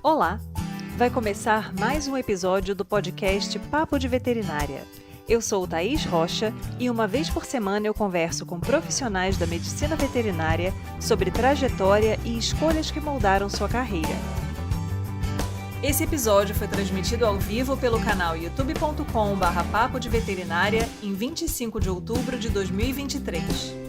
Olá! Vai começar mais um episódio do podcast Papo de Veterinária. Eu sou Thaís Rocha e uma vez por semana eu converso com profissionais da medicina veterinária sobre trajetória e escolhas que moldaram sua carreira. Esse episódio foi transmitido ao vivo pelo canal youtube.com/papo de veterinária em 25 de outubro de 2023.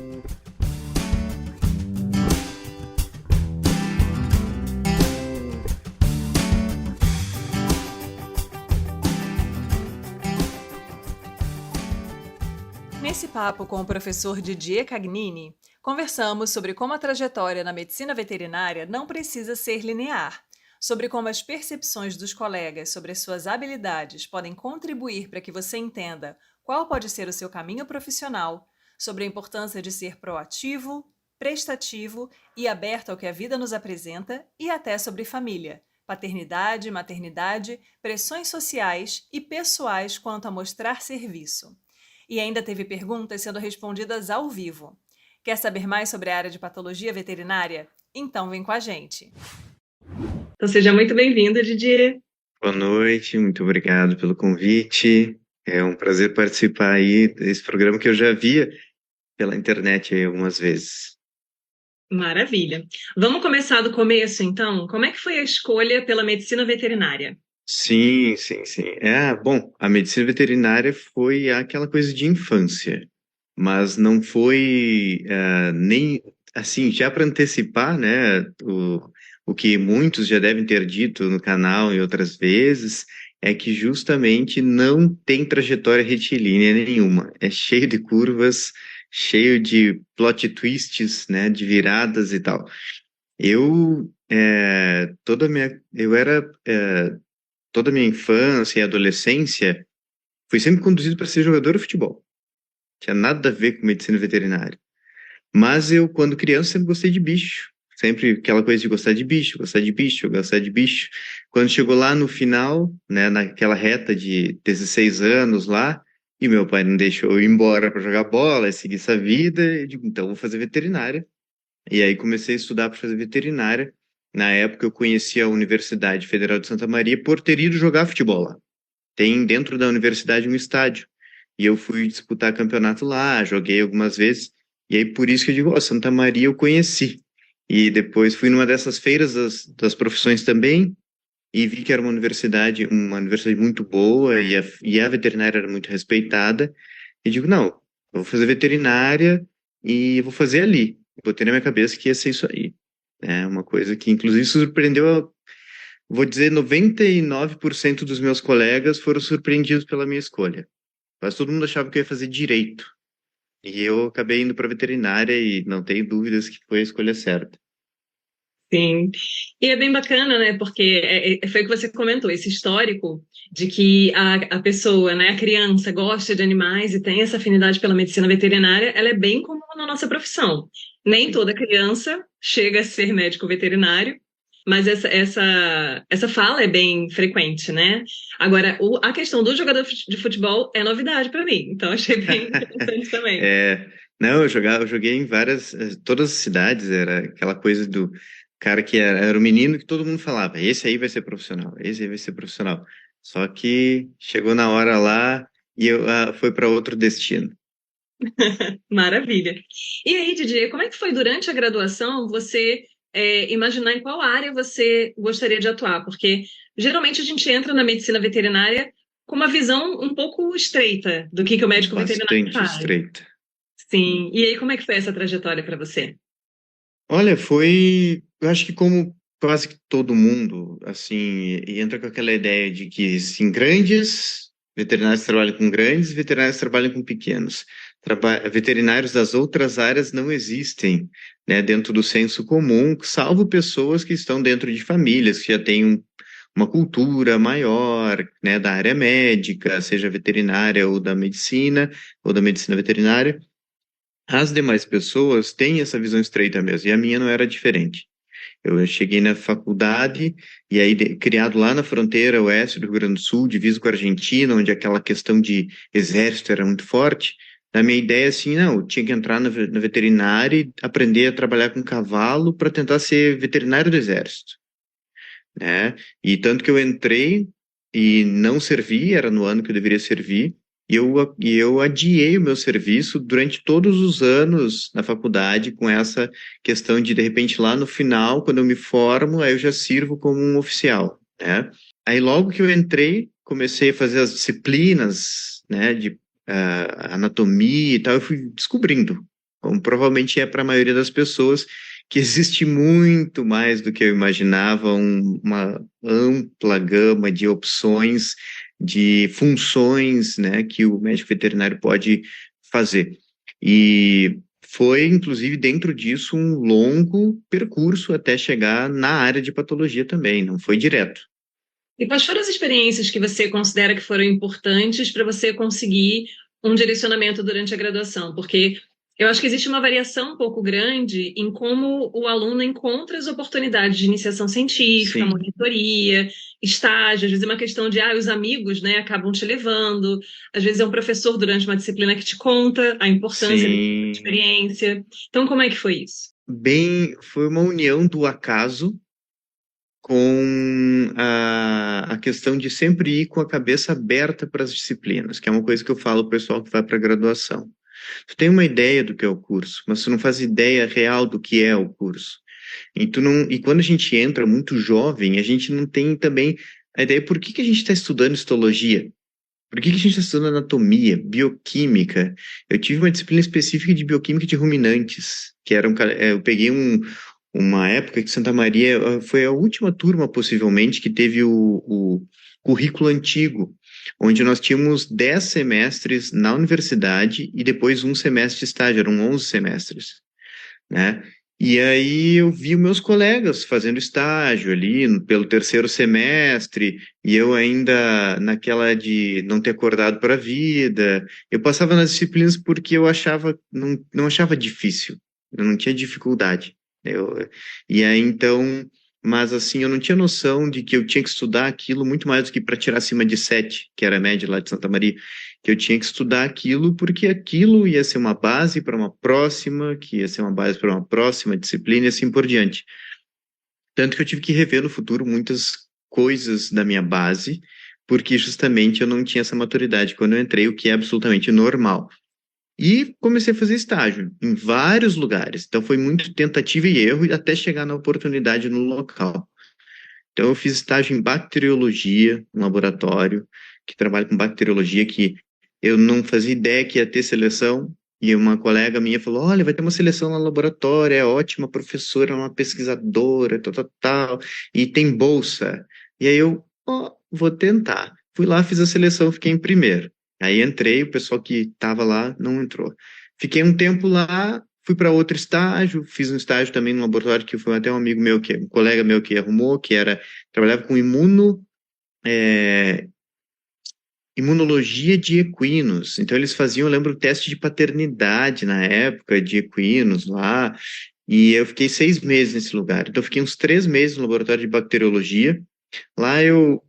Nesse papo com o professor Didier Cagnini, conversamos sobre como a trajetória na medicina veterinária não precisa ser linear, sobre como as percepções dos colegas sobre as suas habilidades podem contribuir para que você entenda qual pode ser o seu caminho profissional, sobre a importância de ser proativo, prestativo e aberto ao que a vida nos apresenta e até sobre família, paternidade, maternidade, pressões sociais e pessoais quanto a mostrar serviço. E ainda teve perguntas sendo respondidas ao vivo. Quer saber mais sobre a área de patologia veterinária? Então vem com a gente. Então seja muito bem-vindo, Didier. Boa noite, muito obrigado pelo convite. É um prazer participar aí desse programa que eu já via pela internet aí algumas vezes. Maravilha. Vamos começar do começo, então? Como é que foi a escolha pela medicina veterinária? Sim. Bom, a medicina veterinária foi aquela coisa de infância, mas não foi nem, assim, já para antecipar, né, o que muitos já devem ter dito no canal e outras vezes, é que justamente não tem trajetória retilínea nenhuma. É cheio de curvas, cheio de plot twists, né, de viradas e tal. Toda a minha infância e adolescência, fui sempre conduzido para ser jogador de futebol. Tinha nada a ver com medicina veterinária. Mas eu, quando criança, sempre gostei de bicho. Sempre aquela coisa de gostar de bicho, gostar de bicho, gostar de bicho. Quando chegou lá no final, né, naquela reta de 16 anos lá, e meu pai não deixou eu ir embora para jogar bola, seguir essa vida, eu digo, então vou fazer veterinária. E aí comecei a estudar para fazer veterinária. Na época eu conheci a Universidade Federal de Santa Maria por ter ido jogar futebol lá. Tem dentro da universidade um estádio. E eu fui disputar campeonato lá, joguei algumas vezes. E aí por isso que eu digo, Santa Maria eu conheci. E depois fui numa dessas feiras das profissões também e vi que era uma universidade muito boa e a veterinária era muito respeitada. E digo, não, eu vou fazer veterinária e vou fazer ali. Botei na minha cabeça que ia ser isso aí. É uma coisa que, inclusive, surpreendeu, vou dizer, 99% dos meus colegas foram surpreendidos pela minha escolha. Mas todo mundo achava que eu ia fazer direito. E eu acabei indo para veterinária e não tenho dúvidas que foi a escolha certa. Sim, e é bem bacana, né? Porque foi o que você comentou, esse histórico de que a pessoa, né, a criança gosta de animais e tem essa afinidade pela medicina veterinária, ela é bem comum na nossa profissão. Nem toda criança chega a ser médico veterinário, mas essa fala é bem frequente, né? Agora, a questão do jogador de futebol é novidade para mim, então achei bem interessante também. Não, eu joguei em todas as cidades, era aquela coisa do cara que era o menino que todo mundo falava, esse aí vai ser profissional, esse aí vai ser profissional. Só que chegou na hora lá e foi para outro destino. Maravilha. E aí, Didier, como é que foi durante a graduação você imaginar em qual área você gostaria de atuar? Porque geralmente a gente entra na medicina veterinária com uma visão um pouco estreita do que o médico veterinário faz. Bastante estreita. Sim. E aí, como é que foi essa trajetória para você? Olha, eu acho que como quase que todo mundo, assim, entra com aquela ideia de que, sim, veterinários trabalham com grandes, veterinários trabalham com pequenos. Veterinários das outras áreas não existem, né, dentro do senso comum, salvo pessoas que estão dentro de famílias, que já têm uma cultura maior, né, da área médica, seja veterinária ou da medicina veterinária. As demais pessoas têm essa visão estreita mesmo, e a minha não era diferente. Eu cheguei na faculdade, e aí, criado lá na fronteira oeste do Rio Grande do Sul, divisa com a Argentina, onde aquela questão de exército era muito forte, na minha ideia, assim, não, eu tinha que entrar na veterinária e aprender a trabalhar com cavalo para tentar ser veterinário do exército. né? E tanto que eu entrei e não servi, era no ano que eu deveria servir, e eu adiei o meu serviço durante todos os anos na faculdade com essa questão de repente, lá no final, quando eu me formo, aí eu já sirvo como um oficial, né? Aí logo que eu entrei, comecei a fazer as disciplinas, né, de anatomia e tal, eu fui descobrindo, como provavelmente é para a maioria das pessoas, que existe muito mais do que eu imaginava, uma ampla gama de opções, de funções, né, que o médico veterinário pode fazer. E foi, inclusive, dentro disso, um longo percurso até chegar na área de patologia também, não foi direto. E quais foram as experiências que você considera que foram importantes para você conseguir um direcionamento durante a graduação? Porque eu acho que existe uma variação um pouco grande em como o aluno encontra as oportunidades de iniciação científica, Sim, monitoria, estágio. Às vezes é uma questão de, os amigos, né, acabam te levando. Às vezes é um professor durante uma disciplina que te conta a importância da sim. experiência. Então, como é que foi isso? Bem, foi uma união do acaso com a questão de sempre ir com a cabeça aberta para as disciplinas, que é uma coisa que eu falo ao pessoal que vai para a graduação. Tu tem uma ideia do que é o curso, mas tu não faz ideia real do que é o curso. E, tu não, e quando a gente entra muito jovem, a gente não tem também a ideia por que a gente está estudando histologia. Por que a gente está estudando anatomia, bioquímica? Eu tive uma disciplina específica de bioquímica de ruminantes, que era eu peguei uma época que Santa Maria foi a última turma, possivelmente, que teve o currículo antigo, onde nós tínhamos 10 semestres na universidade e depois um semestre de estágio, eram 11 semestres, né? E aí eu vi meus colegas fazendo estágio ali pelo terceiro semestre, e eu ainda naquela de não ter acordado para a vida. Eu passava nas disciplinas porque eu achava, não achava difícil, eu não tinha dificuldade. E aí então, mas assim, eu não tinha noção de que eu tinha que estudar aquilo muito mais do que para tirar acima de 7, que era a média lá de Santa Maria, que eu tinha que estudar aquilo porque aquilo ia ser uma base para uma próxima, que ia ser uma base para uma próxima disciplina e assim por diante. Tanto que eu tive que rever no futuro muitas coisas da minha base, porque justamente eu não tinha essa maturidade quando eu entrei, o que é absolutamente normal. E comecei a fazer estágio em vários lugares. Então foi muito tentativa e erro até chegar na oportunidade no local. Então eu fiz estágio em bacteriologia, um laboratório que trabalha com bacteriologia, que eu não fazia ideia que ia ter seleção, e uma colega minha falou, olha, vai ter uma seleção no laboratório, é ótima professora, é uma pesquisadora, tal, tal, tal, e tem bolsa. E aí eu, vou tentar. Fui lá, fiz a seleção, fiquei em primeiro. Aí entrei, o pessoal que estava lá não entrou. Fiquei um tempo lá, fui para outro estágio, fiz um estágio também no laboratório que foi até um amigo meu, um colega meu que arrumou, que era, trabalhava com é, imunologia de equinos. Então eles faziam, eu lembro, teste de paternidade na época de equinos lá, e eu fiquei 6 meses nesse lugar. Então eu fiquei uns 3 meses no laboratório de bacteriologia. Lá eu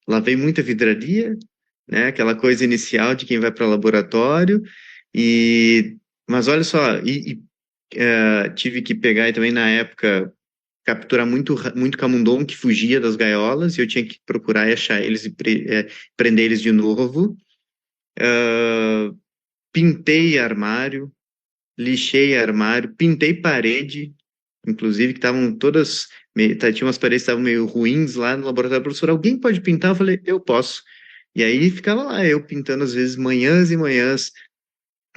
lavei muita vidraria, né? Aquela coisa inicial de quem vai para o laboratório. E, mas olha só, tive que pegar aí também na época capturar muito camundongo que fugia das gaiolas e eu tinha que procurar e achar eles e prender eles de novo. Ah, pintei armário, lixei armário, pintei parede, inclusive que estavam todas, tinha umas paredes que estavam meio ruins lá no laboratório. Professor, alguém pode pintar? Eu falei, eu posso. E aí ficava lá eu pintando às vezes manhãs e manhãs,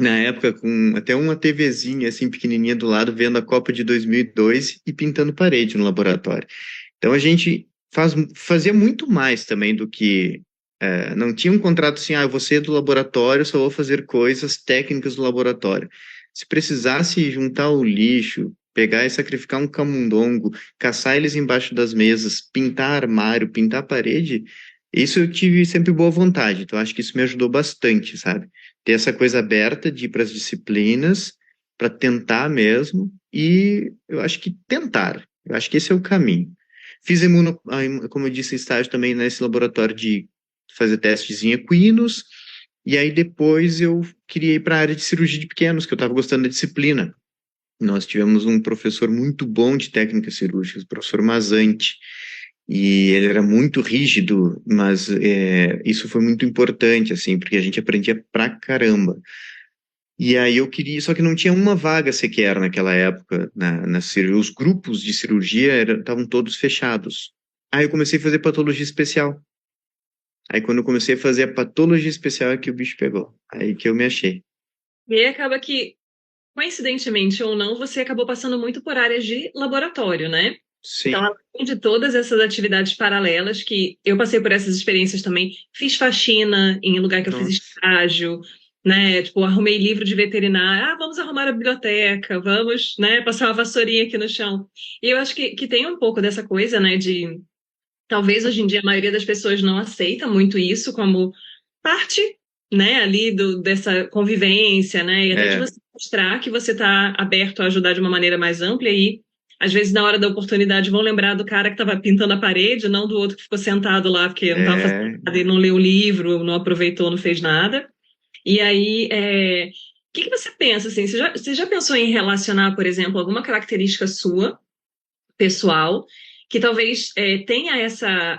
na época com até uma TVzinha assim pequenininha do lado, vendo a Copa de 2002 e pintando parede no laboratório. Então a gente fazia muito mais também do que não tinha um contrato assim, eu vou ser do laboratório, só vou fazer coisas técnicas do laboratório. Se precisasse juntar o lixo, pegar e sacrificar um camundongo, caçar eles embaixo das mesas, pintar armário, pintar parede, isso eu tive sempre boa vontade. Então acho que isso me ajudou bastante, sabe? Ter essa coisa aberta de ir para as disciplinas, para tentar mesmo, e eu acho que tentar. Eu acho que esse é o caminho. Fiz como eu disse, estágio também nesse laboratório de fazer testes em equinos, e aí depois eu queria ir para a área de cirurgia de pequenos, que eu estava gostando da disciplina. Nós tivemos um professor muito bom de técnicas cirúrgicas, o professor Mazanti, e ele era muito rígido, mas isso foi muito importante, assim, porque a gente aprendia pra caramba. E aí eu queria, só que não tinha uma vaga sequer naquela época na cirurgia. Os grupos de cirurgia estavam todos fechados. Aí eu comecei a fazer patologia especial. Aí quando eu comecei a fazer a patologia especial é que o bicho pegou. Aí que eu me achei. E aí acaba que, coincidentemente ou não, você acabou passando muito por áreas de laboratório, né? Então, Sim. além de todas essas atividades paralelas, que eu passei por essas experiências também, fiz faxina em lugar que eu fiz Nossa. estágio, né? Tipo, arrumei livro de veterinário, vamos arrumar a biblioteca, vamos, né, passar uma vassourinha aqui no chão. E eu acho que tem um pouco dessa coisa, né, de talvez hoje em dia a maioria das pessoas não aceita muito isso como parte, né, ali dessa convivência, né, e até de É, você mostrar que você está aberto a ajudar de uma maneira mais ampla e às vezes na hora da oportunidade vão lembrar do cara que estava pintando a parede, não do outro que ficou sentado lá porque não estava fazendo é. nada e não leu o livro, não aproveitou, não fez nada. E aí, o que que você pensa assim? Você já pensou em relacionar, por exemplo, alguma característica sua pessoal, que talvez tenha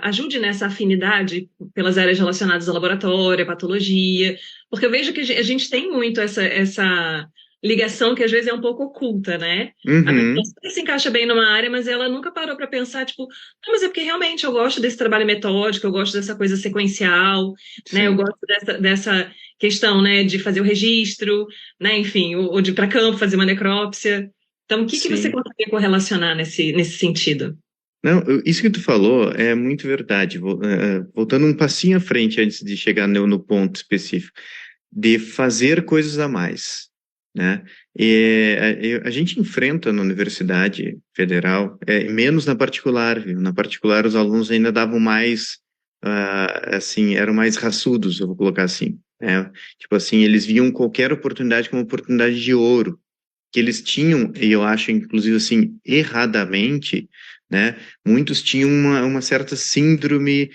ajude nessa afinidade pelas áreas relacionadas ao laboratório, à patologia, porque eu vejo que a gente tem muito essa ligação que às vezes é um pouco oculta, né? A pessoa Uhum, sempre se encaixa bem numa área, mas ela nunca parou para pensar, tipo, não, mas é porque realmente eu gosto desse trabalho metódico, eu gosto dessa coisa sequencial, né? Eu sim. gosto dessa questão, né, de fazer o registro, né? Enfim, ou de ir para campo fazer uma necrópsia. Então, o que que você Sim. consegue correlacionar nesse sentido? Não, isso que tu falou é muito verdade. Voltando um passinho à frente antes de chegar no ponto específico, de fazer coisas a mais, né? A gente enfrenta na Universidade Federal, menos na particular, viu? Na particular, os alunos ainda davam mais, assim, eram mais raçudos, eu vou colocar assim, né? Tipo assim, eles viam qualquer oportunidade como oportunidade de ouro que eles tinham, e eu acho, inclusive, assim, erradamente, né? Muitos tinham uma certa síndrome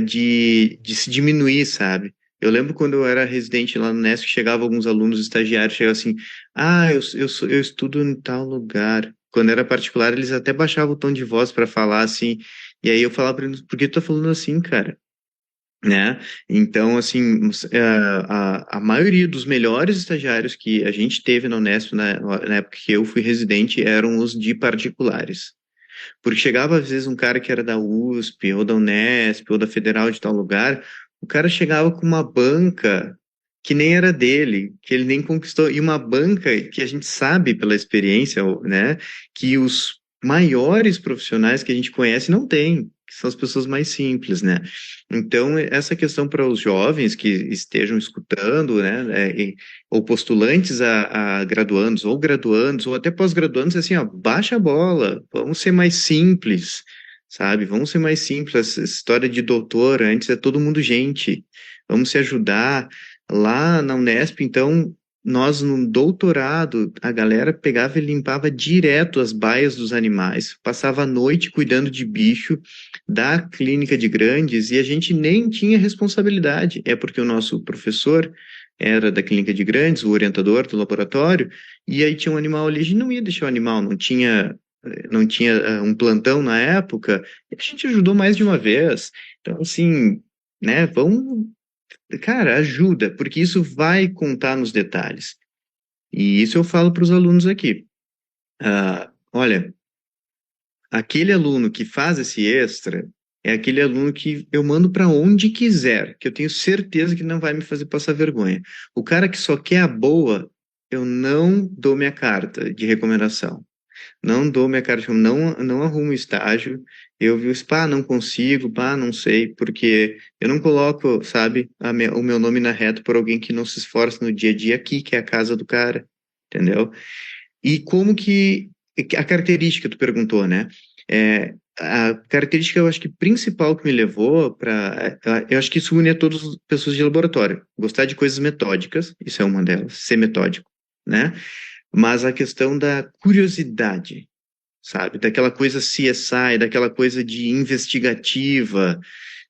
de se diminuir, sabe? Eu lembro quando eu era residente lá no Nesp, chegava alguns alunos estagiários, chegavam assim, eu estudo em tal lugar. Quando era particular, eles até baixavam o tom de voz para falar assim, e aí eu falava para eles, por que tu tá falando assim, cara? Né? Então, assim, a maioria dos melhores estagiários que a gente teve na Unesp na época que eu fui residente eram os de particulares. Porque chegava às vezes um cara que era da USP, ou da Unesp, ou da Federal de tal lugar, o cara chegava com uma banca que nem era dele, que ele nem conquistou, e uma banca que a gente sabe pela experiência, né, que os maiores profissionais que a gente conhece não têm, que são as pessoas mais simples, né? Então, essa questão para os jovens que estejam escutando, né, ou postulantes a graduandos, ou até pós-graduandos, assim, ó, baixa a bola, vamos ser mais simples, sabe? Vamos ser mais simples. Essa história de doutor, antes é todo mundo gente, vamos se ajudar. Lá na Unesp, então, nós no doutorado, a galera pegava e limpava direto as baias dos animais, passava a noite cuidando de bicho da clínica de grandes e a gente nem tinha responsabilidade. É porque o nosso professor era da clínica de grandes, o orientador do laboratório, e aí tinha um animal ali, a gente não ia deixar o animal, não tinha um plantão na época, e a gente ajudou mais de uma vez. Então, assim, né, vamos, cara, ajuda, porque isso vai contar nos detalhes. E isso eu falo para os alunos aqui. Olha, aquele aluno que faz esse extra é aquele aluno que eu mando para onde quiser, que eu tenho certeza que não vai me fazer passar vergonha. O cara que só quer a boa, eu não dou minha carta de recomendação. Não dou minha carta, não arrumo estágio. Eu vi o não consigo, não sei, porque eu não coloco, sabe, o meu nome na reta por alguém que não se esforça no dia a dia aqui, que é a casa do cara, entendeu? E como que a característica tu perguntou, né? A característica, eu acho que principal que me levou para, eu acho que isso une a todas as pessoas de laboratório. Gostar de coisas metódicas, isso é uma delas, ser metódico, né? Mas a questão da curiosidade, sabe? Daquela coisa CSI, daquela coisa de investigativa.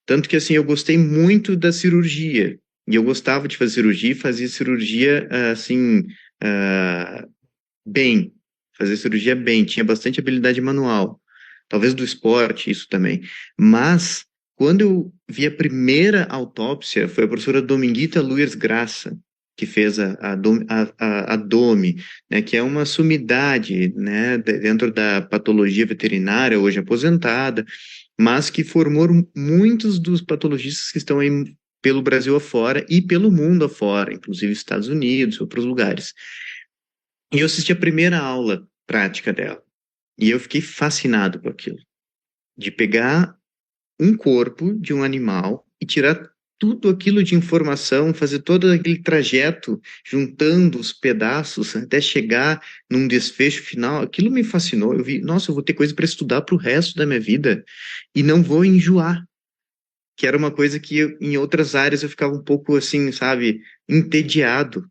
Tanto que, assim, eu gostei muito da cirurgia. E eu gostava de fazer cirurgia e fazia cirurgia, assim, ah, bem. Fazer cirurgia bem. Tinha bastante habilidade manual. talvez do esporte, isso também. Mas, quando eu vi a primeira autópsia, foi a professora Dominguita Luiz Graça, que fez a DOME, né, que é uma sumidade, né, dentro da patologia veterinária, hoje aposentada, mas que formou muitos dos patologistas que estão aí pelo Brasil afora e pelo mundo afora, inclusive Estados Unidos, outros lugares. E eu assisti a primeira aula prática dela, e eu fiquei fascinado com aquilo, de pegar um corpo de um animal e tirar tudo aquilo de informação, fazer todo aquele trajeto, juntando os pedaços até chegar num desfecho final. Aquilo me fascinou. Eu vi, nossa, eu vou ter coisa para estudar para o resto da minha vida e não vou enjoar. Que era uma coisa que em outras áreas eu ficava um pouco assim, sabe, entediado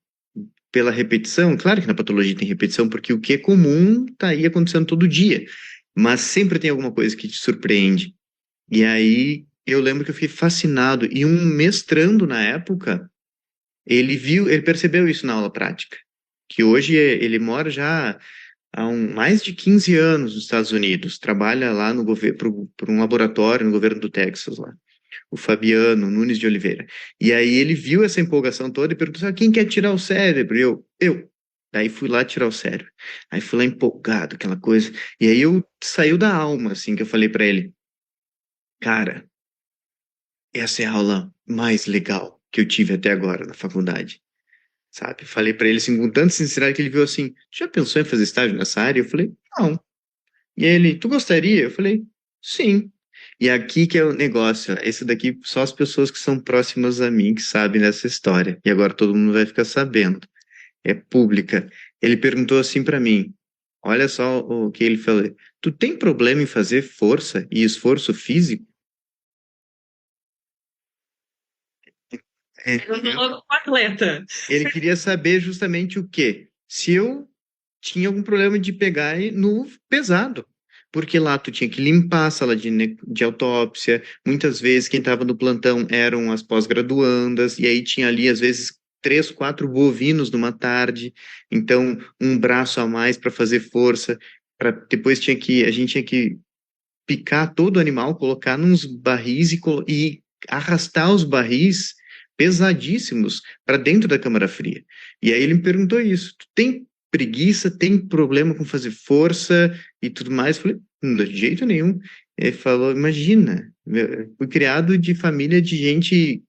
pela repetição. Claro que na patologia tem repetição, porque o que é comum está aí acontecendo todo dia, mas sempre tem alguma coisa que te surpreende. E aí eu lembro que eu fiquei fascinado. E um mestrando na época, ele percebeu isso na aula prática. Que hoje ele mora já há mais de 15 anos nos Estados Unidos, trabalha lá no governo, por um laboratório no governo do Texas lá, o Fabiano Nunes de Oliveira. E aí ele viu essa empolgação toda e perguntou: quem quer tirar o cérebro? E eu. Daí fui lá tirar o cérebro. Aí fui lá empolgado, aquela coisa. E aí eu saiu da alma, assim, que eu falei para ele: cara, essa é a aula mais legal que eu tive até agora na faculdade, sabe? Falei pra ele assim, com tanta sinceridade que ele viu assim, já pensou em fazer estágio nessa área? Eu falei, não. E ele, tu gostaria? Eu falei, sim. E aqui que é o negócio, esse daqui só as pessoas que são próximas a mim que sabem dessa história. E agora todo mundo vai ficar sabendo. É pública. Ele perguntou assim pra mim, olha só o que ele falou, tu tem problema em fazer força e esforço físico? É, Logo um atleta. ele queria saber justamente o quê? Se eu tinha algum problema de pegar no pesado. Porque lá tu tinha que limpar a sala de autópsia, muitas vezes quem estava no plantão eram as pós-graduandas, e aí tinha ali, às vezes, 3, 4 bovinos numa tarde, então um braço a mais para fazer força, depois a gente tinha que picar todo o animal, colocar nos barris e arrastar os barris pesadíssimos para dentro da câmara fria. E aí ele me perguntou isso: tu tem preguiça, tem problema com fazer força e tudo mais? Eu falei, de jeito nenhum. Ele falou, imagina, eu fui criado de família de gente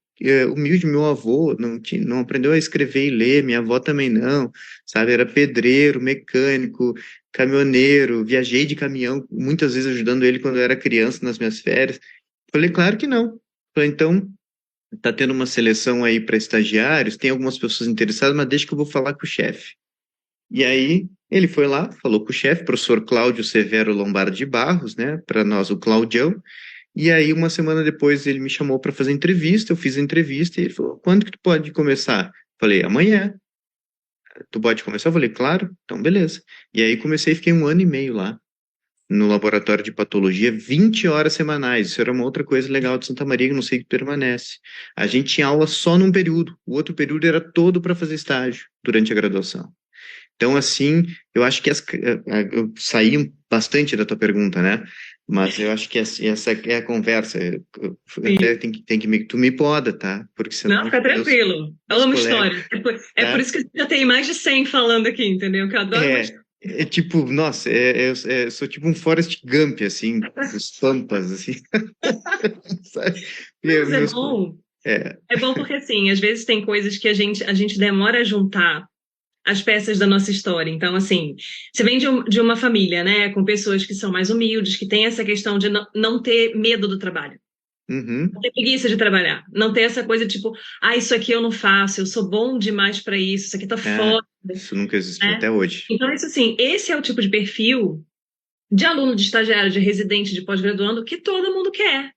humilde, meu avô não aprendeu a escrever e ler, minha avó também não, sabe, era pedreiro, mecânico, caminhoneiro, viajei de caminhão, muitas vezes ajudando ele quando eu era criança nas minhas férias. Falei, claro que não. Falei, então, tá tendo uma seleção aí para estagiários, tem algumas pessoas interessadas, mas deixa que eu vou falar com o chefe. E aí ele foi lá, falou com o chefe, professor Cláudio Severo Lombardi de Barros, né, para nós o Claudião. E aí uma semana depois ele me chamou para fazer entrevista, eu fiz a entrevista e ele falou: "Quando que tu pode começar?" Falei: "Amanhã." "Tu pode começar?" Eu falei: "Claro." Então beleza. E aí comecei, fiquei 1 ano e meio lá no laboratório de patologia, 20 horas semanais. Isso era uma outra coisa legal de Santa Maria que não sei que permanece. A gente tinha aula só num período, o outro período era todo para fazer estágio durante a graduação. Então, assim, eu acho que eu saí bastante da tua pergunta, né? Mas eu acho que essa é a conversa. Até Sim. tu me poda, tá? Porque Não, senão fica tranquilo. Eu amo colegas, história. É por tá? isso que já tem mais de 100 falando aqui, entendeu? Que eu adoro uma história. É tipo, nossa, eu sou tipo um Forrest Gump, assim, dos Pampas, assim, sabe? Mas é Meus, bom. é, É bom porque, assim, às vezes tem coisas que a gente demora a juntar as peças da nossa história. Então, assim, você vem de uma família, né, com pessoas que são mais humildes, que tem essa questão de não ter medo do trabalho, uhum, não ter preguiça de trabalhar, não ter essa coisa tipo, isso aqui eu não faço, eu sou bom demais para isso aqui tá é, foda, isso nunca existiu né? até hoje. Então, isso assim, esse é o tipo de perfil de aluno, de estagiário, de residente, de pós-graduando que todo mundo quer,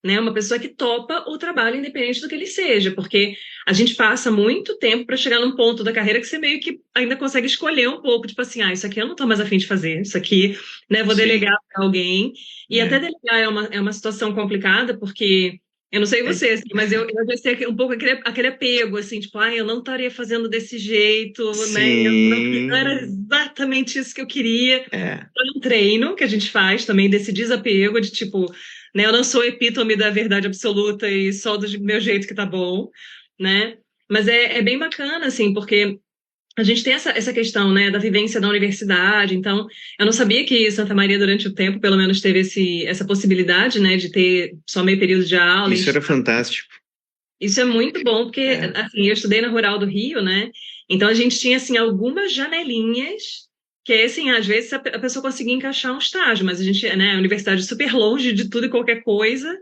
né? Uma pessoa que topa o trabalho independente do que ele seja, porque a gente passa muito tempo para chegar num ponto da carreira que você meio que ainda consegue escolher um pouco, tipo assim, isso aqui eu não estou mais afim de fazer, isso aqui, né, vou Sim, delegar para alguém. E até é, delegar é uma situação complicada, porque Eu não sei É, você, assim, mas eu já sei um pouco aquele apego, assim, tipo, eu não estaria fazendo desse jeito, né? Não era sim, exatamente isso que eu queria. é, Foi um treino que a gente faz também desse desapego, de tipo, né? Eu não sou epítome da verdade absoluta e só do meu jeito que tá bom, né? Mas é bem bacana, assim, porque a gente tem essa questão, né, da vivência da universidade. Então, eu não sabia que Santa Maria, durante o tempo, pelo menos teve essa possibilidade, né, de ter só meio período de aula. isso era fantástico. Isso é muito bom, porque, É, assim, eu estudei na Rural do Rio, né, então a gente tinha, assim, algumas janelinhas que, assim, às vezes a pessoa conseguia encaixar um estágio, mas a gente, né, a universidade super longe de tudo e qualquer coisa,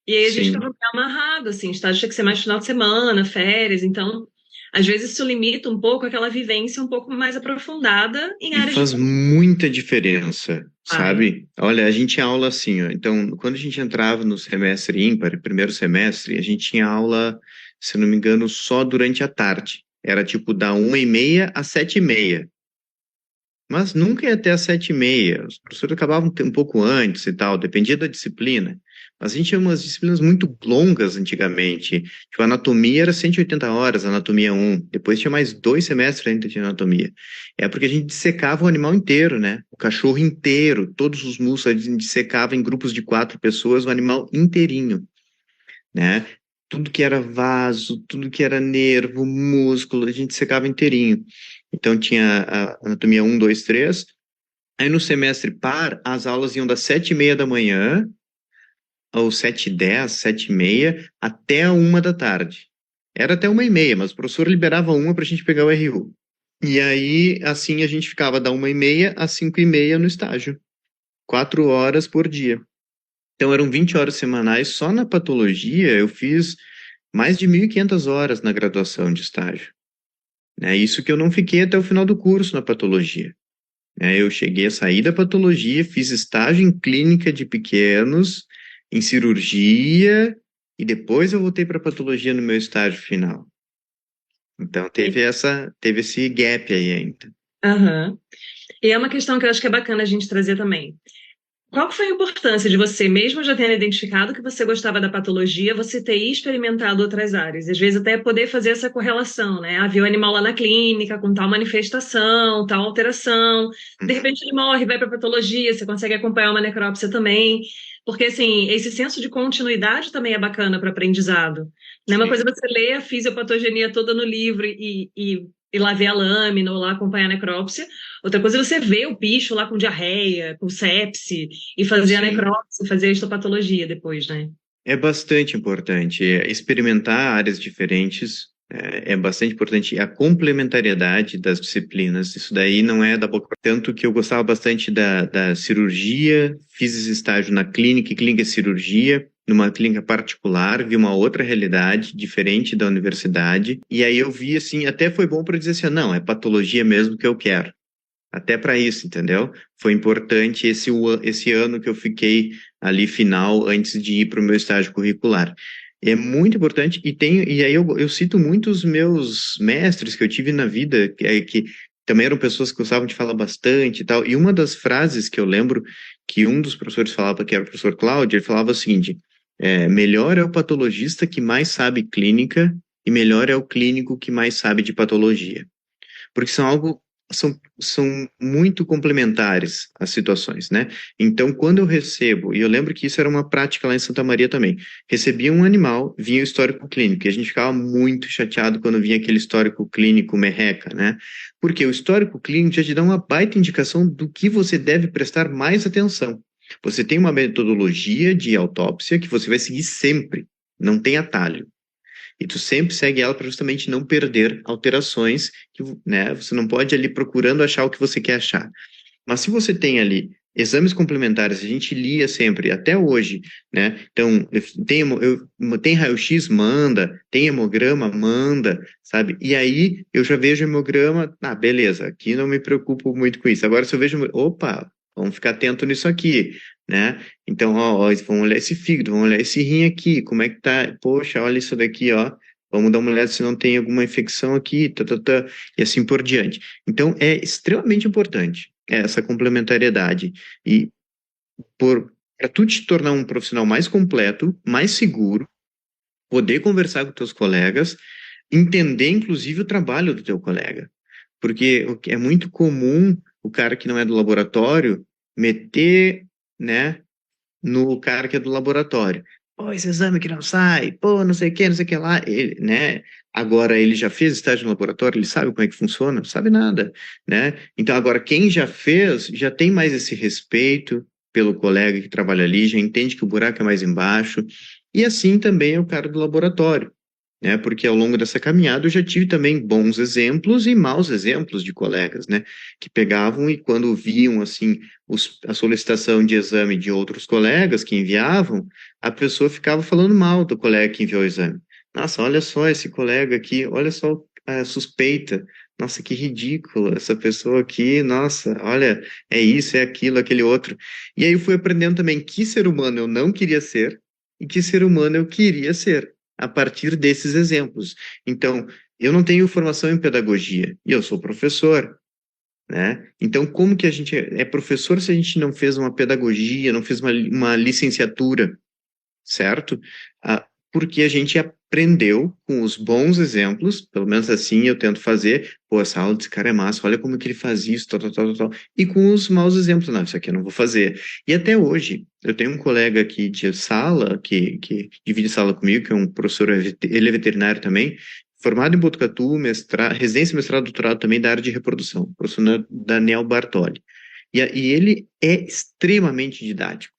e aí a gente ficava sim. meio amarrado, assim, estágio tinha que ser mais final de semana, férias, então, às vezes isso limita um pouco aquela vivência um pouco mais aprofundada em E áreas de faz muita diferença, trabalho. sabe? Olha, a gente tinha aula assim, ó. Então, quando a gente entrava no semestre ímpar, primeiro semestre, a gente tinha aula, se não me engano, só durante a tarde. Era tipo da 1h30 às 7h30. Mas nunca ia até às 7h30. Os professores acabavam um pouco antes e tal, dependia da disciplina. Mas a gente tinha umas disciplinas muito longas antigamente. Tipo, anatomia era 180 horas, anatomia um. Depois tinha mais 2 semestres ainda de anatomia. É porque a gente dissecava o animal inteiro, né? O cachorro inteiro, todos os músculos, a gente dissecava em grupos de 4 pessoas, o animal inteirinho, né? Tudo que era vaso, tudo que era nervo, músculo, a gente dissecava inteirinho. Então tinha a anatomia um, 2, 3. Aí no semestre par, as aulas iam das 7h30 da manhã, ou 7h10, 7h30, até a 1 da tarde. Era até 1h30, mas o professor liberava uma para a gente pegar o RU. E aí, assim, a gente ficava da 1h30 às 5h30 no estágio. 4 horas por dia. Então eram 20 horas semanais. Só na patologia eu fiz mais de 1.500 horas na graduação de estágio. É isso que eu não fiquei até o final do curso na patologia. Eu cheguei a sair da patologia, fiz estágio em clínica de pequenos, em cirurgia, e depois eu voltei para patologia no meu estágio final. Então teve esse gap aí ainda. Aham. E é uma questão que eu acho que é bacana a gente trazer também. Qual que foi a importância de você, mesmo já tendo identificado que você gostava da patologia, você ter experimentado outras áreas? Às vezes até poder fazer essa correlação, né? Viu o animal lá na clínica com tal manifestação, tal alteração, de Uhum. repente ele morre, vai para patologia, você consegue acompanhar uma necrópsia também, porque assim, esse senso de continuidade também é bacana para aprendizado. Não é uma coisa Sim. você ler a fisiopatogenia toda no livro e lá ver a lâmina ou lá acompanhar a necrópsia. Outra coisa é você ver o bicho lá com diarreia, com sepse, e fazer a Sim. necrópsia, fazer a histopatologia depois, né? É bastante importante experimentar áreas diferentes. É bastante importante a complementariedade das disciplinas. Isso daí não é da boca. Tanto que eu gostava bastante da cirurgia, fiz esse estágio na clínica, clínica de cirurgia, numa clínica particular, vi uma outra realidade diferente da universidade. E aí eu vi assim, até foi bom para dizer assim, não, é patologia mesmo que eu quero. Até para isso, entendeu? Foi importante esse ano que eu fiquei ali final antes de ir para o meu estágio curricular. É muito importante e aí eu cito muitos meus mestres que eu tive na vida que também eram pessoas que gostavam de falar bastante e tal. E uma das frases que eu lembro que um dos professores falava, que era o professor Cláudio, ele falava o seguinte: melhor é o patologista que mais sabe clínica e melhor é o clínico que mais sabe de patologia, porque são muito complementares as situações, né? Então, quando eu recebo, e eu lembro que isso era uma prática lá em Santa Maria também, recebia um animal, vinha o histórico clínico, e a gente ficava muito chateado quando vinha aquele histórico clínico merreca, né? Porque o histórico clínico já te dá uma baita indicação do que você deve prestar mais atenção. Você tem uma metodologia de autópsia que você vai seguir sempre, não tem atalho. E tu sempre segue ela para justamente não perder alterações, que, né? Você não pode ir ali procurando achar o que você quer achar. Mas se você tem ali exames complementares, a gente lia sempre, até hoje, né? Então, tem raio-x, manda, tem hemograma, manda, sabe? E aí eu já vejo hemograma, beleza, aqui não me preocupo muito com isso. Agora, se eu vejo, opa, vamos ficar atento nisso aqui, né? Então, vamos olhar esse fígado, vamos olhar esse rim aqui, como é que tá? Poxa, olha isso daqui, ó. Vamos dar uma olhada se não tem alguma infecção aqui, e assim por diante. Então, é extremamente importante essa complementariedade. E para tu te tornar um profissional mais completo, mais seguro, poder conversar com teus colegas, entender, inclusive, o trabalho do teu colega. Porque é muito comum o cara que não é do laboratório meter, né, no cara que é do laboratório. Pô, esse exame que não sai, pô, não sei o que, não sei o que lá, ele, né? Agora ele já fez estágio no laboratório, ele sabe como é que funciona? Não sabe nada, né? Então agora quem já fez, já tem mais esse respeito pelo colega que trabalha ali, já entende que o buraco é mais embaixo, e assim também é o cara do laboratório, né? Porque ao longo dessa caminhada eu já tive também bons exemplos e maus exemplos de colegas, né? Que pegavam e quando viam, assim, a solicitação de exame de outros colegas que enviavam, a pessoa ficava falando mal do colega que enviou o exame. Nossa, olha só esse colega aqui, olha só a suspeita. Nossa, que ridículo essa pessoa aqui. Nossa, olha, é isso, é aquilo, aquele outro. E aí eu fui aprendendo também que ser humano eu não queria ser e que ser humano eu queria ser a partir desses exemplos. Então, eu não tenho formação em pedagogia e eu sou professor, né? Então, como que a gente é professor se a gente não fez uma pedagogia, não fez uma licenciatura, certo? Porque a gente aprendeu com os bons exemplos, pelo menos assim eu tento fazer, pô, essa aula desse cara é massa, olha como que ele faz isso, tal, tal, tal, tal, e com os maus exemplos, não, isso aqui eu não vou fazer. E até hoje, eu tenho um colega aqui de sala, que divide sala comigo, que é um professor, ele é veterinário também, formado em Botucatu, residência, mestrado, doutorado também da área de reprodução, o professor Daniel Bartoli. E ele é extremamente didático.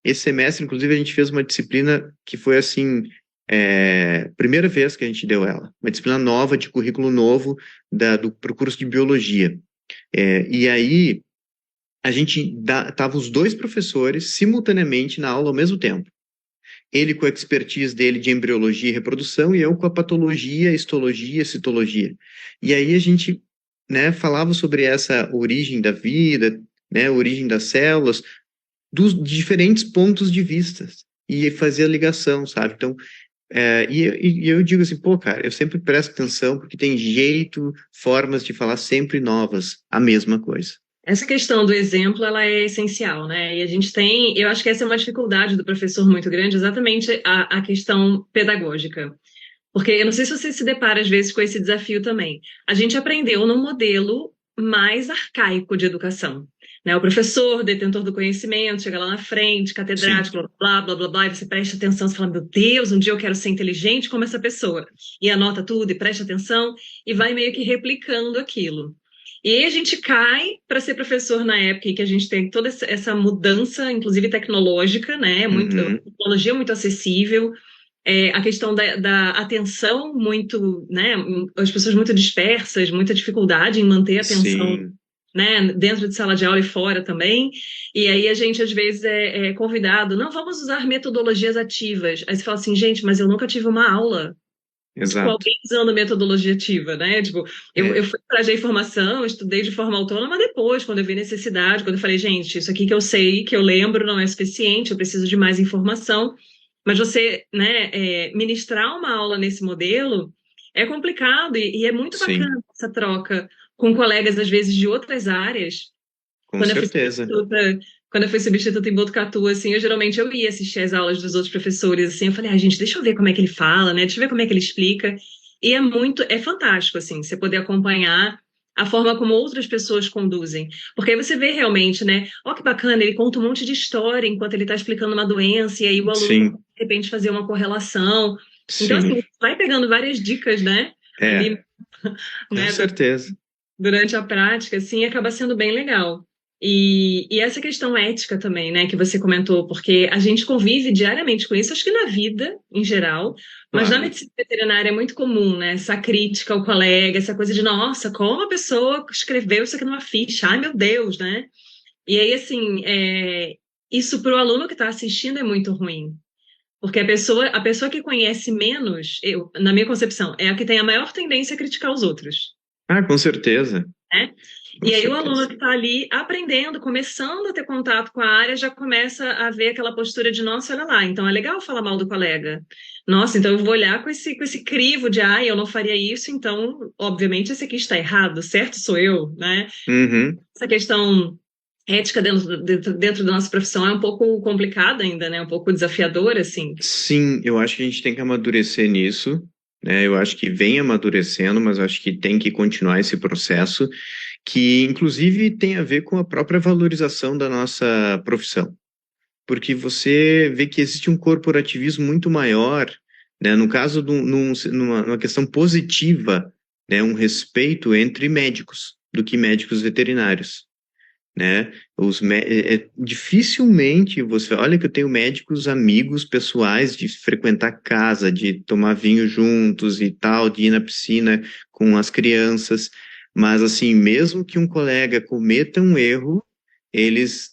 Esse semestre, inclusive, a gente fez uma disciplina que foi assim, primeira vez que a gente deu ela, uma disciplina nova, de currículo novo pro curso de biologia. E aí, a gente tava os dois professores simultaneamente na aula ao mesmo tempo. Ele com a expertise dele de embriologia e reprodução, e eu com a patologia, histologia, citologia. E aí a gente, né, falava sobre essa origem da vida, né, a origem das células, dos diferentes pontos de vista e fazer a ligação, sabe? Então, e eu digo assim, pô, cara, eu sempre presto atenção porque tem jeito, formas de falar sempre novas, a mesma coisa. Essa questão do exemplo, ela é essencial, né? E a gente tem, eu acho que essa é uma dificuldade do professor muito grande, exatamente a questão pedagógica. Porque eu não sei se você se depara às vezes com esse desafio também. A gente aprendeu num modelo mais arcaico de educação, né? O professor, detentor do conhecimento, chega lá na frente, Sim, catedrático, blá, blá, blá, blá, e você presta atenção, você fala, meu Deus, um dia eu quero ser inteligente como essa pessoa. E anota tudo e presta atenção e vai meio que replicando aquilo. E aí a gente cai para ser professor na época em que a gente tem toda essa mudança, inclusive tecnológica, né? Muito, a uhum, tecnologia muito acessível, a questão da atenção muito, né? As pessoas muito dispersas, muita dificuldade em manter a atenção, sim, né? Dentro de sala de aula e fora também. E aí a gente às vezes é convidado, não, vamos usar metodologias ativas. Aí você fala assim, gente, mas eu nunca tive uma aula com exato. alguém usando metodologia ativa, né? Tipo, eu É, fui trazer informação, estudei de forma autônoma depois, quando eu vi necessidade, quando eu falei, gente, isso aqui que eu sei, que eu lembro, não é suficiente, eu preciso de mais informação. Mas você, né, ministrar uma aula nesse modelo é complicado e é muito sim, bacana essa troca com colegas, às vezes, de outras áreas. com Quando eu fui certeza. substituta, quando eu fui substituta em Botucatu, assim, geralmente eu ia assistir as aulas dos outros professores, assim, eu falei, gente, deixa eu ver como é que ele fala, né? Deixa eu ver como é que ele explica. E é fantástico, assim, você poder acompanhar a forma como outras pessoas conduzem. Porque aí você vê realmente, né? Ó, que bacana, ele conta um monte de história enquanto ele está explicando uma doença, e aí o aluno, Sim, de repente, fazer uma correlação. Então, sim, assim, vai pegando várias dicas, né? Ali, com né, certeza. durante a prática, assim, acaba sendo bem legal. E essa questão ética também, né, que você comentou, porque a gente convive diariamente com isso, acho que na vida em geral, mas na Claro. medicina veterinária é muito comum, né, essa crítica ao colega, essa coisa de, nossa, como a pessoa escreveu isso aqui numa ficha, ai meu Deus, né? E aí, assim, isso para o aluno que está assistindo é muito ruim, porque a pessoa que conhece menos, na minha concepção, é a que tem a maior tendência a criticar os outros. Ah, com certeza, Né? com E aí o aluno certeza. que está ali aprendendo, começando a ter contato com a área, já começa a ver aquela postura de, nossa, olha lá, então é legal falar mal do colega. Nossa, então eu vou olhar com esse crivo de, eu não faria isso, então, obviamente, esse aqui está errado, certo sou eu, né? Uhum, Essa questão ética dentro da nossa profissão é um pouco complicada ainda, né? Um pouco desafiadora, assim. Sim, eu acho que a gente tem que amadurecer nisso, né? Eu acho que vem amadurecendo, mas eu acho que tem que continuar esse processo, que inclusive tem a ver com a própria valorização da nossa profissão. Porque você vê que existe um corporativismo muito maior, né? No caso, numa questão positiva, né? Um respeito entre médicos, do que médicos veterinários, né? Dificilmente você, olha que eu tenho médicos amigos pessoais de frequentar casa, de tomar vinho juntos e tal, de ir na piscina com as crianças, mas assim, mesmo que um colega cometa um erro, eles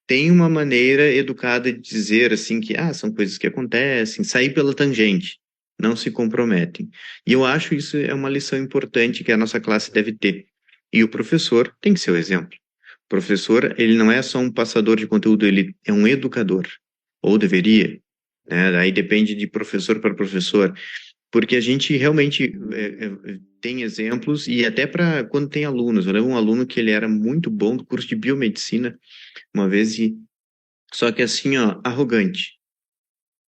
têm uma maneira educada de dizer assim que são coisas que acontecem, sair pela tangente, não se comprometem. E eu acho isso é uma lição importante que a nossa classe deve ter. E o professor tem que ser o exemplo. Professor, ele não é só um passador de conteúdo, ele é um educador, ou deveria, né? Aí depende de professor para professor, porque a gente realmente tem exemplos, e até para quando tem alunos. Eu lembro um aluno que ele era muito bom do curso de biomedicina, uma vez, só que assim, ó, arrogante.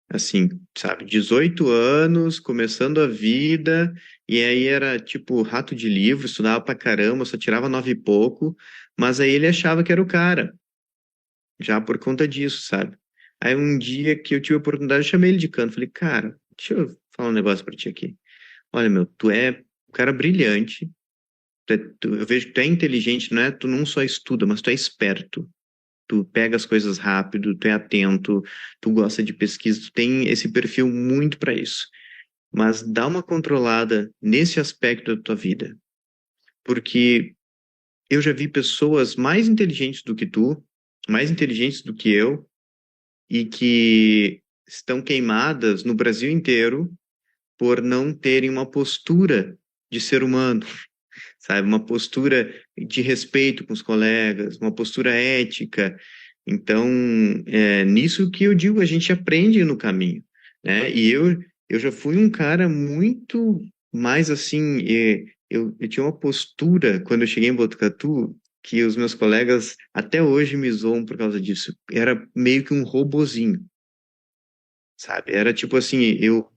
Assim, sabe, 18 anos, começando a vida, e aí era tipo rato de livro, estudava pra caramba, só tirava nove e pouco, mas aí ele achava que era o cara, já por conta disso, sabe? Aí um dia que eu tive a oportunidade, eu chamei ele de canto, falei, cara, deixa eu falar um negócio pra ti aqui. Olha, meu, tu é um cara brilhante, eu vejo que tu é inteligente, não é? Tu não só estuda, mas tu é esperto. Tu pega as coisas rápido, tu é atento, tu gosta de pesquisa, tu tem esse perfil muito para isso. Mas dá uma controlada nesse aspecto da tua vida, porque eu já vi pessoas mais inteligentes do que tu, mais inteligentes do que eu, e que estão queimadas no Brasil inteiro por não terem uma postura de ser humano, sabe? Uma postura de respeito com os colegas, uma postura ética. Então, é nisso que eu digo, a gente aprende no caminho, né? E eu já fui um cara muito mais assim, eu tinha uma postura quando eu cheguei em Botucatu que os meus colegas até hoje me zoam por causa disso. Era meio que um robozinho, sabe? Era tipo assim, eu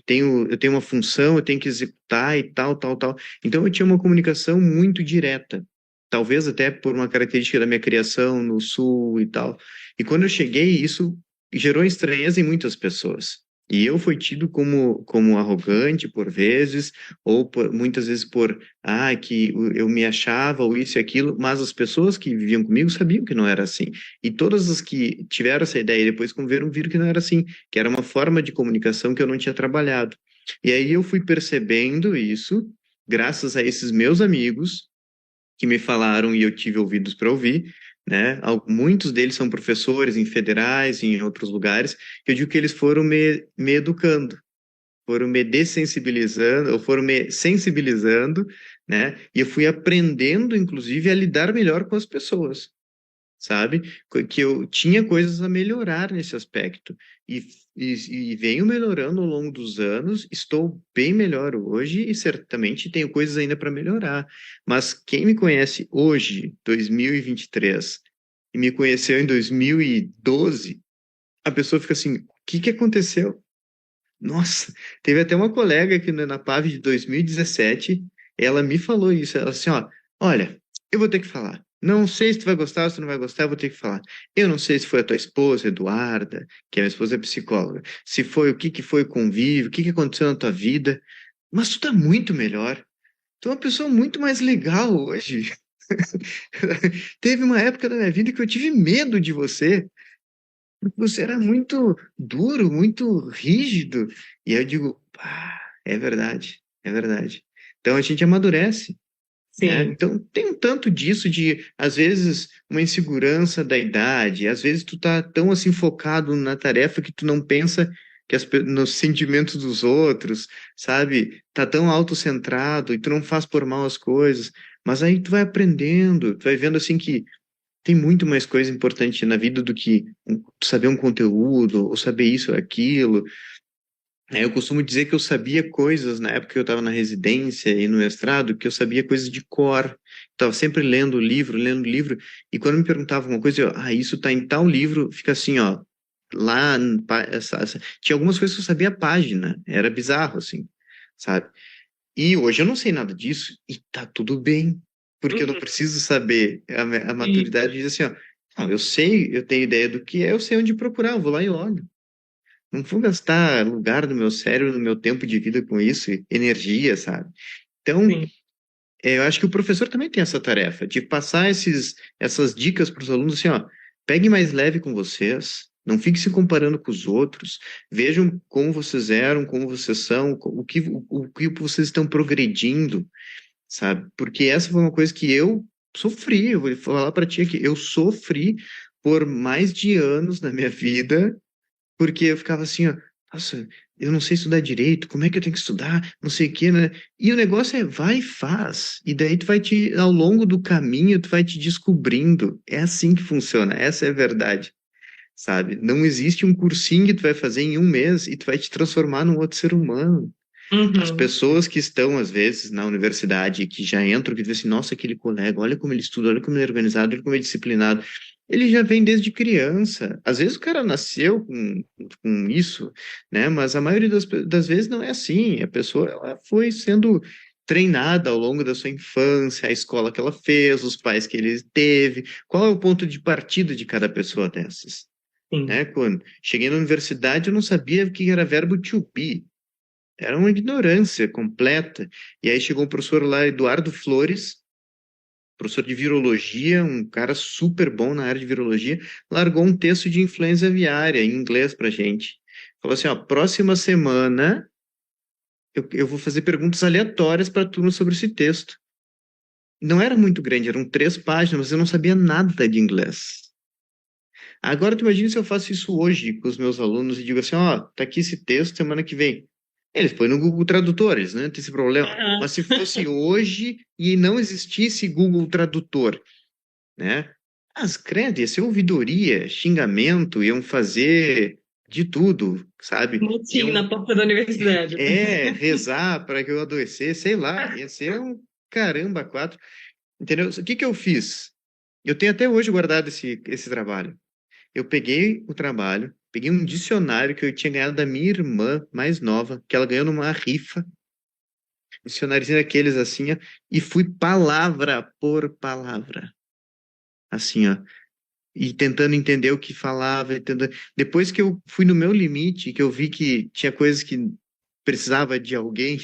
tenho uma função, eu tenho que executar e tal, tal, tal. Então eu tinha uma comunicação muito direta, talvez até por uma característica da minha criação no sul e tal. E quando eu cheguei, isso gerou estranheza em muitas pessoas. E eu fui tido como arrogante por vezes, ou muitas vezes que eu me achava, ou isso e aquilo, mas as pessoas que viviam comigo sabiam que não era assim. E todas as que tiveram essa ideia e depois conviveram, viram que não era assim, que era uma forma de comunicação que eu não tinha trabalhado. E aí eu fui percebendo isso, graças a esses meus amigos que me falaram e eu tive ouvidos para ouvir, né? Muitos deles são professores em federais, em outros lugares. Eu digo que eles foram me educando, foram me dessensibilizando, ou foram me sensibilizando, né? E eu fui aprendendo, inclusive, a lidar melhor com as pessoas, sabe? Que eu tinha coisas a melhorar nesse aspecto. E, e venho melhorando ao longo dos anos, estou bem melhor hoje e certamente tenho coisas ainda para melhorar. Mas quem me conhece hoje, 2023, e me conheceu em 2012, a pessoa fica assim: o que que aconteceu? Nossa, teve até uma colega aqui na PAV de 2017, ela me falou isso, ela assim, ó, olha, eu vou ter que falar. Não sei se tu vai gostar ou se tu não vai gostar, eu vou ter que falar. Eu não sei se foi a tua esposa, Eduarda, que a minha esposa é psicóloga, se foi o que que foi o convívio, o que que aconteceu na tua vida, mas tu tá muito melhor. Tu é uma pessoa muito mais legal hoje. Teve uma época da minha vida que eu tive medo de você. Você era muito duro, muito rígido. E aí eu digo, é verdade, é verdade. Então a gente amadurece, né? Sim. Então tem um tanto disso de, às vezes, uma insegurança da idade, às vezes tu tá tão assim focado na tarefa que tu não pensa nos sentimentos dos outros, sabe? Tá tão autocentrado e tu não faz por mal as coisas. Mas aí tu vai aprendendo, tu vai vendo assim que tem muito mais coisa importante na vida do que saber um conteúdo, ou saber isso ou aquilo. Eu costumo dizer que eu sabia coisas na época que eu estava na residência e no mestrado, que eu sabia coisas de cor. Estava sempre lendo livro, e quando me perguntavam alguma coisa, isso está em tal livro, fica assim, ó, lá, tinha algumas coisas que eu sabia a página, era bizarro, assim, sabe? E hoje eu não sei nada disso, e tá tudo bem, porque eu não Uhum. preciso saber, a Sim, maturidade diz assim, ó, não, eu sei, eu tenho ideia do que é, eu sei onde procurar, eu vou lá e olho. Não vou gastar lugar do meu cérebro, no meu tempo de vida com isso, energia, sabe? Então, sim. eu acho que o professor também tem essa tarefa de passar essas dicas para os alunos, assim, ó, pegue mais leve com vocês, não fique se comparando com os outros, vejam como vocês eram, como vocês são, o que vocês estão progredindo, sabe? Porque essa foi uma coisa que eu sofri, eu vou falar para ti aqui, eu sofri por mais de anos na minha vida porque eu ficava assim, ó, nossa, eu não sei estudar direito, como é que eu tenho que estudar, não sei o quê, né? E o negócio é vai e faz. E daí tu vai ao longo do caminho, tu vai te descobrindo. É assim que funciona, essa é a verdade, sabe? Não existe um cursinho que tu vai fazer em um mês e tu vai te transformar num outro ser humano. As Uhum. pessoas que estão, às vezes, na universidade, que já entram, que dizem assim, nossa, aquele colega, olha como ele estuda, olha como ele é organizado, olha como ele é disciplinado. Ele já vem desde criança. Às vezes o cara nasceu com isso, né? Mas a maioria das vezes não é assim. A pessoa ela foi sendo treinada ao longo da sua infância, a escola que ela fez, os pais que ele teve. Qual é o ponto de partida de cada pessoa dessas? Sim. Né? Quando cheguei na universidade, eu não sabia o que era verbo to be. Era uma ignorância completa. E aí chegou um professor lá, Eduardo Flores, professor de virologia, um cara super bom na área de virologia, largou um texto de influenza aviária em inglês pra gente. Falou assim, ó, próxima semana eu vou fazer perguntas aleatórias para a turma sobre esse texto. Não era muito grande, eram 3 páginas, mas eu não sabia nada de inglês. Agora tu imagina se eu faço isso hoje com os meus alunos e digo assim, ó, tá aqui esse texto, semana que vem. Eles põem no Google Tradutores, né? Tem esse problema. Aham. Mas se fosse hoje e não existisse Google Tradutor, né? As credo, ia ser ouvidoria, xingamento, iam fazer de tudo, sabe? Motim Iam, na porta da universidade. rezar para que eu adoecesse, sei lá, ia ser um caramba quatro. Entendeu? O que que eu fiz? Eu tenho até hoje guardado esse trabalho. Eu peguei o trabalho, peguei um dicionário que eu tinha ganhado da minha irmã mais nova, que ela ganhou numa rifa, dicionáriozinho daqueles assim, ó, e fui palavra por palavra, assim, ó, e tentando entender o que falava, depois que eu fui no meu limite, que eu vi que tinha coisas que precisava de alguém,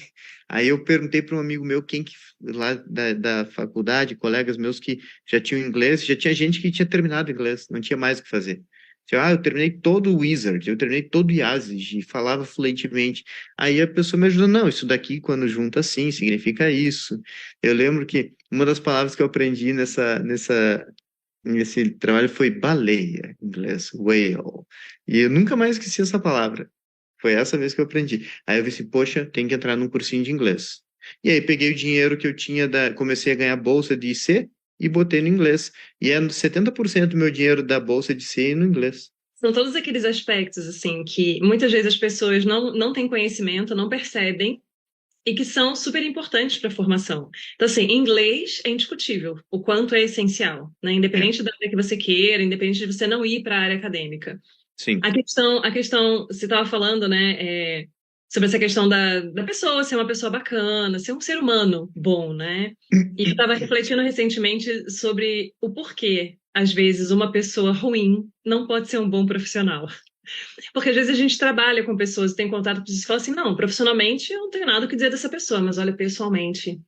aí eu perguntei para um amigo meu, quem que lá da faculdade, colegas meus que já tinham inglês, já tinha gente que tinha terminado inglês, não tinha mais o que fazer. Eu terminei todo o Wizard, eu terminei todo o Yazid, e falava fluentemente. Aí a pessoa me ajudou, não, isso daqui, quando junta assim, significa isso. Eu lembro que uma das palavras que eu aprendi nesse trabalho foi baleia, em inglês, whale. E eu nunca mais esqueci essa palavra. Foi essa vez que eu aprendi. Aí eu disse, poxa, tem que entrar num cursinho de inglês. E aí peguei o dinheiro que eu tinha, comecei a ganhar bolsa de IC e botei no inglês. E é 70% do meu dinheiro da bolsa de IC no inglês. São todos aqueles aspectos, assim, que muitas vezes as pessoas não têm conhecimento, não percebem, e que são super importantes para a formação. Então, assim, inglês é indiscutível, o quanto é essencial, né? É, Independente da área que você queira, independente de você não ir para a área acadêmica. sim. A questão, você estava falando, né, sobre essa questão da pessoa ser uma pessoa bacana, ser um ser humano bom, né? E eu estava refletindo recentemente sobre o porquê, às vezes, uma pessoa ruim não pode ser um bom profissional. Porque às vezes a gente trabalha com pessoas, tem contato com pessoas e fala assim, não, profissionalmente eu não tenho nada o que dizer dessa pessoa, mas olha, pessoalmente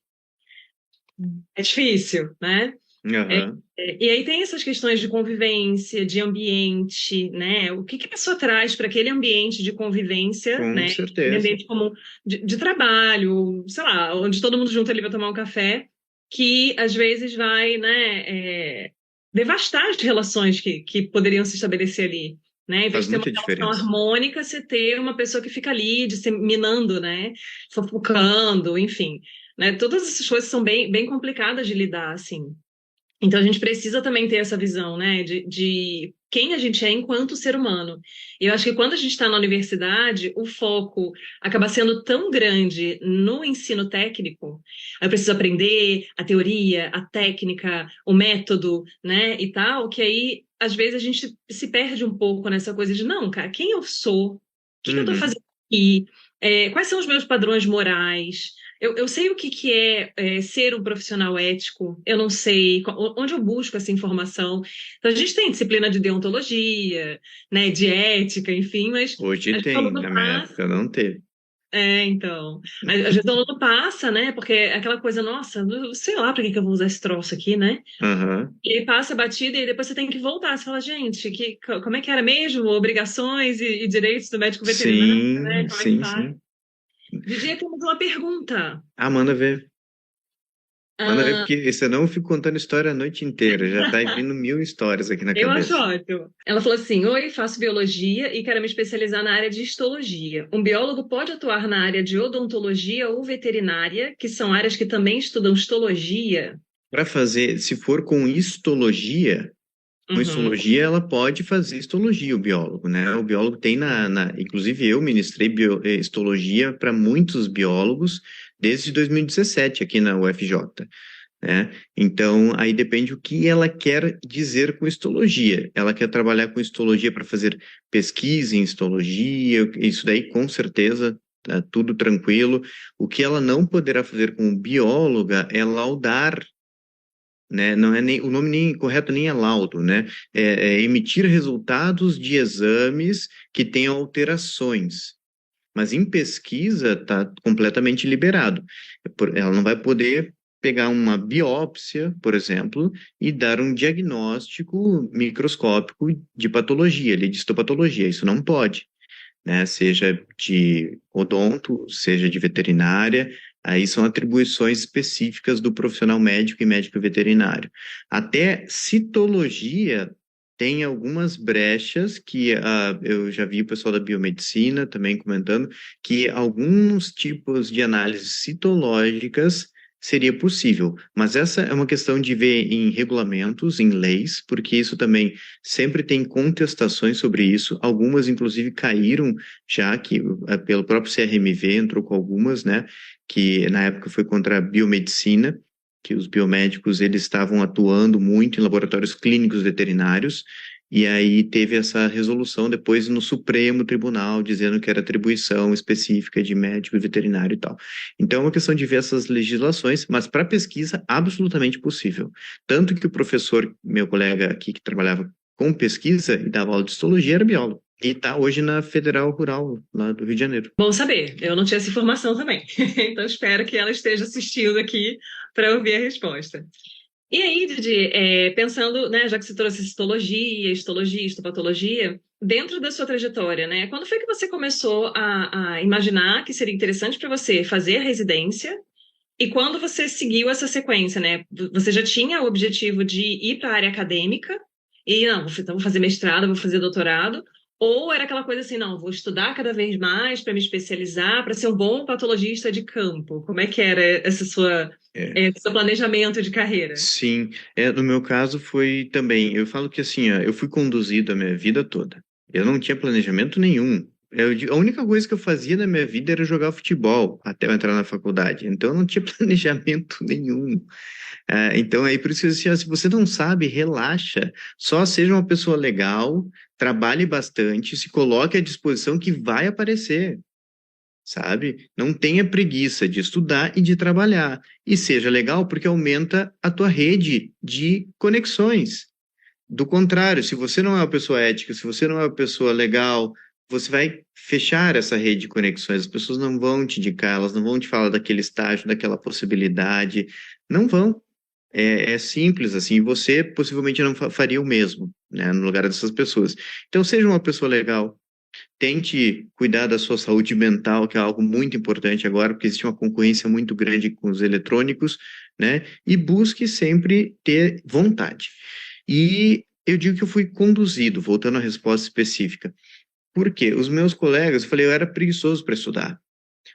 é difícil, né? É, Aham, e aí tem essas questões de convivência, de ambiente, né? O que que a pessoa traz para aquele ambiente de convivência, com né? Aquele certeza. ambiente comum de trabalho, sei lá, onde todo mundo junto ali vai tomar um café, que às vezes vai, né, devastar as relações que poderiam se estabelecer ali. Né? Em vez Faz de ter uma muita relação diferença. harmônica, você ter uma pessoa que fica ali disseminando, né? Fofocando, enfim. Né? Todas essas coisas são bem complicadas de lidar, assim. Então a gente precisa também ter essa visão, né, de quem a gente é enquanto ser humano. E eu acho que quando a gente está na universidade, o foco acaba sendo tão grande no ensino técnico. Eu preciso aprender a teoria, a técnica, o método, né, e tal, que aí, às vezes, a gente se perde um pouco nessa coisa de, não, cara, quem eu sou? O que que eu estou Uhum. fazendo aqui? Quais são os meus padrões morais? Eu sei o que, que é ser um profissional ético, eu não sei onde eu busco essa informação. Então, a gente tem disciplina de deontologia, né, de ética, enfim, mas Hoje a gente tem, aluno na minha passa. época não teve. Então, a gente aluno passa, né, porque é aquela coisa, nossa, sei lá para que que eu vou usar esse troço aqui, né? Aham. E aí passa a batida e depois você tem que voltar. Você fala, gente, como é que era mesmo? Obrigações e direitos do médico veterinário, né? Sim, Como é que sim, faz? sim. Didi, temos uma pergunta. Ah, manda ver. Manda ver, Ah, porque senão eu fico contando história a noite inteira. Já tá vindo mil histórias aqui na eu acho cabeça. ótimo. Ela falou assim: Oi, faço biologia e quero me especializar na área de histologia. Um biólogo pode atuar na área de odontologia ou veterinária, que são áreas que também estudam histologia? Para fazer, se for com Uhum. histologia, ela pode fazer histologia, o biólogo, né? O biólogo tem inclusive eu ministrei histologia para muitos biólogos desde 2017 aqui na UFJ, né? Então, aí depende o que ela quer dizer com histologia. Ela quer trabalhar com histologia para fazer pesquisa em histologia, isso daí com certeza tá tudo tranquilo. O que ela não poderá fazer como bióloga é laudar, né? Não é nem o nome nem correto nem é laudo, né? É emitir resultados de exames que tenham alterações. Mas em pesquisa está completamente liberado. Ela não vai poder pegar uma biópsia, por exemplo, e dar um diagnóstico microscópico de patologia, de histopatologia. Isso não pode, né? Seja de odonto, seja de veterinária, aí são atribuições específicas do profissional médico e médico veterinário. Até citologia tem algumas brechas que eu já vi o pessoal da biomedicina também comentando que alguns tipos de análises citológicas seria possível, mas essa é uma questão de ver em regulamentos, em leis, porque isso também sempre tem contestações sobre isso, algumas inclusive caíram já que pelo próprio CRMV entrou com algumas, né, que na época foi contra a biomedicina, que os biomédicos eles estavam atuando muito em laboratórios clínicos veterinários, e aí teve essa resolução depois no Supremo Tribunal, dizendo que era atribuição específica de médico e veterinário e tal. Então é uma questão de ver essas legislações, mas para pesquisa, absolutamente possível. Tanto que o professor, meu colega aqui que trabalhava com pesquisa e dava aula de histologia, era biólogo. E está hoje na Federal Rural, lá do Rio de Janeiro. Bom saber, eu não tinha essa informação também. Então espero que ela esteja assistindo aqui para ouvir a resposta. E aí, Didi, pensando, né, já que você trouxe histologia, histopatologia, dentro da sua trajetória, né, quando foi que você começou a imaginar que seria interessante para você fazer a residência? E quando você seguiu essa sequência, né? Você já tinha o objetivo de ir para a área acadêmica e não, então vou fazer mestrado, vou fazer doutorado, ou era aquela coisa assim, não, vou estudar cada vez mais para me especializar, para ser um bom patologista de campo. Como é que era essa É, seu planejamento de carreira? sim, no meu caso foi também, eu falo que assim, ó, eu fui conduzido a minha vida toda. Eu não tinha planejamento nenhum. A única coisa que eu fazia na minha vida era jogar futebol até eu entrar na faculdade. Então eu não tinha planejamento nenhum. Então aí por isso que eu disse, se você não sabe, relaxa. Só seja uma pessoa legal, trabalhe bastante, se coloque à disposição que vai aparecer, sabe? Não tenha preguiça de estudar e de trabalhar. E seja legal porque aumenta a tua rede de conexões. Do contrário, se você não é uma pessoa ética, se você não é uma pessoa legal, você vai fechar essa rede de conexões. As pessoas não vão te indicar, elas não vão te falar daquele estágio, daquela possibilidade. Não vão. É simples assim. Você possivelmente não faria o mesmo, né, no lugar dessas pessoas. Então, seja uma pessoa legal, tente cuidar da sua saúde mental, que é algo muito importante agora, porque existe uma concorrência muito grande com os eletrônicos, né? E busque sempre ter vontade. E eu digo que eu fui conduzido, voltando à resposta específica. Por quê? Os meus colegas, eu falei, eu era preguiçoso para estudar,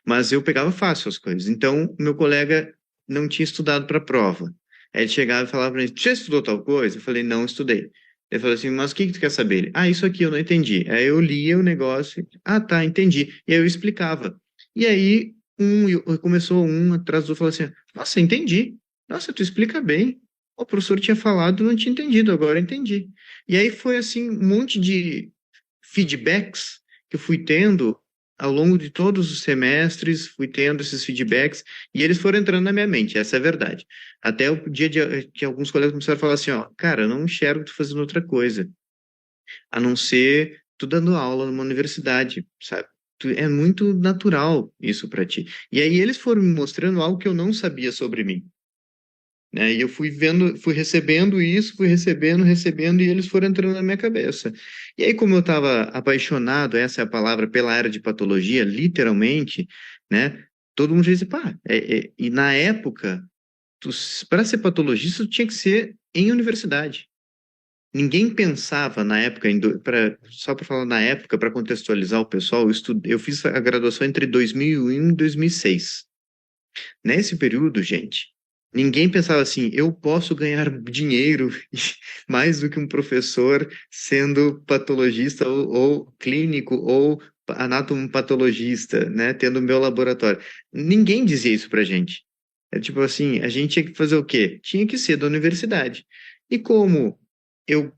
mas eu pegava fácil as coisas. Então, meu colega não tinha estudado para a prova. Aí ele chegava e falava para mim, você estudou tal coisa? Eu falei, não estudei. Ele falou assim, mas o que que tu quer saber? Ele, isso aqui eu não entendi. Aí eu lia o negócio, tá, entendi. E aí eu explicava. E aí começou um atrás do outro, falou assim, nossa, entendi. Nossa, tu explica bem. O professor tinha falado, não tinha entendido, agora eu entendi. E aí foi assim, um monte de feedbacks que eu fui tendo ao longo de todos os semestres, fui tendo esses feedbacks, e eles foram entrando na minha mente, essa é a verdade. Até o dia que alguns colegas começaram a falar assim, ó, cara, eu não enxergo tu fazendo outra coisa, a não ser tu dando aula numa universidade, sabe? É muito natural isso para ti. E aí eles foram me mostrando algo que eu não sabia sobre mim, né? E eu fui vendo, fui recebendo isso, fui recebendo, e eles foram entrando na minha cabeça. E aí, como eu estava apaixonado, essa é a palavra, pela área de patologia, literalmente, né? Todo mundo dizia, pá, e na época, para ser patologista, tu tinha que ser em universidade. Ninguém pensava na época, só para falar na época, para contextualizar o pessoal, eu fiz a graduação entre 2001 e 2006. Nesse período, gente, ninguém pensava assim, eu posso ganhar dinheiro mais do que um professor sendo patologista ou clínico ou anatomopatologista, né, tendo meu laboratório. Ninguém dizia isso pra gente. É tipo assim, a gente tinha que fazer o quê? Tinha que ser da universidade. E como eu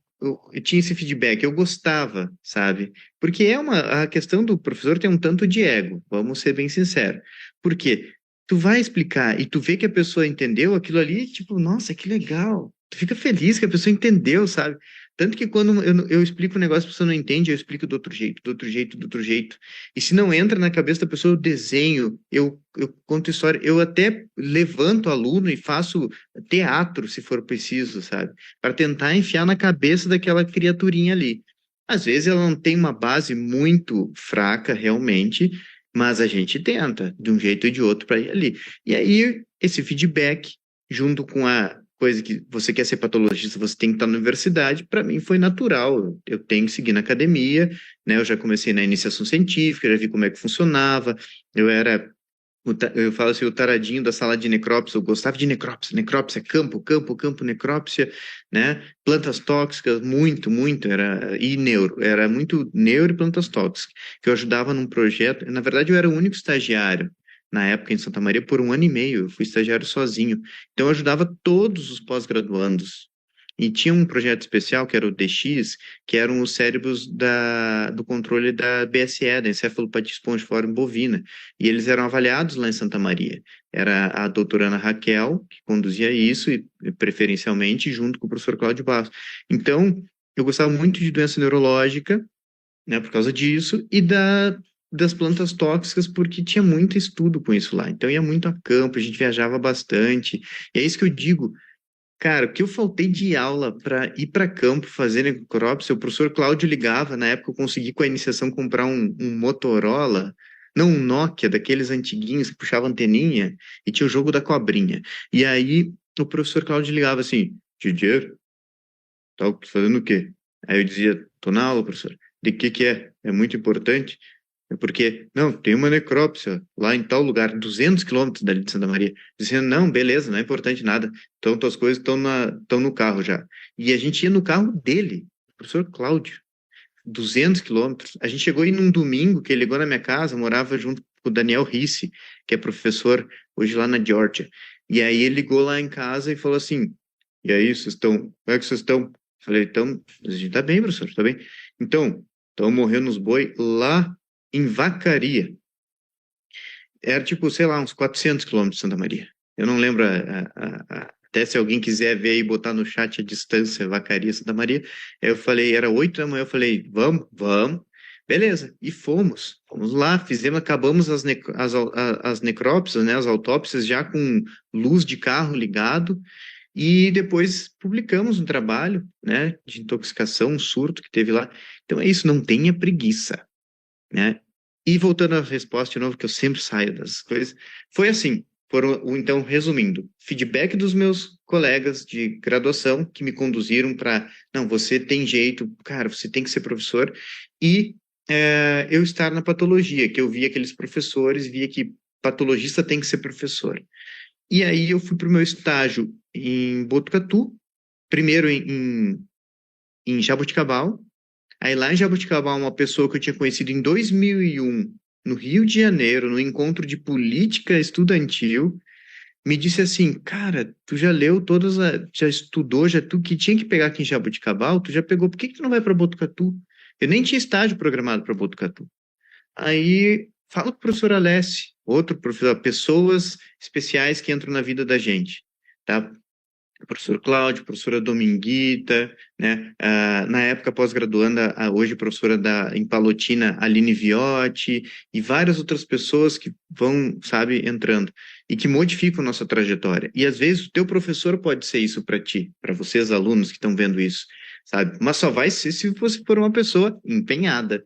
tinha esse feedback, eu gostava, sabe? Porque a questão do professor tem um tanto de ego, vamos ser bem sinceros. Por quê? Tu vai explicar e tu vê que a pessoa entendeu aquilo ali, tipo, nossa, que legal. Tu fica feliz que a pessoa entendeu, sabe? Tanto que quando eu explico um negócio, a pessoa não entende, eu explico do outro jeito, do outro jeito, do outro jeito. E se não entra na cabeça da pessoa, eu desenho, eu conto história, eu até levanto o aluno e faço teatro, se for preciso, sabe? Para tentar enfiar na cabeça daquela criaturinha ali. Às vezes ela não tem uma base muito fraca, realmente, mas a gente tenta, de um jeito ou de outro, para ir ali. E aí, esse feedback, junto com a coisa que você quer ser patologista, você tem que estar na universidade, para mim foi natural. Eu tenho que seguir na academia, né? Eu já comecei na iniciação científica, já vi como é que funcionava. Eu era eu falo assim, o taradinho da sala de necrópsia, eu gostava de necrópsia, necrópsia, campo, campo, campo, necrópsia, né? Plantas tóxicas, muito, muito, era muito neuro e plantas tóxicas, que eu ajudava num projeto, na verdade eu era o único estagiário na época em Santa Maria por um ano e meio, eu fui estagiário sozinho, então eu ajudava todos os pós-graduandos, e tinha um projeto especial, que era o DX, que eram os cérebros do controle da BSE, da encefalopatia espongiforme bovina. E eles eram avaliados lá em Santa Maria. Era a doutora Ana Raquel que conduzia isso, e preferencialmente junto com o professor Cláudio Barros. Então, eu gostava muito de doença neurológica, né, por causa disso, e das plantas tóxicas, porque tinha muito estudo com isso lá. Então, ia muito a campo, a gente viajava bastante. E é isso que eu digo. Cara, o que eu faltei de aula para ir para campo fazer necrópsia, o professor Cláudio ligava, na época eu consegui com a iniciação comprar um Motorola, não um Nokia, daqueles antiguinhos que puxava anteninha, e tinha o jogo da cobrinha. E aí o professor Cláudio ligava assim, Didier, tá fazendo o quê? Aí eu dizia, tô na aula, professor. De que é? É muito importante. É porque, não, tem uma necrópsia lá em tal lugar, 200 quilômetros dali de Santa Maria. Dizendo, não, beleza, não é importante nada. Então, tuas coisas estão no carro já. E a gente ia no carro dele, o professor Cláudio, 200 quilômetros. A gente chegou aí num domingo, que ele ligou na minha casa, morava junto com o Daniel Risse, que é professor hoje lá na Georgia. E aí ele ligou lá em casa e falou assim, e aí, como é que vocês estão? Falei, então, a gente tá bem, professor, tá bem. Então, estão morrendo os boi lá em Vacaria. Era tipo, sei lá, uns 400 quilômetros de Santa Maria. Eu não lembro, até se alguém quiser ver aí, botar no chat a distância, Vacaria, Santa Maria. Eu falei, era 8 da manhã, eu falei, vamos, vamos. Beleza, e fomos. Fomos lá, acabamos as necrópsias, né, as autópsias, já com luz de carro ligado, e depois publicamos um trabalho, né, de intoxicação, um surto que teve lá. Então é isso, não tenha preguiça, né? E voltando à resposta de novo, que eu sempre saio das coisas, foi assim, então, resumindo, feedback dos meus colegas de graduação que me conduziram para, não, você tem jeito, cara, você tem que ser professor, e eu estar na patologia, que eu via aqueles professores, via que patologista tem que ser professor. E aí eu fui para o meu estágio em Botucatu, primeiro em Jaboticabal. Aí lá em Jaboticabal, uma pessoa que eu tinha conhecido em 2001, no Rio de Janeiro, no encontro de política estudantil, me disse assim, cara, tu já leu todas, já estudou, já tu que tinha que pegar aqui em Jaboticabal, tu já pegou, por que que tu não vai para Botucatu? Eu nem tinha estágio programado para Botucatu. Aí fala com o professor Alessi, outro professor, pessoas especiais que entram na vida da gente, tá? Professor Cláudio, professora Dominguita, né? Na época pós-graduanda, hoje professora em Palotina, Aline Viotti, e várias outras pessoas que vão, sabe, entrando, e que modificam nossa trajetória. E às vezes o teu professor pode ser isso para ti, para vocês alunos que estão vendo isso, sabe? Mas só vai ser se você for uma pessoa empenhada,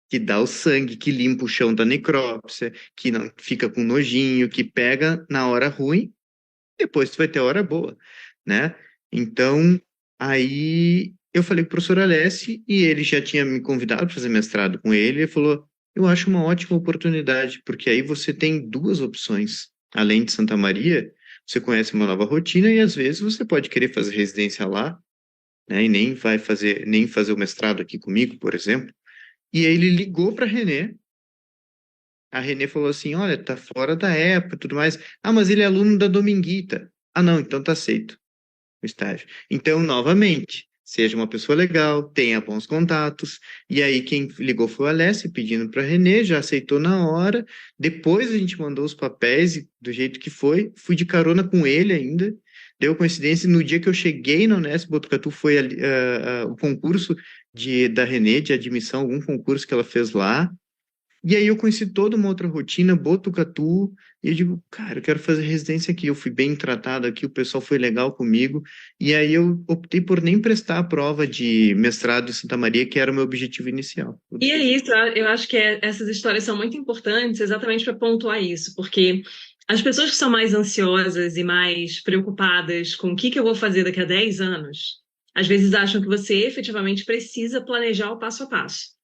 que dá o sangue, que limpa o chão da necrópsia, que não fica com nojinho, que pega na hora ruim, depois tu vai ter a hora boa, né? Então, aí eu falei com o professor Alessi e ele já tinha me convidado para fazer mestrado com ele. Ele falou: eu acho uma ótima oportunidade, porque aí você tem duas opções. Além de Santa Maria, você conhece uma nova rotina e às vezes você pode querer fazer residência lá, né? E nem fazer o mestrado aqui comigo, por exemplo. E aí ele ligou para a Renê. A Renê falou assim: olha, tá fora da época e tudo mais. Ah, mas ele é aluno da Dominguita. Ah, não, então tá aceito o estágio. Então, novamente, seja uma pessoa legal, tenha bons contatos. E aí, quem ligou foi o Alessio, pedindo para a Renê, já aceitou na hora. Depois a gente mandou os papéis e do jeito que foi. Fui de carona com ele ainda. Deu coincidência, no dia que eu cheguei na Unesp Botucatu, foi o concurso da Renê, de admissão, algum concurso que ela fez lá. E aí eu conheci toda uma outra rotina, Botucatu, e eu digo, cara, eu quero fazer residência aqui. Eu fui bem tratado aqui, o pessoal foi legal comigo, e aí eu optei por nem prestar a prova de mestrado em Santa Maria, que era o meu objetivo inicial. E é isso, eu acho que essas histórias são muito importantes exatamente para pontuar isso, porque as pessoas que são mais ansiosas e mais preocupadas com o que eu vou fazer daqui a 10 anos, às vezes acham que você efetivamente precisa planejar o passo a passo.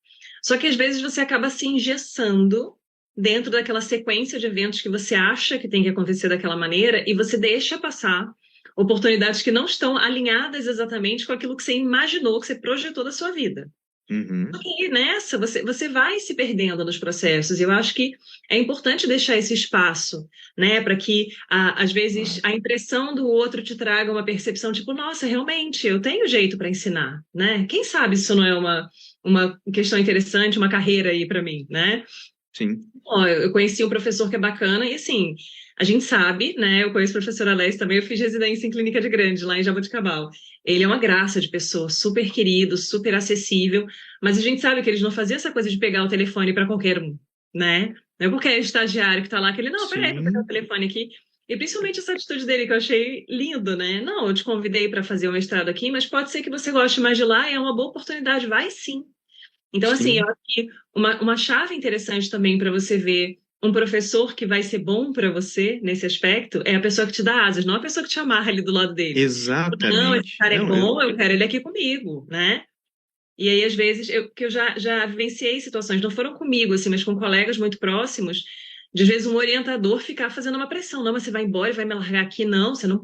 Só que às vezes você acaba se engessando dentro daquela sequência de eventos que você acha que tem que acontecer daquela maneira e você deixa passar oportunidades que não estão alinhadas exatamente com aquilo que você imaginou, que você projetou da sua vida. Uhum. E nessa, você vai se perdendo nos processos. Eu acho que é importante deixar esse espaço, né, para que, às vezes, a impressão do outro te traga uma percepção tipo, nossa, realmente, eu tenho jeito para ensinar, né? Quem sabe isso não é uma questão interessante, uma carreira aí para mim, né? Sim. Ó, eu conheci um professor que é bacana e, assim, a gente sabe, né? Eu conheço o professor Alex também, eu fiz residência em Clínica de Grande, lá em Jaboticabal. Ele é uma graça de pessoa, super querido, super acessível, mas a gente sabe que eles não faziam essa coisa de pegar o telefone para qualquer um, né? Não é qualquer estagiário que está lá que ele, não, peraí, vou pegar o telefone aqui. E principalmente essa atitude dele que eu achei lindo, né? Não, eu te convidei para fazer o mestrado aqui, mas pode ser que você goste mais de lá, é uma boa oportunidade, vai sim. Então, assim, Sim. eu acho que uma chave interessante também para você ver um professor que vai ser bom para você nesse aspecto é a pessoa que te dá asas, não a pessoa que te amarra ali do lado dele. Não, esse Exatamente. cara é Não, bom, eu quero ele aqui comigo, né? E aí, às vezes, que eu já vivenciei situações, não foram comigo, assim, mas com colegas muito próximos, de às vezes um orientador ficar fazendo uma pressão. Não, mas você vai embora e vai me largar aqui. Não, você não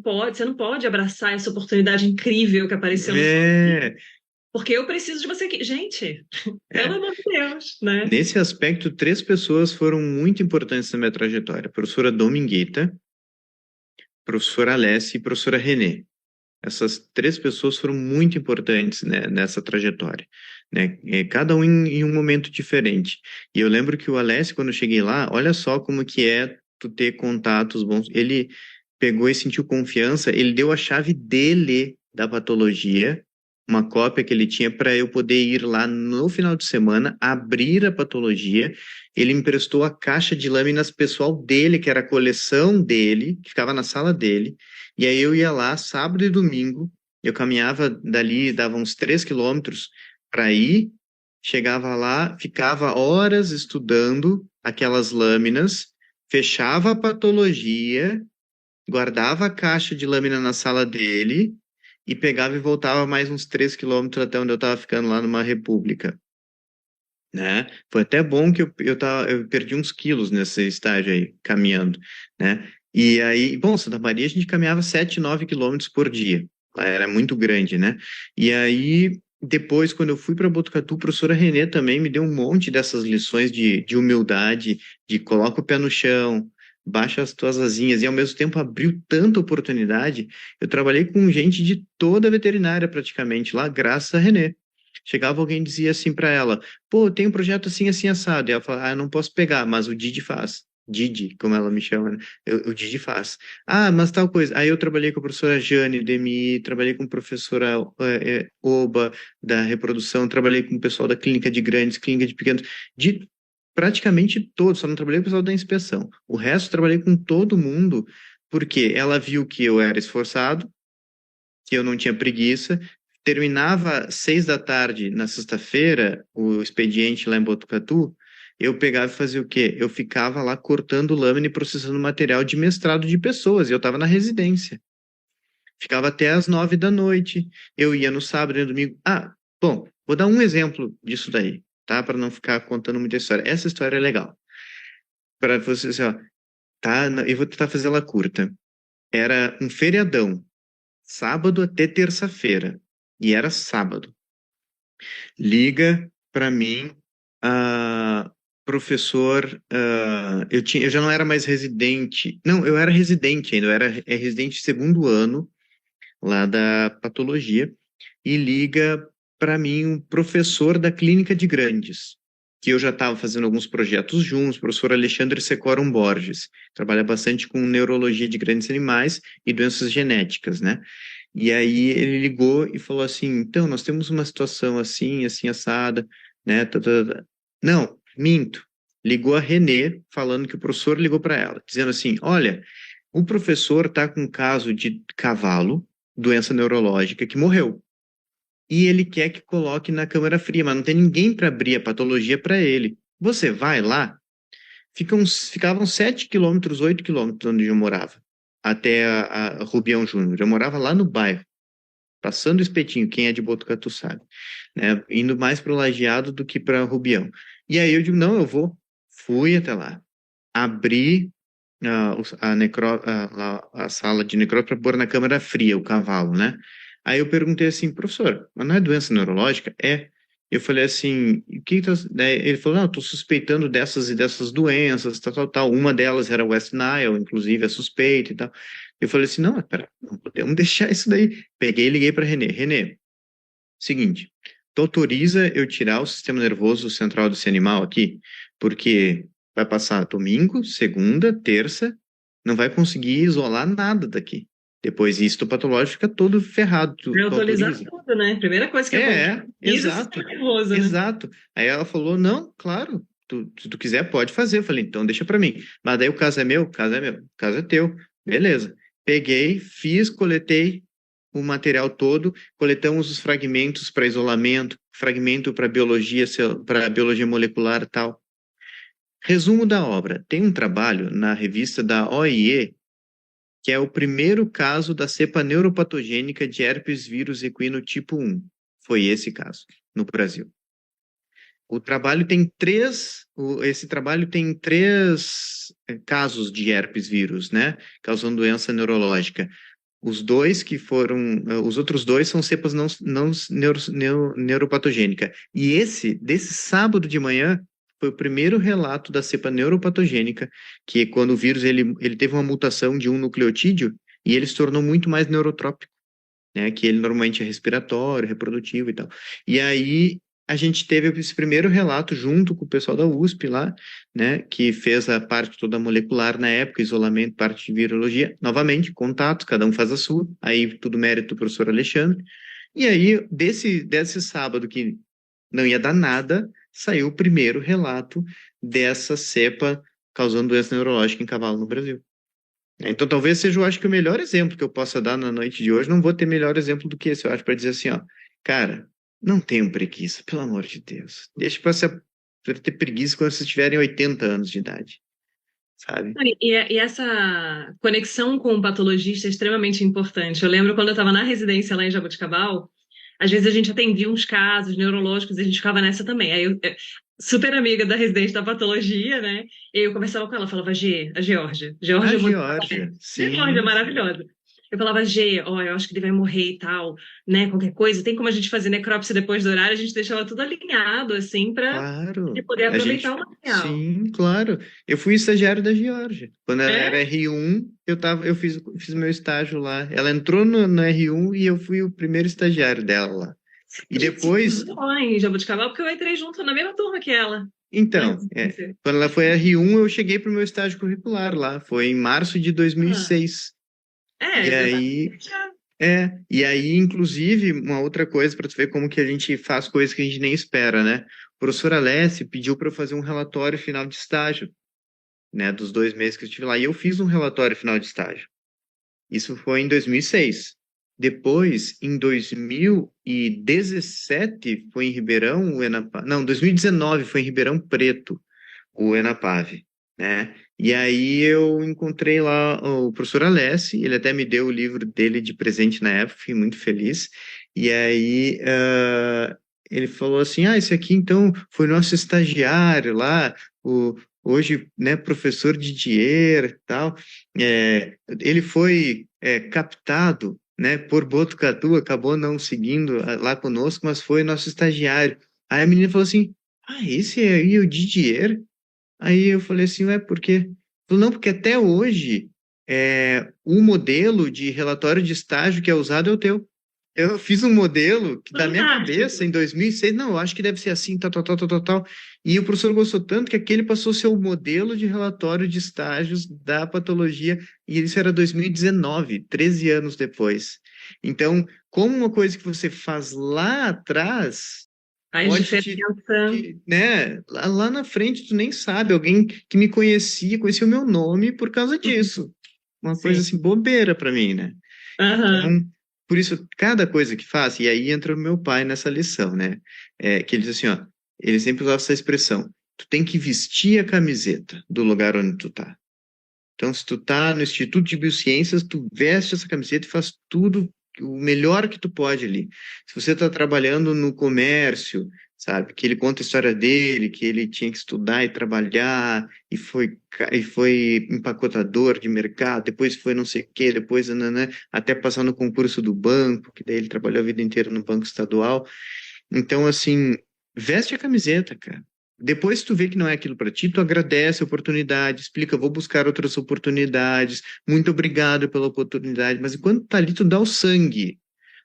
pode abraçar essa oportunidade incrível que apareceu no seu é, porque eu preciso de você aqui. Gente, pelo é. amor de Deus, né? Nesse aspecto, 3 pessoas foram muito importantes na minha trajetória. A professora Dominguita, professora Alessi e professora Renê. Essas 3 pessoas foram muito importantes, né, nessa trajetória, né? Cada um em um momento diferente. E eu lembro que o Alessio, quando eu cheguei lá, olha só como que é tu ter contatos bons. Ele pegou e sentiu confiança, ele deu a chave dele da patologia, uma cópia que ele tinha para eu poder ir lá no final de semana, abrir a patologia. Ele me emprestou a caixa de lâminas pessoal dele, que era a coleção dele, que ficava na sala dele. E aí eu ia lá sábado e domingo, eu caminhava dali, dava uns 3 quilômetros para ir, chegava lá, ficava horas estudando aquelas lâminas, fechava a patologia, guardava a caixa de lâmina na sala dele e pegava e voltava mais uns 3 quilômetros até onde eu estava ficando lá numa república, né? Foi até bom que eu perdi uns quilos nesse estágio aí, caminhando, né? E aí, bom, Santa Maria a gente caminhava 7, 9 quilômetros por dia. Lá era muito grande, né? E aí depois, quando eu fui para Botucatu, a professora Renê também me deu um monte dessas lições de humildade, de coloca o pé no chão, baixa as tuas asinhas, e ao mesmo tempo abriu tanta oportunidade. Eu trabalhei com gente de toda a veterinária praticamente lá, graças a Renê. Chegava alguém e dizia assim para ela: pô, tem um projeto assim, assim, assado. E ela falava: ah, eu não posso pegar, mas o Didi faz. Didi, como ela me chama, né? O Didi faz. Ah, mas tal coisa. Aí eu trabalhei com a professora Jane, do MI, trabalhei com a professora Oba, da reprodução, trabalhei com o pessoal da clínica de grandes, clínica de pequenos, de praticamente todos, só não trabalhei com o pessoal da inspeção. O resto trabalhei com todo mundo, porque ela viu que eu era esforçado, que eu não tinha preguiça. Terminava 6 da tarde na sexta-feira, o expediente lá em Botucatu, eu pegava e fazia o quê? Eu ficava lá cortando lâmina e processando material de mestrado de pessoas, e eu estava na residência. Ficava até às 9 da noite, eu ia no sábado e no domingo. Ah, bom, vou dar um exemplo disso daí, tá? Para não ficar contando muita história. Essa história é legal. Para você, assim, ó, tá? Eu vou tentar fazer ela curta. Era um feriadão, sábado até terça-feira. E era sábado. Liga para mim, ah, professor. Eu já não era mais residente. Não, eu era residente ainda. Eu era residente segundo ano lá da patologia. E liga para mim um professor da clínica de grandes, que eu já estava fazendo alguns projetos juntos, o professor Alexandre Secorum Borges. Trabalha bastante com neurologia de grandes animais e doenças genéticas, né? E aí ele ligou e falou assim: então, nós temos uma situação assim, assim, assada, né? Não, minto. Ligou a Renê, falando que o professor ligou para ela, dizendo assim: olha, o professor está com um caso de cavalo, doença neurológica, que morreu. E ele quer que coloque na câmara fria, mas não tem ninguém para abrir a patologia para ele. Você vai lá? Ficavam 7 quilômetros, 8 quilômetros onde eu morava, até a Rubião Júnior. Eu morava lá no bairro, passando o espetinho, quem é de Botucatu sabe, né? Indo mais para o Lajeado do que para Rubião. E aí eu digo: não, eu vou. Fui até lá, abri a sala de necrópsia para pôr na câmara fria o cavalo, né? Aí eu perguntei assim: professor, mas não é doença neurológica? É. Eu falei assim: o que tá... Daí ele falou: não, estou suspeitando dessas e dessas doenças, tal, tal, tal. Uma delas era West Nile, inclusive, é suspeita e tal. Eu falei assim: não, espera, não podemos deixar isso daí. Peguei e liguei para Renê. Renê, seguinte, tu autoriza eu tirar o sistema nervoso central desse animal aqui? Porque vai passar domingo, segunda, terça, não vai conseguir isolar nada daqui. Depois, histopatológico fica todo ferrado. Tu Autorizar autoriza? tudo, né? Primeira coisa que acontece. Isso Exato, é nervoso, né? exato. Aí ela falou: não, claro, se tu quiser, pode fazer. Eu falei: então deixa pra mim. Mas daí o caso é meu, o caso é meu, o caso é teu. Beleza. Peguei, fiz, coletei o material todo, coletamos os fragmentos para isolamento, fragmento para biologia molecular e tal. Resumo da obra: tem um trabalho na revista da OIE, que é o primeiro caso da cepa neuropatogênica de herpes vírus equino tipo 1. Foi esse caso, no Brasil. Esse trabalho tem três casos de herpes vírus, né, causando doença neurológica. Os outros dois são cepas não neuropatogênica. E desse sábado de manhã, foi o primeiro relato da cepa neuropatogênica, que é quando o vírus ele teve uma mutação de um nucleotídeo e ele se tornou muito mais neurotrópico, né? Que ele normalmente é respiratório, reprodutivo e tal. E aí a gente teve esse primeiro relato junto com o pessoal da USP lá, né? Que fez a parte toda molecular na época, isolamento, parte de virologia. Novamente, contatos, cada um faz a sua. Aí tudo mérito do professor Alexandre. E aí, desse sábado que não ia dar nada, saiu o primeiro relato dessa cepa causando doença neurológica em cavalo no Brasil. Então, talvez seja, eu acho que o melhor exemplo que eu possa dar na noite de hoje. Não vou ter melhor exemplo do que esse, eu acho, para dizer assim, ó, cara, não tenham preguiça, pelo amor de Deus. Deixa para ter preguiça quando vocês tiverem 80 anos de idade, sabe? E essa conexão com o patologista é extremamente importante. Eu lembro quando eu estava na residência lá em Jaboticabal, às vezes a gente atendia uns casos neurológicos e a gente ficava nessa também. Aí super amiga da residente da patologia, né? E eu conversava com ela, falava: a Geórgia. A Geórgia é muito. Geórgia, Geórgia é sim. maravilhosa. Eu falava, G, ó, eu acho que ele vai morrer e tal, né? Qualquer coisa. Tem como a gente fazer necrópsia depois do horário? A gente deixava tudo alinhado, assim, para ele Claro, poder a aproveitar gente, o material. sim, claro. Eu fui estagiário da Geórgia. Quando ela era É? R1, eu fiz meu estágio lá. Ela entrou no R1 e eu fui o primeiro estagiário dela lá. E Gente, depois, estudou lá em Jaboticabal, porque eu entrei junto na mesma turma que ela. então, Antes de você. quando ela foi R1, eu cheguei pro meu estágio curricular lá. Foi em março de Ah, 2006. é, E aí, exatamente. É. inclusive, uma outra coisa para tu ver como que a gente faz coisas que a gente nem espera, né? O professor Alessi pediu para eu fazer um relatório final de estágio, né, dos 2 meses que eu estive lá. E eu fiz um relatório final de estágio. Isso foi em 2006. Depois, em 2017, foi em Ribeirão, o Enapa... Não, 2019 foi em Ribeirão Preto, o Enapave, né? E aí eu encontrei lá o professor Alessi, ele até me deu o livro dele de presente na época, fiquei muito feliz. E aí ele falou assim, esse aqui então foi nosso estagiário lá, hoje, né, professor Didier e tal. Ele foi captado, né, por Botucatu, acabou não seguindo lá conosco, mas foi nosso estagiário. Aí a menina falou assim, esse aí é o Didier? Aí eu falei assim, ué, por quê? Falou, não, porque até hoje o modelo de relatório de estágio que é usado é o teu. Eu fiz um modelo que, da minha cabeça, Fantástico. em 2006, não, eu acho que deve ser assim, tal, tal, tal, tal, tal, tal. E o professor gostou tanto que aquele passou a ser o modelo de relatório de estágios da patologia, e isso era 2019, 13 anos depois. Então, como uma coisa que você faz lá atrás Faz pode diferença. né, lá na frente tu nem sabe, alguém que me conhecia o meu nome por causa disso. Uma coisa Sim. assim, bobeira para mim, né? Aham. Então, por isso, cada coisa que faço, e aí entra o meu pai nessa lição, né? Que ele diz assim, ó, ele sempre usava essa expressão, tu tem que vestir a camiseta do lugar onde tu tá. Então, se tu tá no Instituto de Biociências, tu veste essa camiseta e faz tudo o melhor que tu pode ali. Se você está trabalhando no comércio, sabe, que ele conta a história dele, que ele tinha que estudar e trabalhar, e foi empacotador de mercado, depois foi não sei o quê, depois nananã, até passar no concurso do banco, que daí ele trabalhou a vida inteira no Banco Estadual. Então, assim, veste a camiseta, cara. Depois tu vê que não é aquilo para ti, tu agradece a oportunidade, explica, vou buscar outras oportunidades, muito obrigado pela oportunidade, mas enquanto tá ali, tu dá o sangue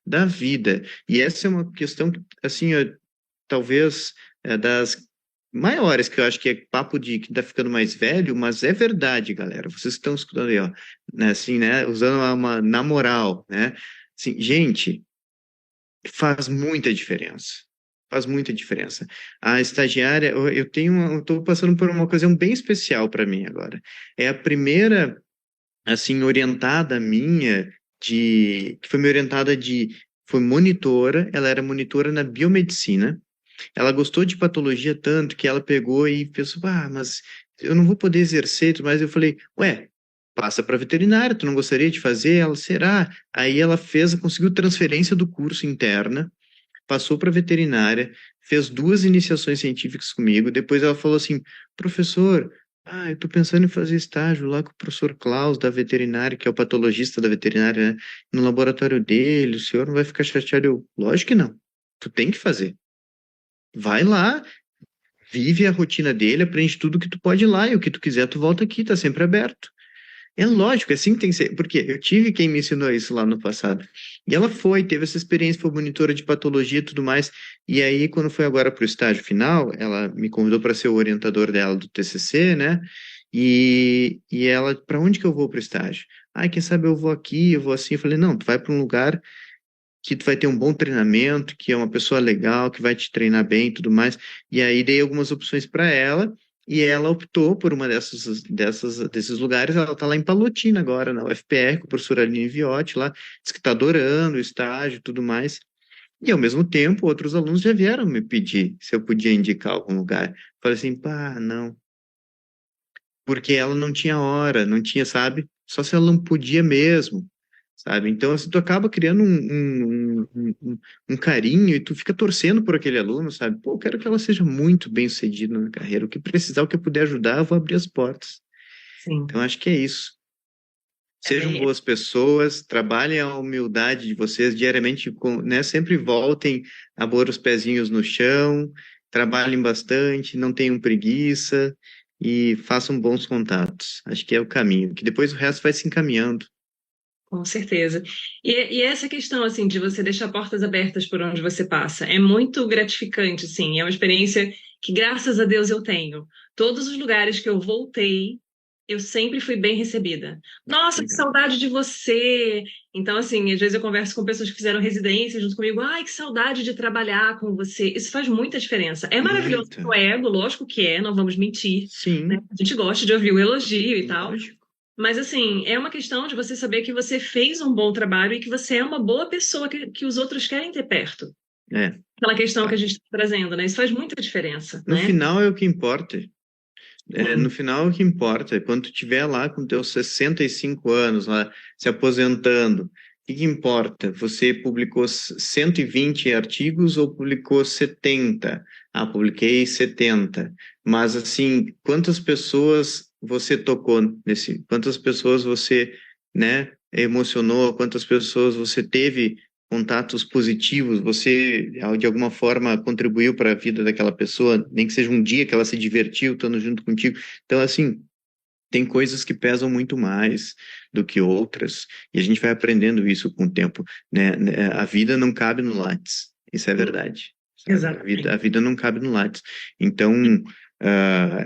da vida. E essa é uma questão, assim, talvez das maiores, que eu acho que é papo de que tá ficando mais velho, mas é verdade, galera. Vocês estão escutando aí, ó, né, assim, né, usando uma na moral, né? Assim, gente, faz muita diferença. Faz muita diferença. A estagiária, eu estou passando por uma ocasião bem especial para mim agora. É a primeira, assim, orientada minha que foi me orientada foi monitora, ela era monitora na biomedicina. Ela gostou de patologia tanto que ela pegou e pensou, mas eu não vou poder exercer, mas eu falei, ué, passa para veterinária, tu não gostaria de fazer? Ela, será? Aí ela conseguiu transferência do curso interna, passou para veterinária, fez 2 iniciações científicas comigo, depois ela falou assim, professor, eu tô pensando em fazer estágio lá com o professor Klaus da veterinária, que é o patologista da veterinária, né? No laboratório dele, o senhor não vai ficar chateado? Eu, lógico que não, tu tem que fazer. Vai lá, vive a rotina dele, aprende tudo que tu pode ir lá, e o que tu quiser tu volta aqui, tá sempre aberto. É lógico, é assim que tem que ser, porque eu tive quem me ensinou isso lá no passado. E ela teve essa experiência, foi monitora de patologia e tudo mais. E aí, quando foi agora para o estágio final, ela me convidou para ser o orientador dela do TCC, né? E ela, para onde que eu vou para o estágio? Quem sabe eu vou aqui, eu vou assim. Eu falei, não, tu vai para um lugar que tu vai ter um bom treinamento, que é uma pessoa legal, que vai te treinar bem e tudo mais. E aí dei algumas opções para ela, e ela optou por uma desses lugares. Ela está lá em Palotina agora, na UFPR, com a professora Aline Viotti lá, diz que está adorando o estágio e tudo mais. E ao mesmo tempo, outros alunos já vieram me pedir se eu podia indicar algum lugar. Falei assim, pá, não. Porque ela não tinha hora, não tinha, sabe? Só se ela não podia mesmo, sabe? Então, assim, tu acaba criando um carinho e tu fica torcendo por aquele aluno, sabe? Pô, eu quero que ela seja muito bem sucedida na carreira. O que precisar, o que eu puder ajudar, eu vou abrir as portas. Sim. Então, acho que é isso. Sejam boas pessoas, trabalhem a humildade de vocês diariamente, né? Sempre voltem a pôr os pezinhos no chão, trabalhem bastante, não tenham preguiça e façam bons contatos. Acho que é o caminho, que depois o resto vai se encaminhando. Com certeza. E essa questão, assim, de você deixar portas abertas por onde você passa, é muito gratificante, assim, é uma experiência que, graças a Deus, eu tenho. Todos os lugares que eu voltei, eu sempre fui bem recebida. Nossa, que Legal. saudade de você! Então, assim, às vezes eu converso com pessoas que fizeram residência junto comigo, ai, que saudade de trabalhar com você. Isso faz muita diferença. É maravilhoso Muito. pro ego, lógico que é, não vamos mentir, né? Sim, A gente gosta de ouvir o elogio e tal. lógico. Mas, assim, é uma questão de você saber que você fez um bom trabalho e que você é uma boa pessoa que os outros querem ter perto. É. Aquela questão que a gente está trazendo, né? Isso faz muita diferença, No né? final é o que importa. No Sim. final, o que importa é quando tu estiver lá com teus 65 anos, lá, se aposentando, o que importa? Você publicou 120 artigos ou publicou 70? Ah, publiquei 70. Mas, assim, quantas pessoas você tocou quantas pessoas você, né, emocionou, quantas pessoas você teve contatos positivos, você de alguma forma contribuiu para a vida daquela pessoa, nem que seja um dia que ela se divertiu estando junto contigo. Então, assim, tem coisas que pesam muito mais do que outras, e a gente vai aprendendo isso com o tempo, né? A vida não cabe no Lattes, isso é verdade, sabe? A Exatamente. vida não cabe no Lattes. Então,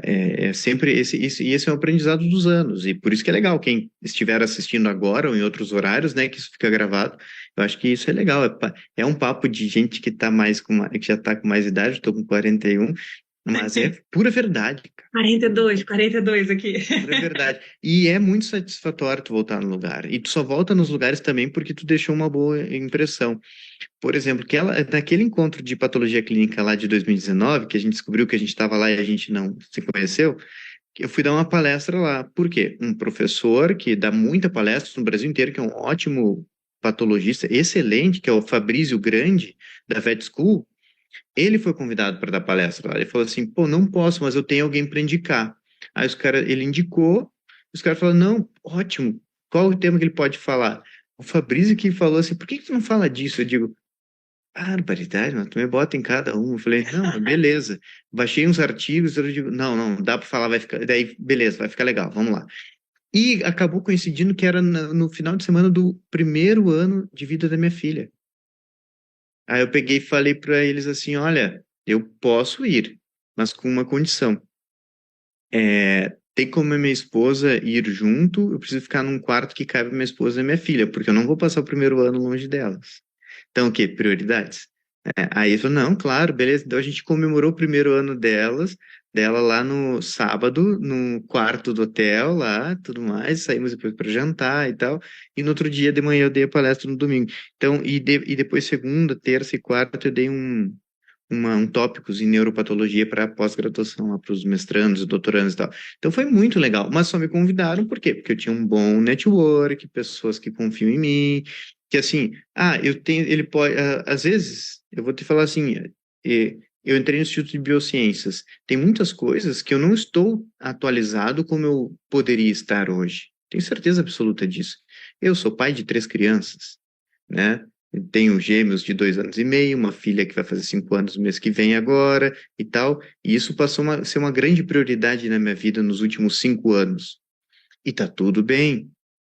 é sempre esse é o aprendizado dos anos, e por isso que é legal quem estiver assistindo agora ou em outros horários, né, que isso fica gravado. Eu acho que isso é legal, é um papo de gente que tá mais que já está com mais idade, estou com 41, mas é pura verdade, cara. 42 aqui. Pura verdade. E é muito satisfatório tu voltar no lugar. E tu só volta nos lugares também porque tu deixou uma boa impressão. Por exemplo, naquele encontro de patologia clínica lá de 2019, que a gente descobriu que a gente estava lá e a gente não se conheceu, eu fui dar uma palestra lá. Por quê? Um professor que dá muita palestra no Brasil inteiro, que é um ótimo patologista, excelente, que é o Fabrício Grande, da Vet School, ele foi convidado para dar palestra lá. Ele falou assim, pô, não posso, mas eu tenho alguém para indicar. Aí ele indicou, os caras falaram, não, ótimo, qual o tema que ele pode falar? O Fabrício que falou assim, por que tu não fala disso? Eu digo, barbaridade, mas tu me bota em cada um. Eu falei, não, mas beleza. Baixei uns artigos, eu digo, não, não, dá para falar, vai ficar, daí, beleza, vai ficar legal, vamos lá. E acabou coincidindo que era no final de semana do primeiro ano de vida da minha filha. Aí eu peguei e falei para eles assim, olha, eu posso ir, mas com uma condição. Tem como a minha esposa ir junto, eu preciso ficar num quarto que caiba minha esposa e minha filha, porque eu não vou passar o primeiro ano longe delas. Então, o quê? Prioridades? Aí ele falou, não, claro, beleza. Então a gente comemorou o primeiro ano dela lá no sábado, no quarto do hotel lá, tudo mais, saímos depois para jantar e tal, e no outro dia de manhã eu dei a palestra no domingo. Então, e depois segunda, terça e quarta eu dei um tópicos em neuropatologia para pós-graduação, lá para os mestrandos, doutorandos e tal. Então foi muito legal, mas só me convidaram, por quê? Porque eu tinha um bom network, pessoas que confiam em mim, que assim, ele pode, às vezes, eu vou te falar assim, eu entrei no Instituto de Biociências, tem muitas coisas que eu não estou atualizado como eu poderia estar hoje, tenho certeza absoluta disso. Eu sou pai de 3 crianças, né? Eu tenho gêmeos de 2 anos e meio, uma filha que vai fazer 5 anos no mês que vem agora e tal, e isso passou a ser uma grande prioridade na minha vida nos últimos 5 anos. E tá tudo bem,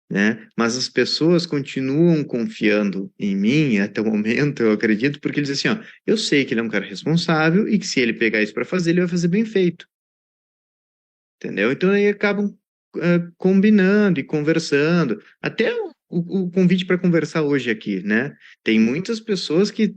né? Mas as pessoas continuam confiando em mim até o momento, eu acredito, porque eles dizem assim, ó, eu sei que ele é um cara responsável e que se ele pegar isso para fazer, ele vai fazer bem feito, entendeu? Então aí acabam combinando e conversando, até o convite para conversar hoje aqui, né? Tem muitas pessoas que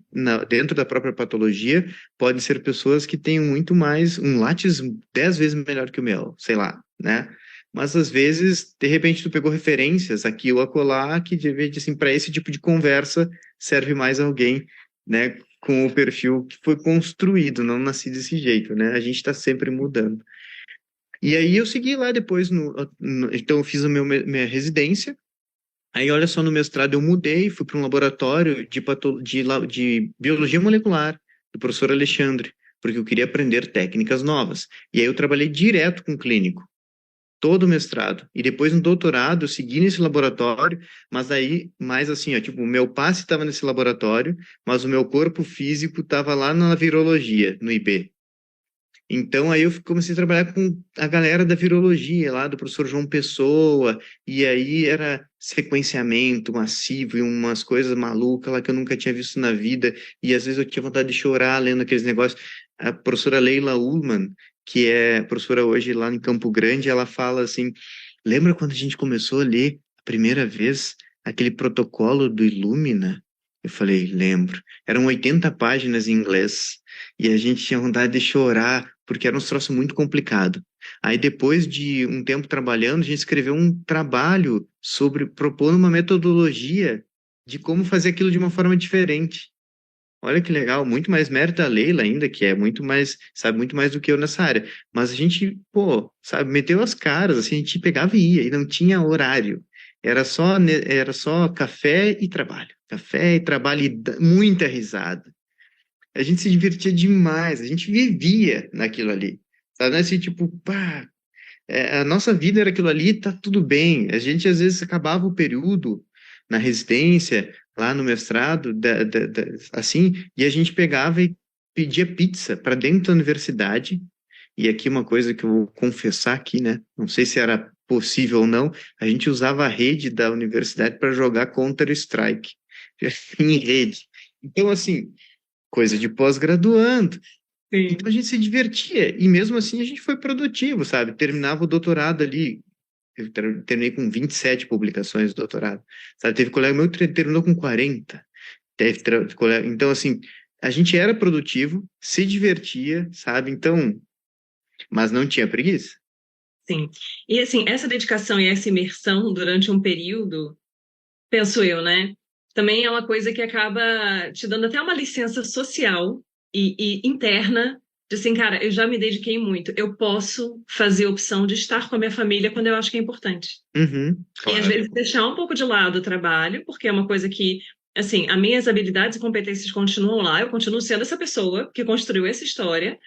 dentro da própria patologia podem ser pessoas que têm muito mais um látis 10 vezes melhor que o meu, sei lá, né? Mas às vezes, de repente, tu pegou referências aqui ou acolá que, de repente, assim, para esse tipo de conversa serve mais alguém, né? Com o perfil que foi construído, não nasci desse jeito, né? A gente está sempre mudando. E aí eu segui lá depois, então eu fiz minha residência, aí olha só, no mestrado eu mudei, fui para um laboratório de biologia molecular, do professor Alexandre, porque eu queria aprender técnicas novas. E aí eu trabalhei direto com clínico. todo o mestrado. E depois no doutorado eu segui nesse laboratório, mas aí, mais assim, ó, tipo, o meu passe estava nesse laboratório, mas o meu corpo físico estava lá na virologia, no IB. Então, aí eu comecei a trabalhar com a galera da virologia, lá do professor João Pessoa, e aí era sequenciamento massivo e umas coisas malucas lá que eu nunca tinha visto na vida, e às vezes eu tinha vontade de chorar lendo aqueles negócios. A professora Leila Ullman, que é professora hoje lá em Campo Grande, ela fala assim, lembra quando a gente começou a ler a primeira vez aquele protocolo do Illumina? Eu falei, lembro. Eram 80 páginas em inglês, e a gente tinha vontade de chorar, porque era um troço muito complicado. Aí, depois de um tempo trabalhando, a gente escreveu um trabalho sobre propondo uma metodologia de como fazer aquilo de uma forma diferente. Olha que legal, muito mais mérito da Leila ainda, que é muito mais, sabe, muito mais do que eu nessa área. Mas a gente, pô, sabe, meteu as caras, assim, a gente pegava e ia, e não tinha horário. Era só café e trabalho e muita risada. A gente se divertia demais, a gente vivia naquilo ali. Sabe, não é assim, tipo, pá, a nossa vida era aquilo ali, tá tudo bem. A gente às vezes acabava o período na residência, lá no mestrado, assim, e a gente pegava e pedia pizza para dentro da universidade. E aqui uma coisa que eu vou confessar aqui, né? Não sei se era possível ou não, a gente usava a rede da universidade para jogar Counter-Strike em rede. Então, assim, coisa de pós-graduando. Então Sim. a gente se divertia, e mesmo assim a gente foi produtivo, sabe? Terminava o doutorado ali, eu terminei com 27 publicações do doutorado, sabe? Teve colega meu que terminou com 40, colega, então assim, a gente era produtivo, se divertia, sabe? Então, mas não tinha preguiça. Sim. E assim, essa dedicação e essa imersão durante um período, penso eu, né? Também é uma coisa que acaba te dando até uma licença social e interna de assim, cara, eu já me dediquei muito. Eu posso fazer a opção de estar com a minha família quando eu acho que é importante. Uhum, E às claro. vezes deixar um pouco de lado o trabalho, porque é uma coisa que, assim, as minhas habilidades e competências continuam lá, eu continuo sendo essa pessoa que construiu essa história,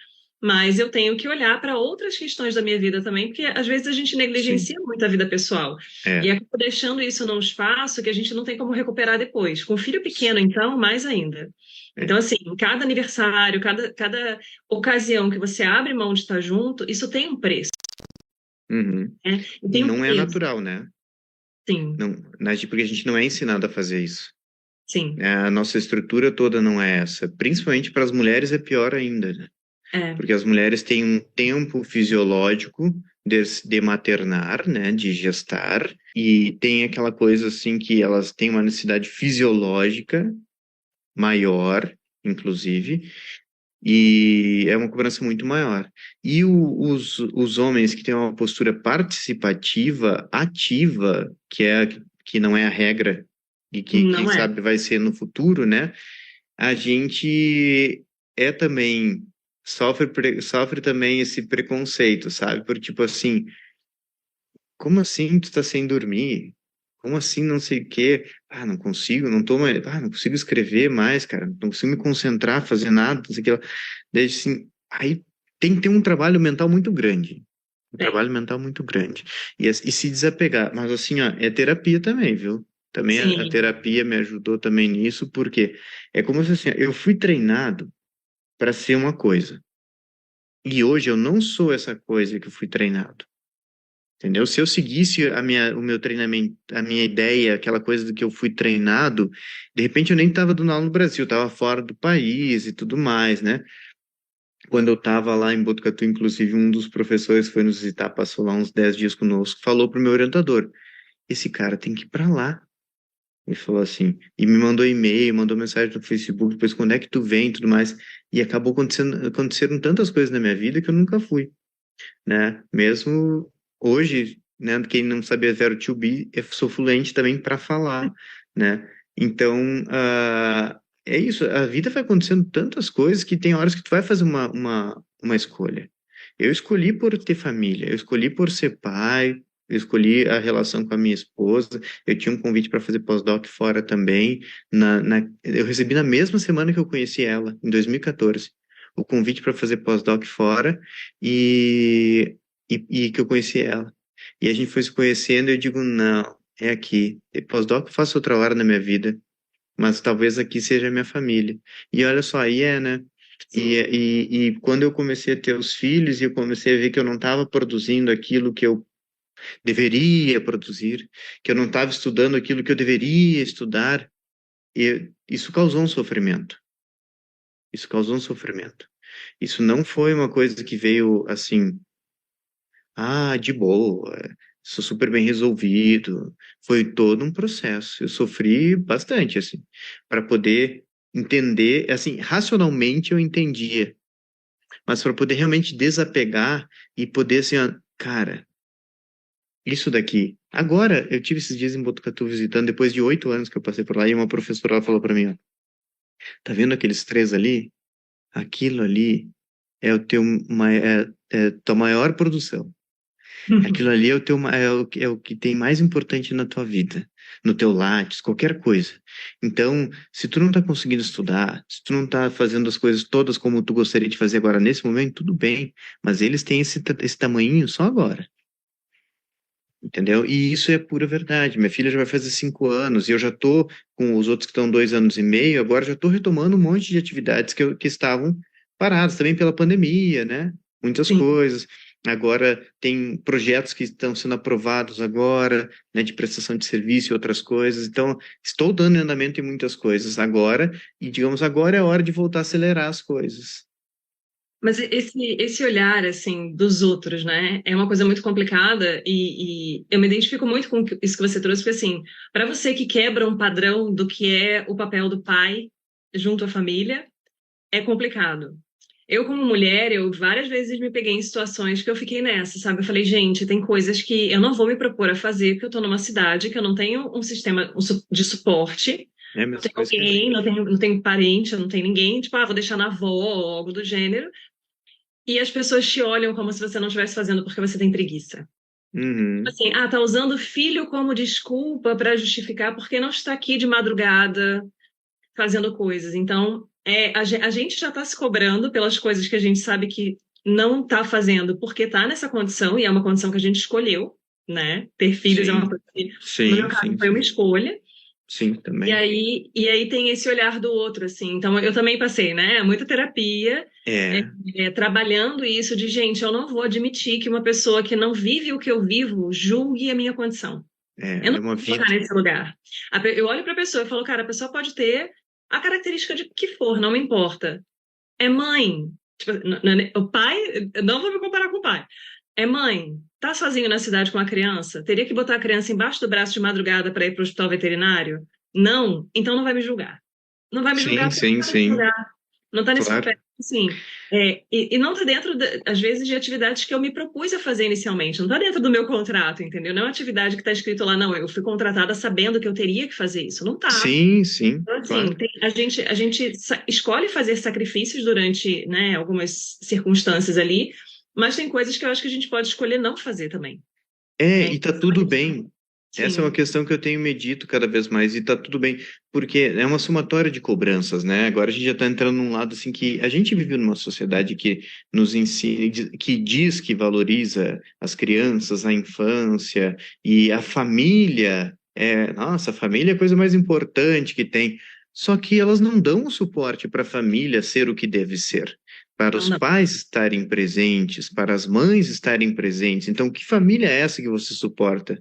mas eu tenho que olhar para outras questões da minha vida também, porque às vezes a gente Sim, negligencia muito a vida pessoal. E é, acaba deixando isso num espaço que a gente não tem como recuperar depois. Com filho pequeno, então, mais ainda. é. Então, assim, cada aniversário, cada ocasião que você abre mão de estar junto, isso tem um preço, Uhum. né? E E tem um não é peso. natural, né? Sim, Não, porque a gente não é ensinado a fazer isso. sim. A nossa estrutura toda não é essa. Principalmente para as mulheres é pior ainda, né? É, Porque as mulheres têm um tempo fisiológico de maternar, né, de gestar, e tem aquela coisa assim que elas têm uma necessidade fisiológica maior, inclusive, e é uma cobrança muito maior. E os homens que têm uma postura participativa, ativa, que não é a regra, e que, quem não é. sabe, vai ser no futuro, né? A gente é também sofre também esse preconceito, sabe? Por tipo assim, como assim tu tá sem dormir? Como assim não sei o quê? Ah, não consigo, não tô mais, não consigo escrever mais, cara, não consigo me concentrar, fazer nada, não sei o que lá. Daí assim, aí tem que ter um trabalho mental muito grande. Um Tem. trabalho mental muito grande. E se desapegar. Mas assim, ó, é terapia também, viu? Também a Sim, terapia me ajudou também nisso, porque é como se assim, eu fui treinado para ser uma coisa. E hoje eu não sou essa coisa que eu fui treinado. Entendeu? Se eu seguisse o meu treinamento, a minha ideia, aquela coisa do que eu fui treinado, de repente eu nem estava dando aula no Brasil, eu estava fora do país e tudo mais, né? Quando eu estava lá em Botucatu, inclusive, um dos professores foi nos visitar, passou lá uns 10 dias conosco, falou pro meu orientador, esse cara tem que ir para lá. Ele falou assim, e me mandou e-mail, mandou mensagem no Facebook, depois quando é que tu vem e tudo mais. E acabou aconteceram tantas coisas na minha vida que eu nunca fui, né? Mesmo hoje, né? Quem não sabia zero to be, eu sou fluente também para falar, né? Então, é isso. A vida vai acontecendo tantas coisas que tem horas que tu vai fazer uma escolha. Eu escolhi por ter família, eu escolhi por ser pai, eu escolhi a relação com a minha esposa. Eu tinha um convite para fazer pós-doc fora também. Eu recebi na mesma semana que eu conheci ela, em 2014, o convite para fazer pós-doc fora e, e que eu conheci ela. E a gente foi se conhecendo e eu digo, não, é aqui. E pós-doc eu faço outra hora na minha vida, mas talvez aqui seja a minha família. E olha só, aí é, né? E quando eu comecei a ter os filhos e eu comecei a ver que eu não estava produzindo aquilo que eu deveria produzir, que eu não estava estudando aquilo que eu deveria estudar, e isso causou um sofrimento. Isso causou um sofrimento. Isso não foi uma coisa que veio assim, de boa, sou super bem resolvido. Foi todo um processo. Eu sofri bastante, assim, para poder entender, assim, racionalmente eu entendia, mas para poder realmente desapegar e poder, assim, cara, isso daqui. Agora, eu tive esses dias em Botucatu visitando, depois de 8 anos que eu passei por lá, e uma professora ela falou para mim, ó, tá vendo aqueles três ali? Aquilo ali é o teu, é tua maior produção. Aquilo ali é o teu, é o que tem mais importante na tua vida, no teu Lattes, qualquer coisa. Então, se tu não tá conseguindo estudar, se tu não tá fazendo as coisas todas como tu gostaria de fazer agora nesse momento, tudo bem, mas eles têm esse tamanhinho só agora. Entendeu? E isso é pura verdade. Minha filha já vai fazer 5 anos e eu já tô com os outros que estão 2 anos e meio, agora já tô retomando um monte de atividades que estavam paradas também pela pandemia, né? Muitas Sim. coisas. Agora tem projetos que estão sendo aprovados agora, né, de prestação de serviço e outras coisas. Então, estou dando andamento em muitas coisas agora e, digamos, agora é a hora de voltar a acelerar as coisas. Mas esse olhar, assim, dos outros, né, é uma coisa muito complicada e eu me identifico muito com isso que você trouxe, porque, assim, para você que quebra um padrão do que é o papel do pai junto à família, é complicado. Eu, como mulher, eu várias vezes me peguei em situações que eu fiquei nessa, sabe? Eu falei, gente, tem coisas que eu não vou me propor a fazer porque eu tô numa cidade que eu não tenho um sistema de suporte, É a não mesma tenho coisa que alguém, aqui. não tenho parente, eu não tenho ninguém, tipo, vou deixar na avó ou algo do gênero. E as pessoas te olham como se você não estivesse fazendo porque você tem preguiça. Uhum. Assim, tá usando o filho como desculpa para justificar porque não está aqui de madrugada fazendo coisas. Então, a gente já está se cobrando pelas coisas que a gente sabe que não está fazendo porque está nessa condição, e é uma condição que a gente escolheu, né? Ter filhos é uma Sim, coisa que, no meu sim, caso, sim, foi uma sim. escolha. Sim, E também. aí tem esse olhar do outro, assim. Então, eu também passei, né? Muita terapia, é, É, trabalhando isso de, gente, eu não vou admitir que uma pessoa que não vive o que eu vivo julgue a minha condição. Eu não é uma vou colocar vida. nesse lugar. Eu olho para a pessoa e falo, cara, a pessoa pode ter a característica de que for, não me importa. É mãe. Tipo, o pai, eu não vou me comparar com o pai. É mãe. Tá sozinho na cidade com a criança? Teria que botar a criança embaixo do braço de madrugada para ir para o hospital veterinário? Não? Então não vai me julgar. Não vai me Sim, julgar porque não sim, está nesse sim. lugar. Não está nesse Claro. papel. Assim, e não está dentro, às vezes, de atividades que eu me propus a fazer inicialmente. Não está dentro do meu contrato, entendeu? Não é uma atividade que está escrito lá, não. Eu fui contratada sabendo que eu teria que fazer isso. Não está. Sim, sim, Então, assim, claro. a gente escolhe fazer sacrifícios durante, né, algumas circunstâncias ali, mas tem coisas que eu acho que a gente pode escolher não fazer também. É, É, e tá tudo bem. Essa é uma sim, questão que eu tenho medito cada vez mais, e tá tudo bem, porque é uma somatória de cobranças, né? Agora a gente já tá entrando num lado assim que a gente vive numa sociedade que nos ensina, que diz que valoriza as crianças, a infância e a família. Nossa, a família é a coisa mais importante que tem. Só que elas não dão o suporte para a família ser o que deve ser, para não, os não. pais estarem presentes, para as mães estarem presentes. Então, que família é essa que você suporta?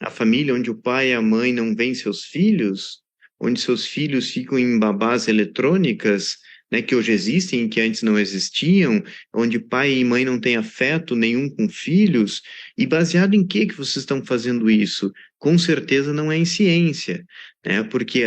A família onde o pai e a mãe não veem seus filhos, onde seus filhos ficam em babás eletrônicas, né, que hoje existem e que antes não existiam, onde pai e mãe não têm afeto nenhum com filhos, e baseado em que vocês estão fazendo isso? Com certeza não é em ciência, né, porque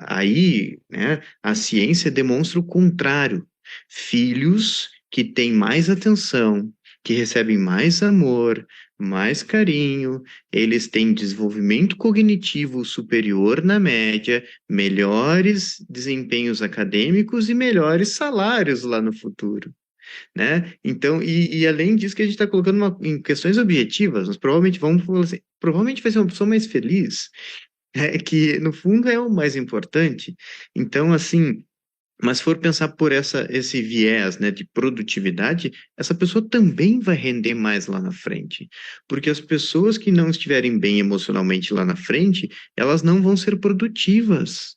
aí, né, a ciência demonstra o contrário. Filhos que têm mais atenção, que recebem mais amor, mais carinho, eles têm desenvolvimento cognitivo superior na média, melhores desempenhos acadêmicos e melhores salários lá no futuro, né? Então, e além disso que a gente está colocando em questões objetivas, nós provavelmente vamos falar assim, provavelmente vai ser uma pessoa mais feliz, que no fundo é o mais importante. Então, assim, Mas se for pensar por esse viés, né, de produtividade, essa pessoa também vai render mais lá na frente. Porque as pessoas que não estiverem bem emocionalmente lá na frente, elas não vão ser produtivas.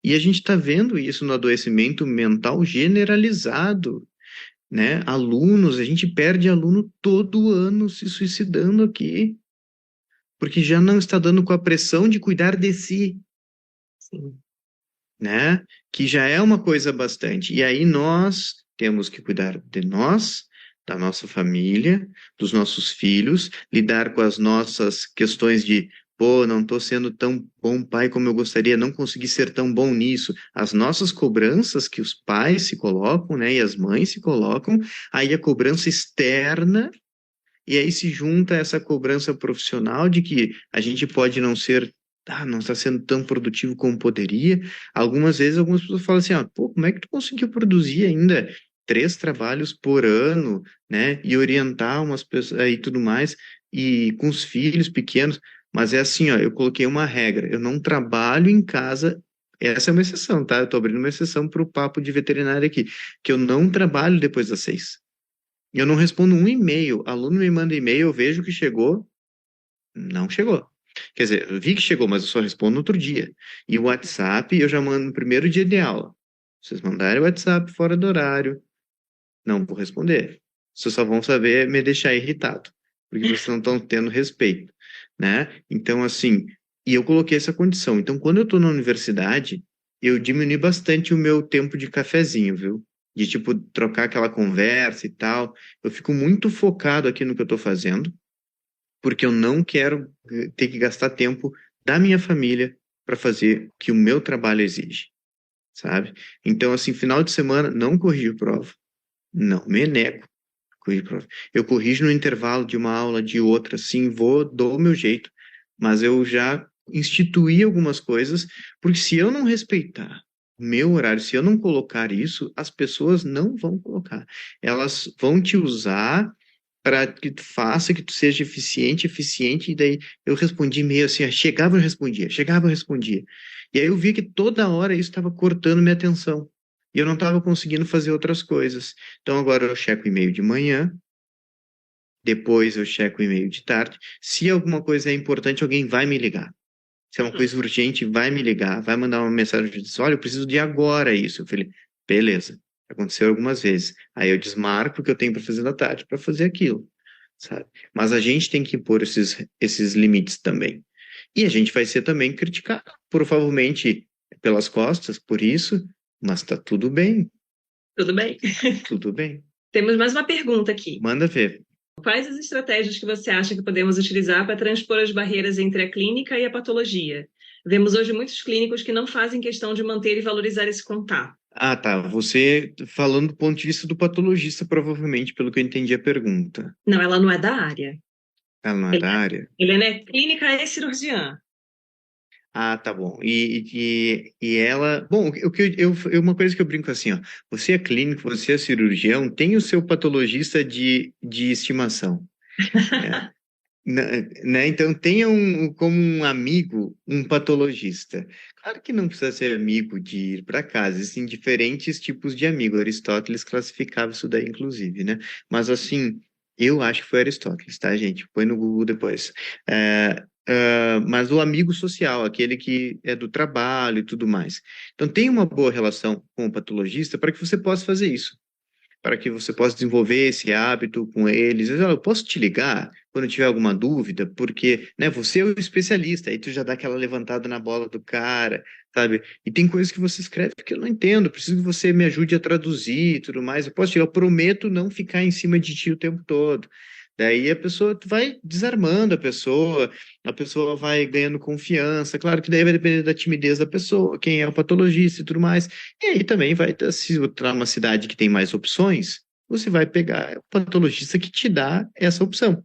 E a gente está vendo isso no adoecimento mental generalizado, né? Alunos, a gente perde aluno todo ano se suicidando aqui, porque já não está dando com a pressão de cuidar de si, Sim. né? Que já é uma coisa bastante. E aí nós temos que cuidar de nós, da nossa família, dos nossos filhos, lidar com as nossas questões de, pô, não estou sendo tão bom pai como eu gostaria, não consegui ser tão bom nisso. As nossas cobranças que os pais se colocam, né, e as mães se colocam, aí a cobrança externa. E aí se junta essa cobrança profissional de que a gente pode não ser, não está sendo tão produtivo como poderia. Algumas vezes, algumas pessoas falam assim, pô, como é que tu conseguiu produzir ainda 3 trabalhos por ano, né? E orientar umas pessoas e tudo mais, e com os filhos pequenos. Mas é assim, eu coloquei uma regra, eu não trabalho em casa. Essa é uma exceção, tá? Eu tô abrindo uma exceção para o papo de veterinária aqui, que eu não trabalho depois das 6. Eu não respondo um e-mail. Aluno me manda e-mail, eu vejo que chegou, não chegou. Quer dizer, eu vi que chegou, mas eu só respondo no outro dia. E o WhatsApp eu já mando no primeiro dia de aula. Vocês mandarem o WhatsApp fora do horário, não vou responder. Vocês só vão saber me deixar irritado, porque vocês não estão tendo respeito, né? Então, assim, e eu coloquei essa condição. Então, quando eu estou na universidade, eu diminui bastante o meu tempo de cafezinho, viu? De, tipo, trocar aquela conversa e tal. Eu fico muito focado aqui no que eu estou fazendo, porque eu não quero ter que gastar tempo da minha família para fazer o que o meu trabalho exige, sabe? Então, assim, final de semana, não corrijo prova. Não, me nego. Corrigir prova. Eu corrijo no intervalo de uma aula, de outra, sim, dou o meu jeito, mas eu já instituí algumas coisas, porque se eu não respeitar o meu horário, se eu não colocar isso, as pessoas não vão colocar. Elas vão te usar para que tu faça, que tu seja eficiente, e daí eu respondi meio assim, chegava eu respondia, chegava eu respondia. E aí eu vi que toda hora isso estava cortando minha atenção. E eu não estava conseguindo fazer outras coisas. Então agora eu checo o e-mail de manhã, depois eu checo o e-mail de tarde. Se alguma coisa é importante, alguém vai me ligar. Se é uma coisa urgente, vai me ligar, vai mandar uma mensagem e diz, olha, eu preciso de agora isso. Eu falei, beleza. Aconteceu algumas vezes. Aí eu desmarco o que eu tenho para fazer na tarde para fazer aquilo, sabe? Mas a gente tem que impor esses limites também. E a gente vai ser também criticado, provavelmente pelas costas, por isso, mas tá tudo bem, Tudo bem? tudo bem. Temos mais uma pergunta aqui. Manda ver. Quais as estratégias que você acha que podemos utilizar para transpor as barreiras entre a clínica e a patologia? Vemos hoje muitos clínicos que não fazem questão de manter e valorizar esse contato. Ah, tá. Você falando do ponto de vista do patologista, provavelmente, pelo que eu entendi a pergunta. Não, ela não é da área. Ela não é da área? Ele é, né, clínica e cirurgiã. Ah, tá bom. E ela. Bom, uma coisa que eu brinco assim, ó. Você é clínico, você é cirurgião, tem o seu patologista de estimação. Né? Né? Então, tenha como um amigo um patologista. Claro que não precisa ser amigo de ir para casa, existem diferentes tipos de amigo. Aristóteles classificava isso daí, inclusive, né? Mas, assim, eu acho que foi Aristóteles, tá, gente? Põe no Google depois. Mas o amigo social, aquele que é do trabalho e tudo mais. Então, tenha uma boa relação com o patologista para que você possa fazer isso, para que você possa desenvolver esse hábito com eles. Eu posso te ligar quando eu tiver alguma dúvida, porque, né, você é o especialista, aí tu já dá aquela levantada na bola do cara, sabe? E tem coisas que você escreve que eu não entendo, preciso que você me ajude a traduzir e tudo mais. Eu prometo não ficar em cima de ti o tempo todo. Daí a pessoa, tu vai desarmando a pessoa vai ganhando confiança. Claro que daí vai depender da timidez da pessoa, quem é o patologista e tudo mais. E aí também vai, se você tá numa cidade que tem mais opções, você vai pegar o patologista que te dá essa opção,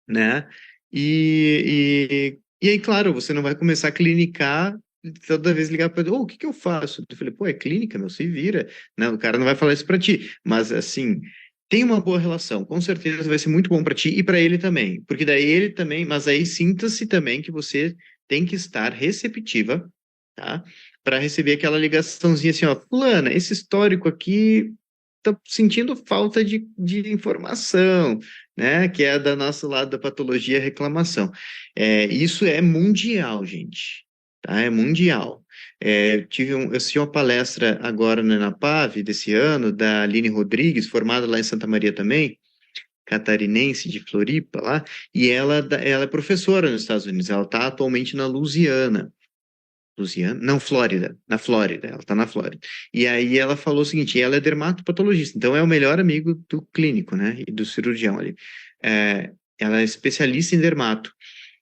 né? E aí, claro, você não vai começar a clinicar toda vez ligar para o que que eu faço? Eu falei, pô, é clínica, meu, se vira. Não, o cara não vai falar isso para ti, mas assim, tem uma boa relação, com certeza vai ser muito bom para ti e para ele também, porque daí ele também, mas aí sinta-se também que você tem que estar receptiva tá? Para receber aquela ligaçãozinha assim, ó, fulana, esse histórico aqui tá sentindo falta de informação, né? Que é da nosso lado da patologia reclamação. Isso é mundial, gente, tá? É mundial. Eu assisti uma palestra agora na ENAPAV desse ano, da Aline Rodrigues, formada lá em Santa Maria também, catarinense de Floripa lá, e ela é professora nos Estados Unidos, ela está atualmente na Louisiana? Não, Flórida. Na Flórida, ela tá na Flórida. E aí ela falou o seguinte, ela é dermatopatologista, então é o melhor amigo do clínico, né, e do cirurgião ali. Ela é especialista em dermato.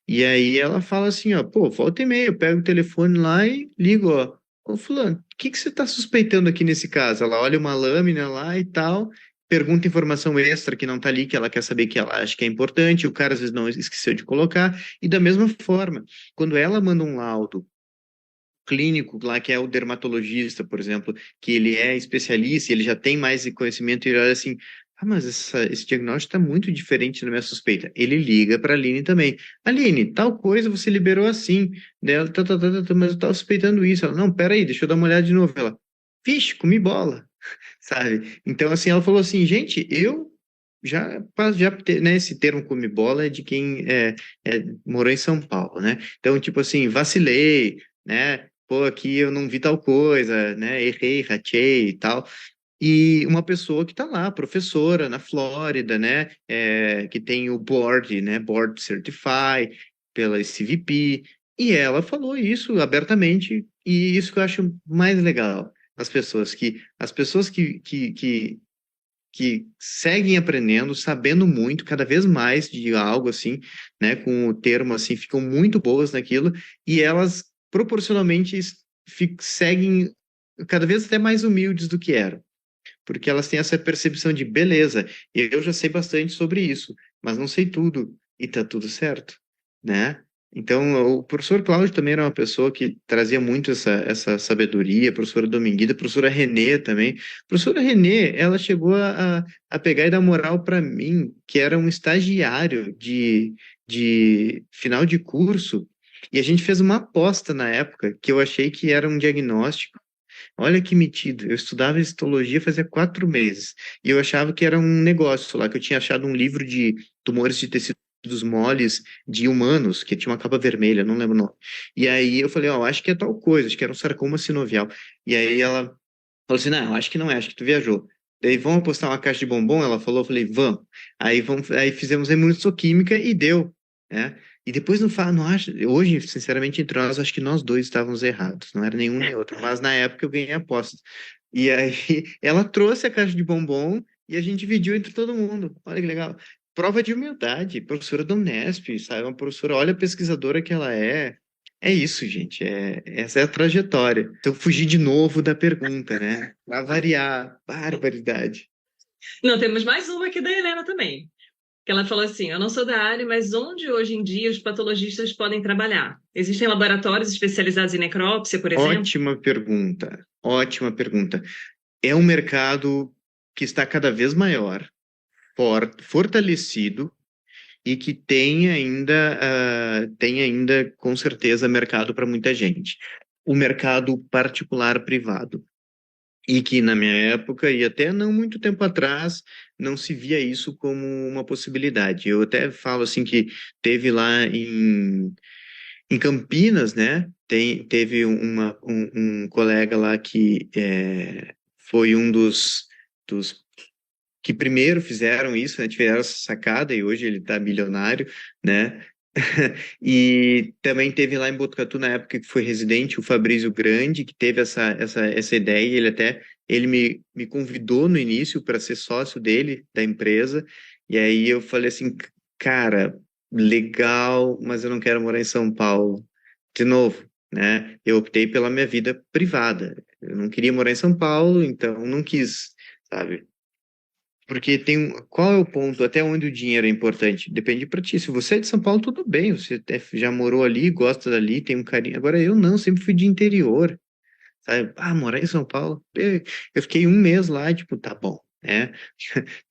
E aí ela fala assim, ó, pô, volta e meia, eu pego o telefone lá e ligo, ó, ô fulano, o que que você tá suspeitando aqui nesse caso? Ela olha uma lâmina lá e tal, pergunta informação extra que não tá ali, que ela quer saber que ela acha que é importante, o cara às vezes não esqueceu de colocar, e da mesma forma, quando ela manda um laudo clínico lá, que é o dermatologista, por exemplo, que ele é especialista, ele já tem mais conhecimento, e ele olha assim, mas esse diagnóstico está muito diferente da minha suspeita. Ele liga para a Aline também. Aline, tal coisa você liberou assim. Dela, mas eu estava suspeitando isso. Ela, não, peraí, deixa eu dar uma olhada de novo. Ela, vixe, comi bola, sabe? Então, assim, ela falou assim, gente, eu né, esse termo come bola é de quem morou em São Paulo, né? Então, tipo assim, vacilei, né? Pô, aqui eu não vi tal coisa, né? Errei, ratei e tal. E uma pessoa que está lá, professora na Flórida, né? Que tem o board, né? Board Certify pela CVP. E ela falou isso abertamente, e isso que eu acho mais legal. As pessoas que seguem aprendendo, sabendo muito, cada vez mais de algo assim, né, com o termo assim, ficam muito boas naquilo, e elas proporcionalmente seguem cada vez até mais humildes do que eram, porque elas têm essa percepção de beleza, eu já sei bastante sobre isso, mas não sei tudo, e tá tudo certo, né? Então, o professor Cláudio também era uma pessoa que trazia muito essa sabedoria, a professora Dominguida, a professora Renê também. A professora Renê, ela chegou a pegar e dar moral para mim, que era um estagiário de final de curso, e a gente fez uma aposta na época, que eu achei que era um diagnóstico. Olha que metido, eu estudava histologia fazia 4 meses, e eu achava que era um negócio lá, que eu tinha achado um livro de tumores de tecidos moles de humanos, que tinha uma capa vermelha, não lembro o nome. E aí eu falei, ó, acho que é tal coisa, acho que era um sarcoma sinovial. E aí ela falou assim, não, acho que não é, acho que tu viajou. Daí, vamos apostar uma caixa de bombom? Ela falou, eu falei, vamos. Aí fizemos a imunistoquímica e deu, né? E depois não acho, hoje, sinceramente, entre nós, acho que nós dois estávamos errados, não era nenhum nem outro, mas na época eu ganhei a aposta. E aí ela trouxe a caixa de bombom e a gente dividiu entre todo mundo. Olha que legal. Prova de humildade, professora da Unesp, sabe? Uma professora, olha a pesquisadora que ela é. É isso, gente. Essa é a trajetória. Então, fugir de novo da pergunta, né? Para variar. Barbaridade. Não, temos mais uma aqui da Helena também. Que ela falou assim: eu não sou da área, mas onde hoje em dia os patologistas podem trabalhar? Existem laboratórios especializados em necrópsia, por exemplo? Ótima pergunta. Ótima pergunta. É um mercado que está cada vez maior, fortalecido e que tem ainda, com certeza, mercado para muita gente. O mercado particular privado. E que na minha época, e até não muito tempo atrás, não se via isso como uma possibilidade. Eu até falo assim que teve lá em Campinas, né? Teve um colega lá que foi um dos que primeiro fizeram isso, né? Tiveram essa sacada e hoje ele está milionário, né? E também teve lá em Botucatu, na época que foi residente, o Fabrício Grande, que teve essa ideia, e ele me convidou no início para ser sócio dele, da empresa, e aí eu falei assim, cara, legal, mas eu não quero morar em São Paulo. De novo, né? Eu optei pela minha vida privada. Eu não queria morar em São Paulo, então não quis, sabe? Porque qual é o ponto, até onde o dinheiro é importante? Depende pra ti. Se você é de São Paulo, tudo bem, você já morou ali, gosta dali, tem um carinho. Agora eu não, sempre fui de interior, sabe? Ah, morar em São Paulo. Eu fiquei um mês lá, tipo, tá bom, né?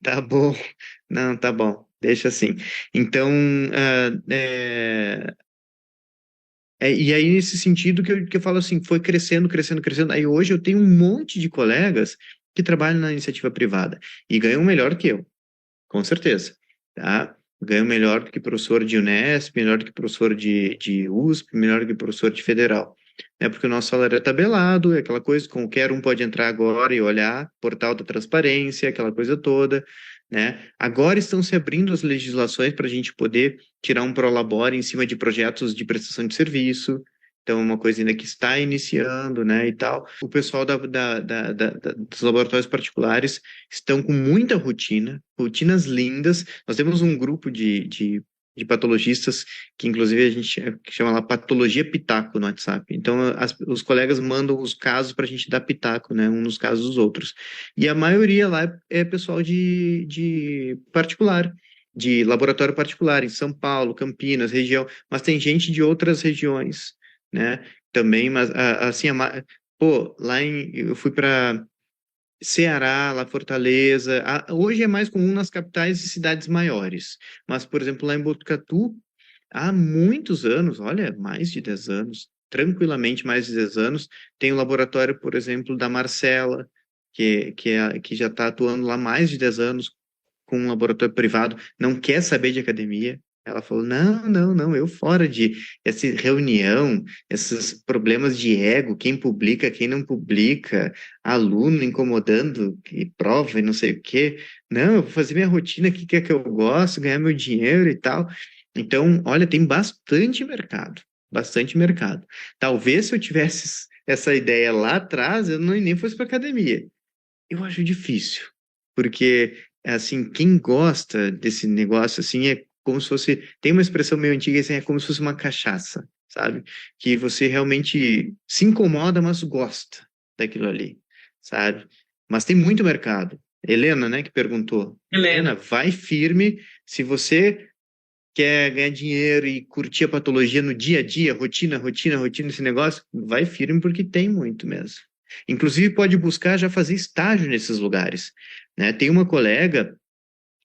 Tá bom. Não, tá bom, deixa assim. Então, E aí, nesse sentido que eu falo assim, foi crescendo, crescendo, crescendo. Aí hoje eu tenho um monte de colegas que trabalham na iniciativa privada e ganham melhor que eu, com certeza, tá? Ganham melhor do que professor de Unesp, melhor do que professor de USP, melhor do que professor de federal. É porque o nosso salário é tabelado, é aquela coisa, qualquer um pode entrar agora e olhar, portal da transparência, aquela coisa toda, né? Agora estão se abrindo as legislações para a gente poder tirar um prolabore em cima de projetos de prestação de serviço, então é uma coisa ainda que está iniciando, né, e tal. O pessoal dos laboratórios particulares estão com muita rotina, rotinas lindas. Nós temos um grupo de patologistas que, inclusive, a gente chama lá Patologia Pitaco no WhatsApp. Então, os colegas mandam os casos para a gente dar pitaco, né, um nos casos dos outros. E a maioria lá é pessoal de particular, de laboratório particular, em São Paulo, Campinas, região, mas tem gente de outras regiões, né, também, mas assim, pô, eu fui para Ceará, lá Fortaleza. Hoje é mais comum nas capitais e cidades maiores. Mas, por exemplo, lá em Botucatu, há muitos anos, olha, mais de 10 anos, tranquilamente mais de 10 anos, tem o laboratório, por exemplo, da Marcela, que já está atuando lá mais de 10 anos com um laboratório privado, não quer saber de academia. Ela falou: não, não, não, eu fora de essa reunião, esses problemas de ego, quem publica, quem não publica, aluno incomodando, e prova e não sei o quê. Não, eu vou fazer minha rotina aqui, que é que eu gosto, ganhar meu dinheiro e tal. Então, olha, tem bastante mercado, bastante mercado. Talvez se eu tivesse essa ideia lá atrás, eu nem fosse para academia. Eu acho difícil, porque, assim, quem gosta desse negócio, assim, é como se fosse, tem uma expressão meio antiga, assim, é como se fosse uma cachaça, sabe? Que você realmente se incomoda, mas gosta daquilo ali, sabe? Mas tem muito mercado. Helena, né, que perguntou. Helena, Helena. vai firme. Se você quer ganhar dinheiro e curtir a patologia no dia a dia, rotina, rotina, rotina, esse negócio, vai firme porque tem muito mesmo. Inclusive pode buscar já fazer estágio nesses lugares, né? Tem uma colega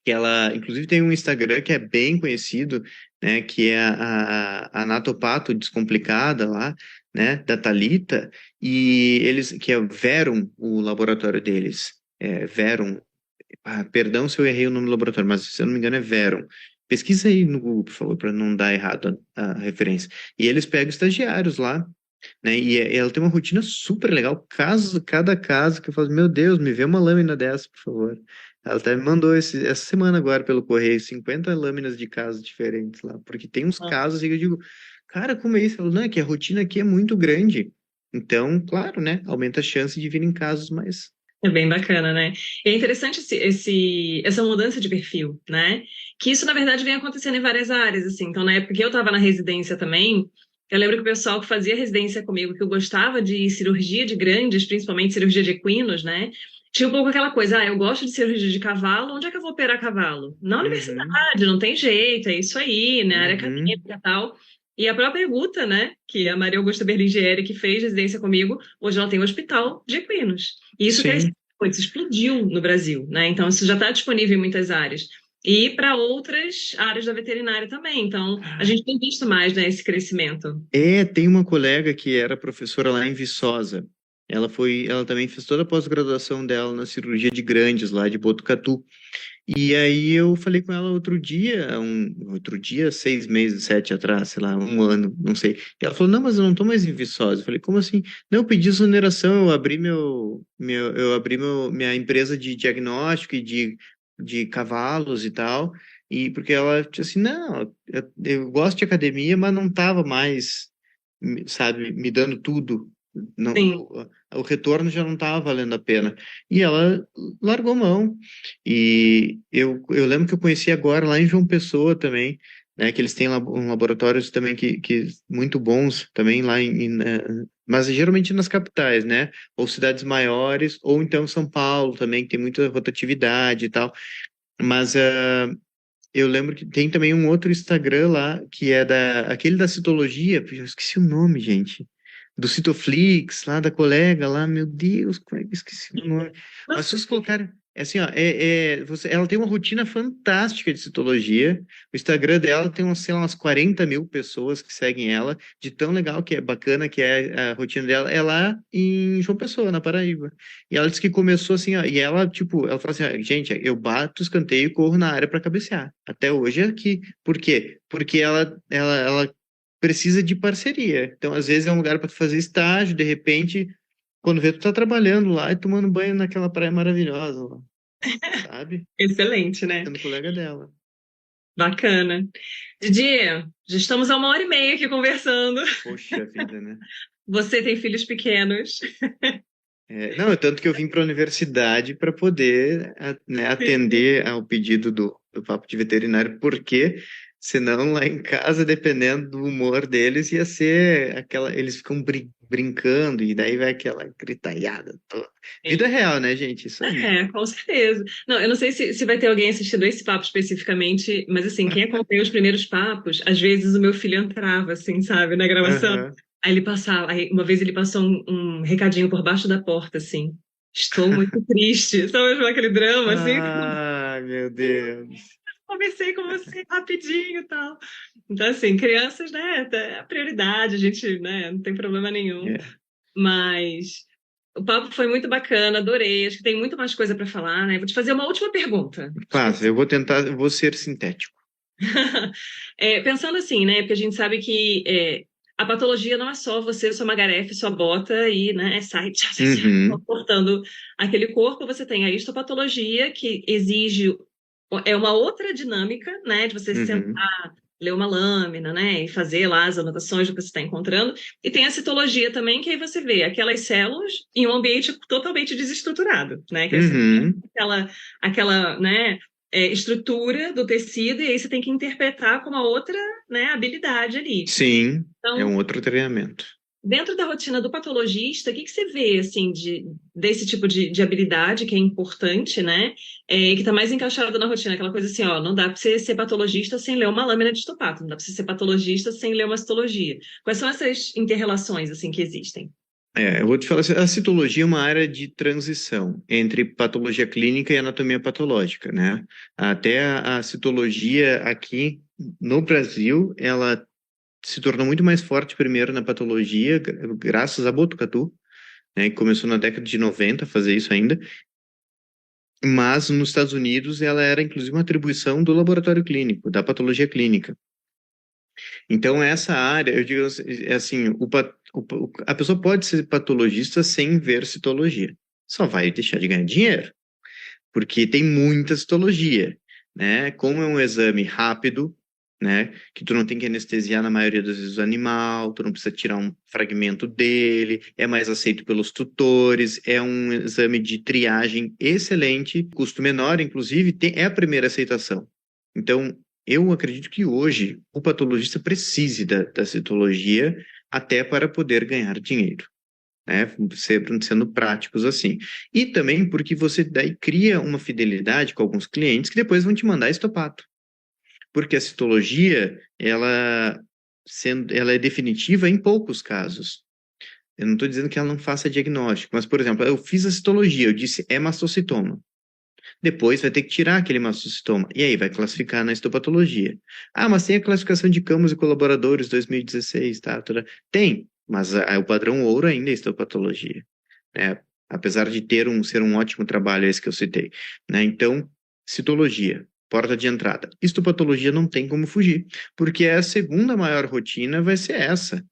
que ela, inclusive tem um Instagram que é bem conhecido, né? Que é a Natopato Descomplicada lá, né? Da Thalita, e eles, que é o Verum, o laboratório deles. É, Verum, perdão se eu errei o nome do laboratório, mas se eu não me engano é Verum. Pesquisa aí no Google, por favor, para não dar errado a referência. E eles pegam estagiários lá, né? E ela tem uma rotina super legal. Cada caso que eu falo, meu Deus, me vê uma lâmina dessa, por favor. Ela até me mandou essa semana agora pelo correio 50 lâminas de casos diferentes lá, porque tem uns casos que eu digo, cara, como é isso? Ela, não, é que a rotina aqui é muito grande. Então, claro, né? Aumenta a chance de virem casos mais. É bem bacana, né? E é interessante essa mudança de perfil, né? Que isso, na verdade, vem acontecendo em várias áreas, assim. Então, na época que eu estava na residência também, eu lembro que o pessoal que fazia residência comigo, que eu gostava de cirurgia de grandes, principalmente cirurgia de equinos, né? Tinha um pouco aquela coisa, eu gosto de cirurgia de cavalo, onde é que eu vou operar cavalo? Na Uhum, universidade, não tem jeito, é isso aí, né? Área uhum, acadêmica e tal. E a própria Guta, né, que é a Maria Augusta Berlingieri, que fez residência comigo, hoje ela tem um hospital de equinos. E isso cresceu, sim. isso explodiu no Brasil, né? Então isso já está disponível em muitas áreas. E para outras áreas da veterinária também. Então, a gente tem visto mais, né, esse crescimento. Tem uma colega que era professora lá em Viçosa. Ela também fez toda a pós-graduação dela na cirurgia de grandes lá de Botucatu. E aí eu falei com ela outro dia, 6 meses, 7 atrás, sei lá, um ano, não sei. E ela falou, não, mas eu não tô mais em Viçosa. Eu falei, como assim? Não, eu pedi exoneração, minha empresa de diagnóstico e de cavalos e tal. E porque ela disse assim, não, eu gosto de academia, mas não tava mais, sabe, me dando tudo. Não, Sim. o retorno já não estava valendo a pena. E ela largou mão. E eu lembro que eu conheci agora lá em João Pessoa também, né? Que eles têm laboratórios também que muito bons também lá mas geralmente nas capitais, né? Ou cidades maiores, ou então São Paulo também, que tem muita rotatividade e tal. Mas eu lembro que tem também um outro Instagram lá, que é aquele da citologia, eu esqueci o nome, gente. Do Citoflix, lá da colega lá, meu Deus, como é que eu esqueci o nome? Mas Nossa, vocês colocaram. É assim, ó, ela tem uma rotina fantástica de citologia. O Instagram dela tem sei lá, umas 40 mil pessoas que seguem ela, de tão legal que é, bacana que é a rotina dela. É lá em João Pessoa, na Paraíba. E ela disse que começou assim, ó, e ela, tipo, ela fala assim, ó, gente, eu bato, escanteio e corro na área para cabecear. Até hoje é aqui. Por quê? Porque ela precisa de parceria. Então, às vezes é um lugar para tu fazer estágio, de repente, quando vê, tu tá trabalhando lá e tomando banho naquela praia maravilhosa lá, sabe? Excelente, né? Sendo colega dela. Bacana. Didi, já estamos há 1h30 aqui conversando. Poxa vida, né? Você tem filhos pequenos. Não, tanto que eu vim para a universidade para poder, né, atender ao pedido do papo de veterinário, porque senão lá em casa, dependendo do humor deles, ia ser aquela. Eles ficam brincando e daí vai aquela gritaiada toda. Vida real, né, gente? Isso aí. Com certeza. Não, eu não sei se vai ter alguém assistindo esse papo especificamente, mas assim, quem acompanha os primeiros papos, às vezes o meu filho entrava, assim, sabe, na gravação. Aham. Aí ele passava, aí uma vez ele passou um recadinho por baixo da porta, assim. Estou muito triste. Sabe aquele drama, assim? Ai, meu Deus. Conversei com você rapidinho e tal. Então, assim, crianças, né, é a prioridade, a gente, né, não tem problema nenhum. É. Mas o papo foi muito bacana, adorei. Acho que tem muito mais coisa para falar, né? Vou te fazer uma última pergunta. Fácil, eu vou ser sintético. Pensando assim, né? Porque a gente sabe que a patologia não é só você, sua magarefe, sua bota e, né, sai Uhum, cortando aquele corpo. Você tem a histopatologia, que exige uma outra dinâmica, né? De você uhum. sentar, ler uma lâmina, né? E fazer lá as anotações do que você está encontrando. E tem a citologia também, que aí você vê aquelas células em um ambiente totalmente desestruturado, né? Que aí você tem Uhum. aquela, né? Estrutura do tecido, e aí você tem que interpretar com uma outra, né, habilidade ali. Sim, é Então, um outro treinamento. dentro da rotina do patologista, o que você vê, assim, desse tipo de habilidade que é importante, né, que está mais encaixado na rotina, aquela coisa assim, ó, não dá para você ser patologista sem ler uma lâmina de histopato, não dá para você ser patologista sem ler uma citologia. Quais são essas inter-relações, assim, que existem? Eu vou te falar assim, a citologia é uma área de transição entre patologia clínica e anatomia patológica, né? Até a citologia aqui no Brasil, ela se tornou muito mais forte primeiro na patologia, graças a Botucatu, né, que começou na década de 90 a fazer isso ainda, mas nos Estados Unidos ela era inclusive uma atribuição do laboratório clínico, da patologia clínica. Então, essa área, eu digo assim, a pessoa pode ser patologista sem ver citologia. Só vai deixar de ganhar dinheiro, porque tem muita citologia, né? Como é um exame rápido, né? Que tu não tem que anestesiar na maioria das vezes o animal, tu não precisa tirar um fragmento dele, é mais aceito pelos tutores, é um exame de triagem excelente, custo menor, inclusive, é a primeira aceitação. Então, eu acredito que hoje o patologista precise da citologia até para poder ganhar dinheiro, né? Sendo práticos assim. E também porque você daí cria uma fidelidade com alguns clientes que depois vão te mandar estopato. Porque a citologia, ela é definitiva em poucos casos. Eu não estou dizendo que ela não faça diagnóstico, mas, por exemplo, eu fiz a citologia, eu disse é mastocitoma. Depois vai ter que tirar aquele mastocitoma. E aí vai classificar na histopatologia. Ah, mas tem a classificação de Campos e colaboradores 2016, tá? Tem, mas o padrão ouro ainda é histopatologia, né? Apesar de ser um ótimo trabalho esse que eu citei, né? Então, citologia, porta de entrada. Histopatologia não tem como fugir, porque a segunda maior rotina vai ser essa.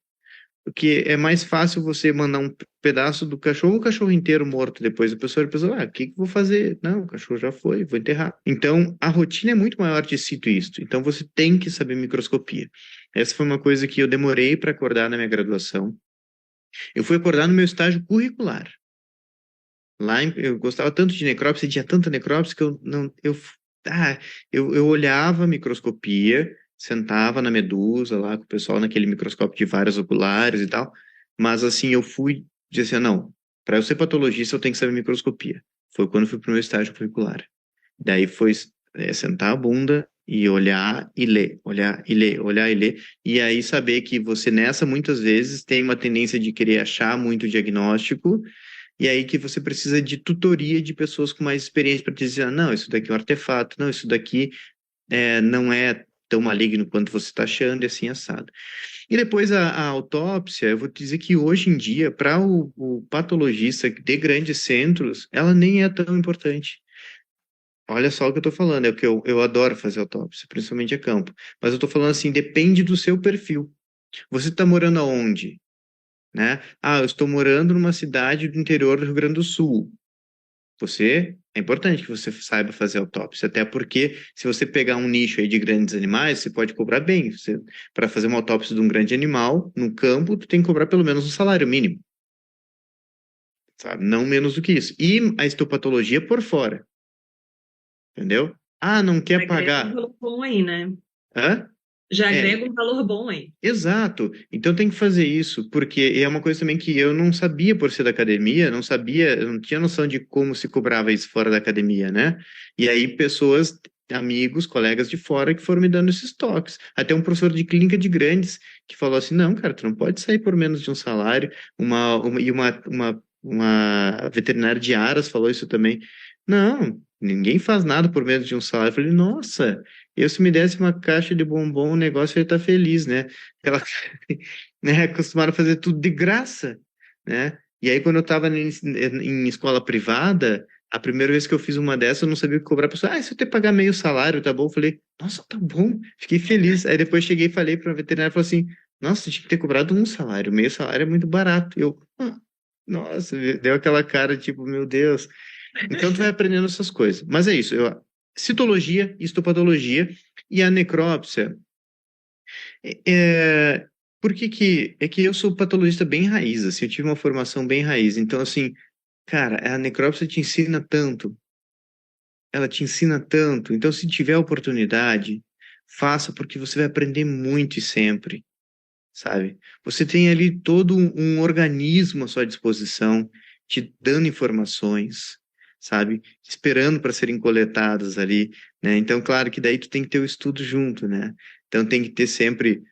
Porque é mais fácil você mandar um pedaço do cachorro ou o cachorro inteiro morto depois. A pessoa pensa, o que eu vou fazer? Não, o cachorro já foi, vou enterrar. Então, a rotina é muito maior de cito isto. Então, você tem que saber microscopia. Essa foi uma coisa que eu demorei para acordar na minha graduação. Eu fui acordar no meu estágio curricular. Lá, eu gostava tanto de necrópsia, tinha tanta necrópsia que eu não... eu olhava a microscopia, sentava na medusa lá com o pessoal naquele microscópio de vários oculares e tal, mas assim, eu fui dizer assim, não, para eu ser patologista eu tenho que saber microscopia. Foi quando eu fui para o meu estágio curricular. Daí foi sentar a bunda e olhar e ler, olhar e ler, olhar e ler, e aí saber que você nessa muitas vezes tem uma tendência de querer achar muito diagnóstico E aí que você precisa de tutoria de pessoas com mais experiência para te dizer, ah, não, isso daqui é um artefato, não, isso daqui não é tão maligno quanto você está achando, e assim assado. E depois a autópsia, eu vou te dizer que hoje em dia, para o patologista de grandes centros, ela nem é tão importante. Olha só o que eu estou falando, é o que eu adoro fazer autópsia, principalmente a campo. Mas eu estou falando assim, depende do seu perfil. Você está morando aonde? Né? Ah, eu estou morando numa cidade do interior do Rio Grande do Sul. É importante que você saiba fazer autópsia, até porque se você pegar um nicho aí de grandes animais, você pode cobrar bem. Para fazer uma autópsia de um grande animal no campo, tu tem que cobrar pelo menos um salário mínimo, sabe? Não menos do que isso. E a histopatologia por fora, entendeu? Ah, não Já quer agrega um pagar. valor bom aí, né? Hã? Já É, agrega um valor bom aí. exato. Então tem que fazer isso, porque é uma coisa também que eu não sabia por ser da academia, não sabia, eu não tinha noção de como se cobrava isso fora da academia, né? E aí pessoas, amigos, colegas de fora que foram me dando esses toques. Até um professor de clínica de grandes que falou assim, não, cara, tu não pode sair por menos de um salário. Uma veterinária de Aras falou isso também. Não, ninguém faz nada por menos de um salário. Eu falei, nossa. Se me desse uma caixa de bombom, o negócio ia estar feliz, né? Aquela, né? Acostumaram a fazer tudo de graça, né? E aí, quando eu estava em escola privada, a primeira vez que eu fiz uma dessas, eu não sabia o que cobrar. A pessoa, se eu ter que pagar meio salário, tá bom? Eu falei, nossa, tá bom. Fiquei feliz. Aí depois cheguei e falei para a veterinária, falou assim, nossa, tinha que ter cobrado um salário. Meio salário é muito barato. Nossa, deu aquela cara, tipo, meu Deus. Então tu vai aprendendo essas coisas. Mas é isso, citologia, histopatologia e a necrópsia. Por que é que eu sou patologista bem raiz, assim, eu tive uma formação bem raiz. Então, assim, cara, a necrópsia te ensina tanto, ela te ensina tanto. Então, se tiver oportunidade, faça, porque você vai aprender muito e sempre, sabe? Você tem ali todo um organismo à sua disposição, te dando informações, sabe? Esperando para serem coletadas ali, né? Então, claro que daí tu tem que ter o estudo junto, né? Então, tem que ter sempre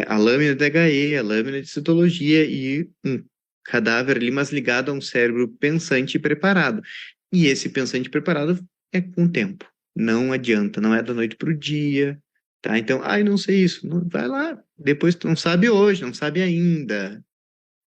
a lâmina de HE, a lâmina de citologia e um cadáver ali, mas ligado a um cérebro pensante e preparado. E esse pensante preparado é com o tempo. Não adianta, não é da noite para o dia, tá? Então, não sei isso. Não, vai lá. Depois tu não sabe hoje, não sabe ainda.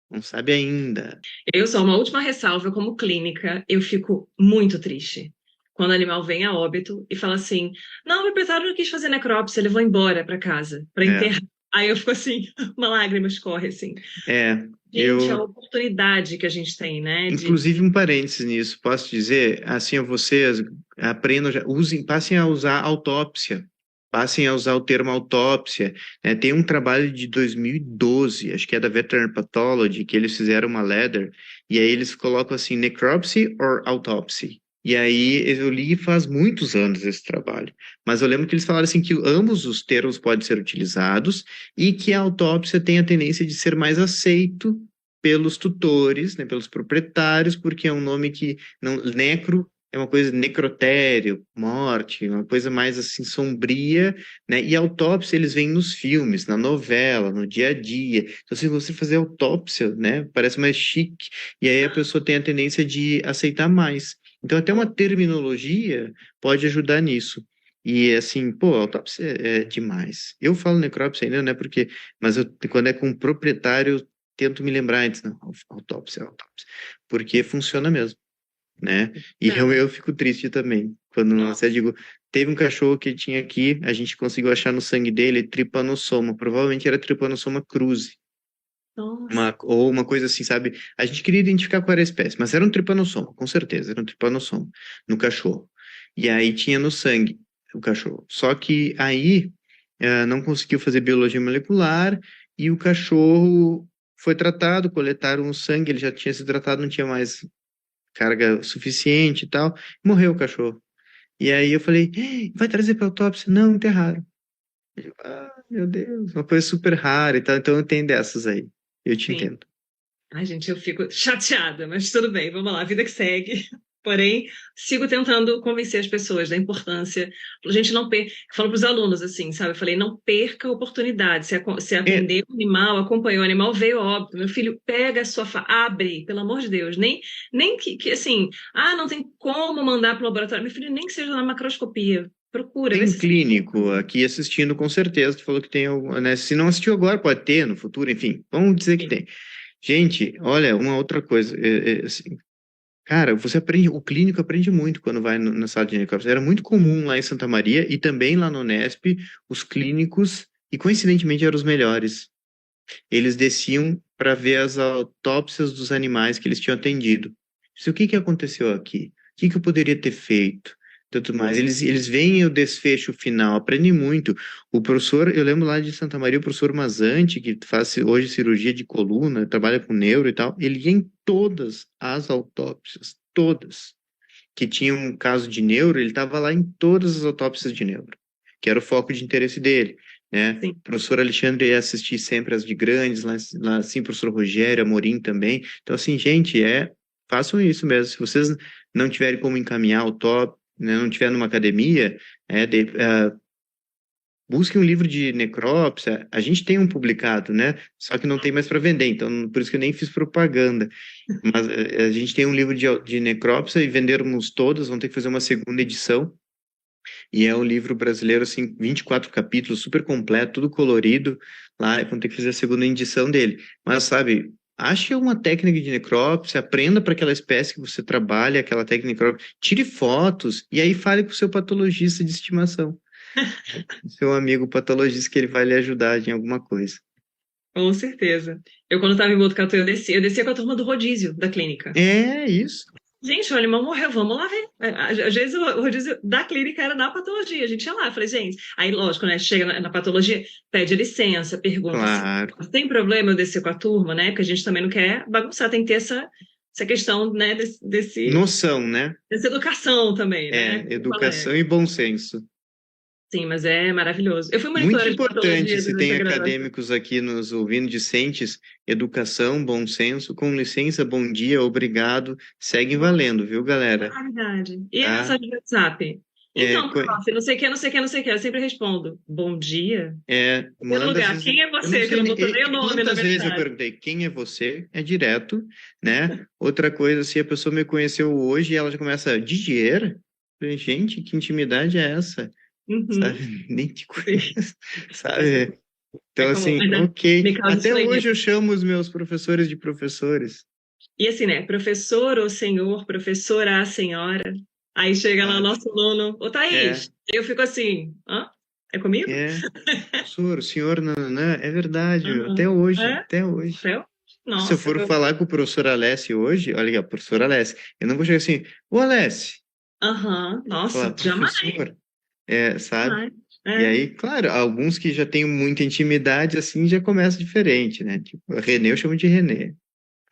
Não sabe ainda. Eu só uma última ressalva como clínica, eu fico muito triste quando o animal vem a óbito e fala assim: não, meu proprietário não quis fazer necrópsia, levou embora para casa, para É, enterrar. Aí eu fico assim, uma lágrima escorre assim. é, Gente, a eu, oportunidade que a gente tem, né? inclusive um parênteses nisso, posso dizer, assim, a vocês, aprendam, passem a usar autópsia, passem a usar o termo autópsia, né? Tem um trabalho de 2012, acho que é da Veterinary Pathology, que eles fizeram uma letter, e aí eles colocam assim, necropsy or autopsy. E aí eu li faz muitos anos esse trabalho, mas eu lembro que eles falaram assim que ambos os termos podem ser utilizados e que a autópsia tem a tendência de ser mais aceito pelos tutores, né, pelos proprietários, porque é um nome que não necro é uma coisa necrotério, morte, uma coisa mais assim sombria, né? E autópsia eles vêm nos filmes, na novela, no dia a dia. Então, se você fazer autópsia, né, parece mais chique, e aí a pessoa tem a tendência de aceitar mais. Então, até uma terminologia pode ajudar nisso. E assim, pô, autópsia é demais. Eu falo necrópsia ainda, né? Porque, mas quando é com proprietário, tento me lembrar antes, não, autópsia, autópsia, porque funciona mesmo, né? E Não, eu fico triste também, quando você nossa, digo, teve um cachorro que tinha aqui, a gente conseguiu achar no sangue dele tripanossoma, provavelmente era tripanossoma cruzi, nossa. ou uma coisa assim, sabe? A gente queria identificar qual era a espécie, mas era um tripanossoma, com certeza, era um tripanossoma no cachorro. E aí tinha no sangue o cachorro. Só que aí não conseguiu fazer biologia molecular e o cachorro foi tratado, coletaram o sangue, ele já tinha sido tratado, não tinha mais carga suficiente e tal, morreu o cachorro. E aí eu falei, vai trazer para autópsia? Não, enterraram. Meu Deus, uma coisa super rara e tal, então eu tenho dessas aí. Eu te Sim. entendo. Ai, gente, eu fico chateada, mas tudo bem, vamos lá, vida que segue. Porém, sigo tentando convencer as pessoas da importância. A gente não perca. Falo para os alunos assim, sabe? Eu falei, não perca a oportunidade. Se É, atender o animal, acompanhou o animal, veio óbito. Meu filho, pega a sua abre, pelo amor de Deus. Nem que assim, não tem como mandar para o laboratório. Meu filho, nem que seja na macroscopia. Procura, vê tem se. clínico aqui assistindo com certeza. Tu falou que tem algum, né? Se não assistiu agora, pode ter no futuro, enfim. Vamos dizer que tem. Gente, olha, uma outra coisa. Assim, cara, você aprende, o clínico aprende muito quando vai na sala de necrópsia. Era muito comum lá em Santa Maria e também lá no Nesp, os clínicos, e coincidentemente eram os melhores. Eles desciam para ver as autópsias dos animais que eles tinham atendido. Isso, o que que aconteceu aqui? O que que eu poderia ter feito? Tanto mais. Eles veem o desfecho final, aprendem muito. O professor, eu lembro lá de Santa Maria, o professor Mazanti, que faz hoje cirurgia de coluna, trabalha com neuro e tal, ele ia em todas as autópsias, todas, que tinham um caso de neuro, ele estava lá em todas as autópsias de neuro, que era o foco de interesse dele, né? Sim. O professor Alexandre ia assistir sempre as de grandes, lá assim, professor Rogério, Amorim também. Então, assim, gente, façam isso mesmo. Se vocês não tiverem como encaminhar o top, né, não tiver numa academia, busquem um livro de necrópsia. A gente tem um publicado, né? Só que não tem mais para vender, então por isso que eu nem fiz propaganda. Mas a gente tem um livro de necrópsia e vendermos todos, vão ter que fazer uma segunda edição. E é um livro brasileiro, assim, 24 capítulos, super completo, tudo colorido. Lá, vão ter que fazer a segunda edição dele. Mas, sabe, ache uma técnica de necrópsia, aprenda para aquela espécie que você trabalha, aquela técnica de necrópsia, tire fotos e aí fale com o seu patologista de estimação. Seu amigo patologista, que ele vai lhe ajudar em alguma coisa. Com certeza. Eu, quando estava em Botucatu, eu descia com a turma do rodízio da clínica. É isso. Gente, o animal morreu, vamos lá ver. Às vezes o rodízio da clínica era na patologia, a gente ia lá, falei, gente, aí lógico, né, chega na patologia, pede licença, pergunta Claro. se tem problema eu descer com a turma, né, porque a gente também não quer bagunçar, tem que ter essa questão, né, Noção, né? dessa educação também, né? Educação e bom senso. Sim, mas é maravilhoso. Eu fui Muito monitora de importante, patologia se durante tem a graduação. acadêmicos aqui nos ouvindo, discentes, educação, bom senso, com licença, bom dia, obrigado, segue valendo, viu, galera? É verdade. E a Tá? mensagem do WhatsApp? Então, prof, não sei o que, não sei o que, não sei o que. Eu sempre respondo, bom dia. Primeiro Manda, lugar, às vezes, quem é eu não você? Que sei não botou nem o nome na quantas vezes eu mensagem. perguntei quem é você, é direto, né? Outra coisa, se a pessoa me conheceu hoje, ela já começa, Didier? Eu falei, gente, que intimidade é essa? Uhum. Sabe? Nem te conheço, sabe? Então, É assim, comum, mas ok. me causa Até estranheza. hoje eu chamo os meus professores de professores. E assim, né? Professor ou senhor, professora, senhora. Aí chega lá o Sabe? nosso aluno, ô Thaís. Eu fico assim, hã? É comigo? Professor, o senhor, não, é verdade, meu, Uhum. até hoje, É? até hoje. Eu? Se eu Nossa, for falar com o professor Alessi hoje, olha aqui, professor Alessi, eu não vou chegar assim, ô Alessi, aham, nossa, falar, jamais. professor, sabe? Jamais. E aí, claro, alguns que já têm muita intimidade, assim, já começa diferente, né? Tipo, a Renê eu chamo de Renê.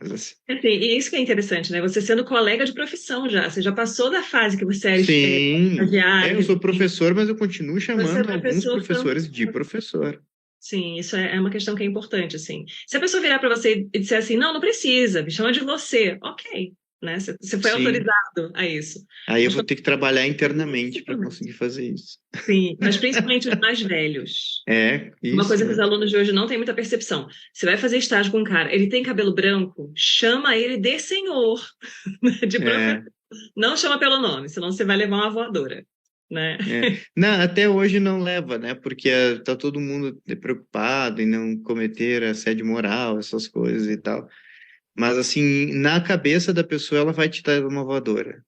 Mas, assim, Assim, e isso que é interessante, né? Você sendo colega de profissão já, você já passou da fase que você era sim, estagiário, eu sou professor, mas eu continuo você é chamando alguns professor professores também. de professor. Sim, isso é uma questão que é importante, assim. Se a pessoa virar para você e disser assim, não precisa, me chama de você, ok, né? Você foi Sim. autorizado a isso. Aí eu Mas vou ter que trabalhar internamente para principalmente- conseguir fazer isso. Sim, mas principalmente os mais velhos. Isso. Uma coisa que os alunos de hoje não têm muita percepção. Você vai fazer estágio com um cara, ele tem cabelo branco, chama ele de senhor, de professor. Não chama pelo nome, senão você vai levar uma voadora, né? Não, até hoje não leva, né? Porque tá todo mundo preocupado em não cometer assédio moral, essas coisas e tal. Mas, assim, na cabeça da pessoa, ela vai te dar uma voadora.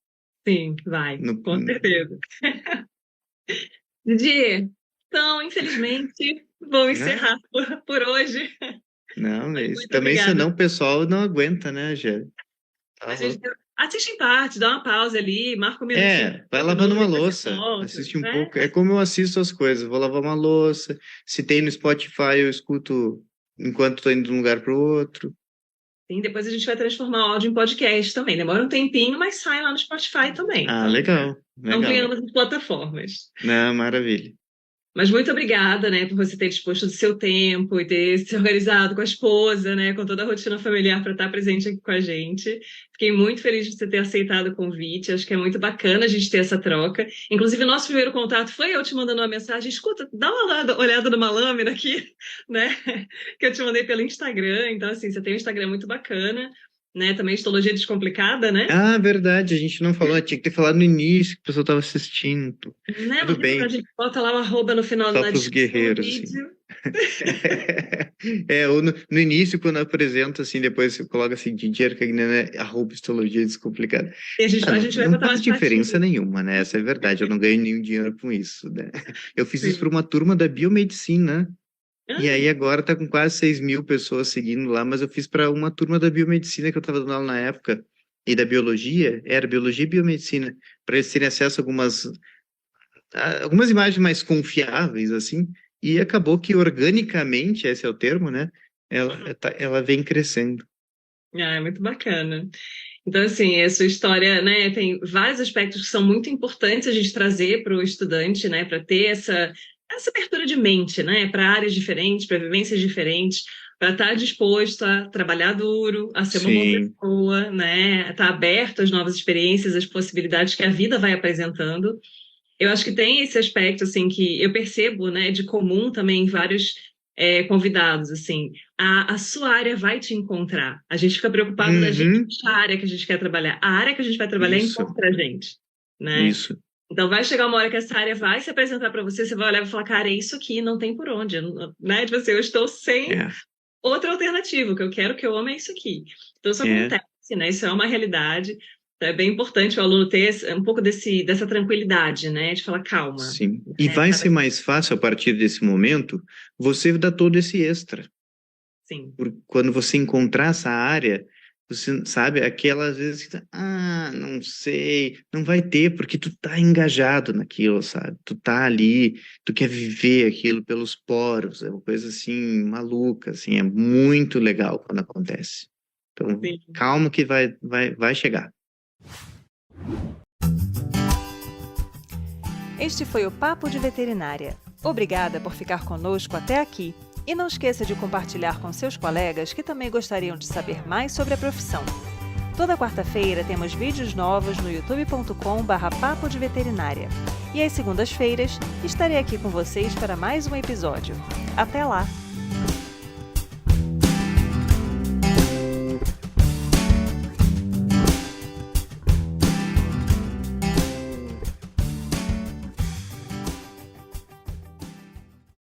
Sim, vai, com certeza. Didi, então, infelizmente, vou encerrar por hoje. Não, Muito também obrigada. senão o pessoal não aguenta, né, Gê? A gente assiste em parte, dá uma pausa ali, marca um minutinho. Vai lavando uma depois louça, você volta, assiste um né? pouco. É como eu assisto as coisas, vou lavar uma louça. Se tem no Spotify, eu escuto enquanto estou indo de um lugar para o outro. Sim, depois a gente vai transformar o áudio em podcast também. Demora um tempinho, mas sai lá no Spotify também. Ah, Então, legal. ampliando as plataformas. Não, maravilha. Mas muito obrigada, né, por você ter disposto do seu tempo e ter se organizado com a esposa, né, com toda a rotina familiar para estar presente aqui com a gente. Fiquei muito feliz de você ter aceitado o convite. Acho que é muito bacana a gente ter essa troca. Inclusive, o nosso primeiro contato foi eu te mandando uma mensagem. Escuta, dá uma olhada numa lâmina aqui, né, que eu te mandei pelo Instagram. Então, assim, você tem um Instagram muito bacana, né, também Histologia Descomplicada, né? Ah, verdade, a gente não falou, tinha que ter falado no início, que a pessoa estava assistindo. Né, Tudo bem, a gente bota lá o arroba no final só da para os descrição do guerreiros, assim. vídeo. Ou no início, quando eu apresento, assim, depois eu coloco assim, Didier Cagnani, @histologia descomplicada. E a gente vai Não botar faz mais diferença pratinho. nenhuma, né? Essa é a verdade, eu não ganho nenhum dinheiro com isso, né? Eu fiz isso Sim. para uma turma da biomedicina, e Ah, aí agora tá com quase 6.000 pessoas seguindo lá, mas eu fiz para uma turma da biomedicina que eu estava dando aula na época, e da biologia, era biologia e biomedicina, para eles terem acesso a algumas imagens mais confiáveis, assim, e acabou que organicamente, esse é o termo, né? Ela vem crescendo. é muito bacana. Então, assim, a sua história, né, tem vários aspectos que são muito importantes a gente trazer para o estudante, né, para ter essa abertura de mente, né, para áreas diferentes, para vivências diferentes, para estar disposto a trabalhar duro, a ser uma boa Sim, pessoa, né, estar aberto às novas experiências, às possibilidades que a vida vai apresentando. Eu acho que tem esse aspecto, assim, que eu percebo, né, de comum também em vários convidados, assim, a sua área vai te encontrar. A gente fica preocupado da gente, uhum, a área que a gente quer trabalhar. A área que a gente vai trabalhar isso, encontra a gente, né? isso, Então vai chegar uma hora que essa área vai se apresentar para você, você vai olhar e vai falar, cara, é isso aqui, não tem por onde, né? Tipo assim, eu estou sem é, outra alternativa, o que eu quero, o que eu amo é isso aqui. Então isso é, acontece, né? Isso é uma realidade. Então, é bem importante o aluno ter um pouco dessa tranquilidade, né? De falar, calma, sim. E né? vai Sabe ser mais fácil, a partir desse momento, você dar todo esse extra. assim, Quando você encontrar essa área, você sabe, aquelas vezes que, não sei, não vai ter, porque tu tá engajado naquilo, sabe? Tu tá ali, tu quer viver aquilo pelos poros, é uma coisa assim, maluca, assim, é muito legal quando acontece. Então, sim. calma que vai chegar. Este foi o Papo de Veterinária. Obrigada por ficar conosco até aqui. E não esqueça de compartilhar com seus colegas que também gostariam de saber mais sobre a profissão. Toda quarta-feira temos vídeos novos no youtube.com/papo de veterinária. E às segundas-feiras estarei aqui com vocês para mais um episódio. Até lá!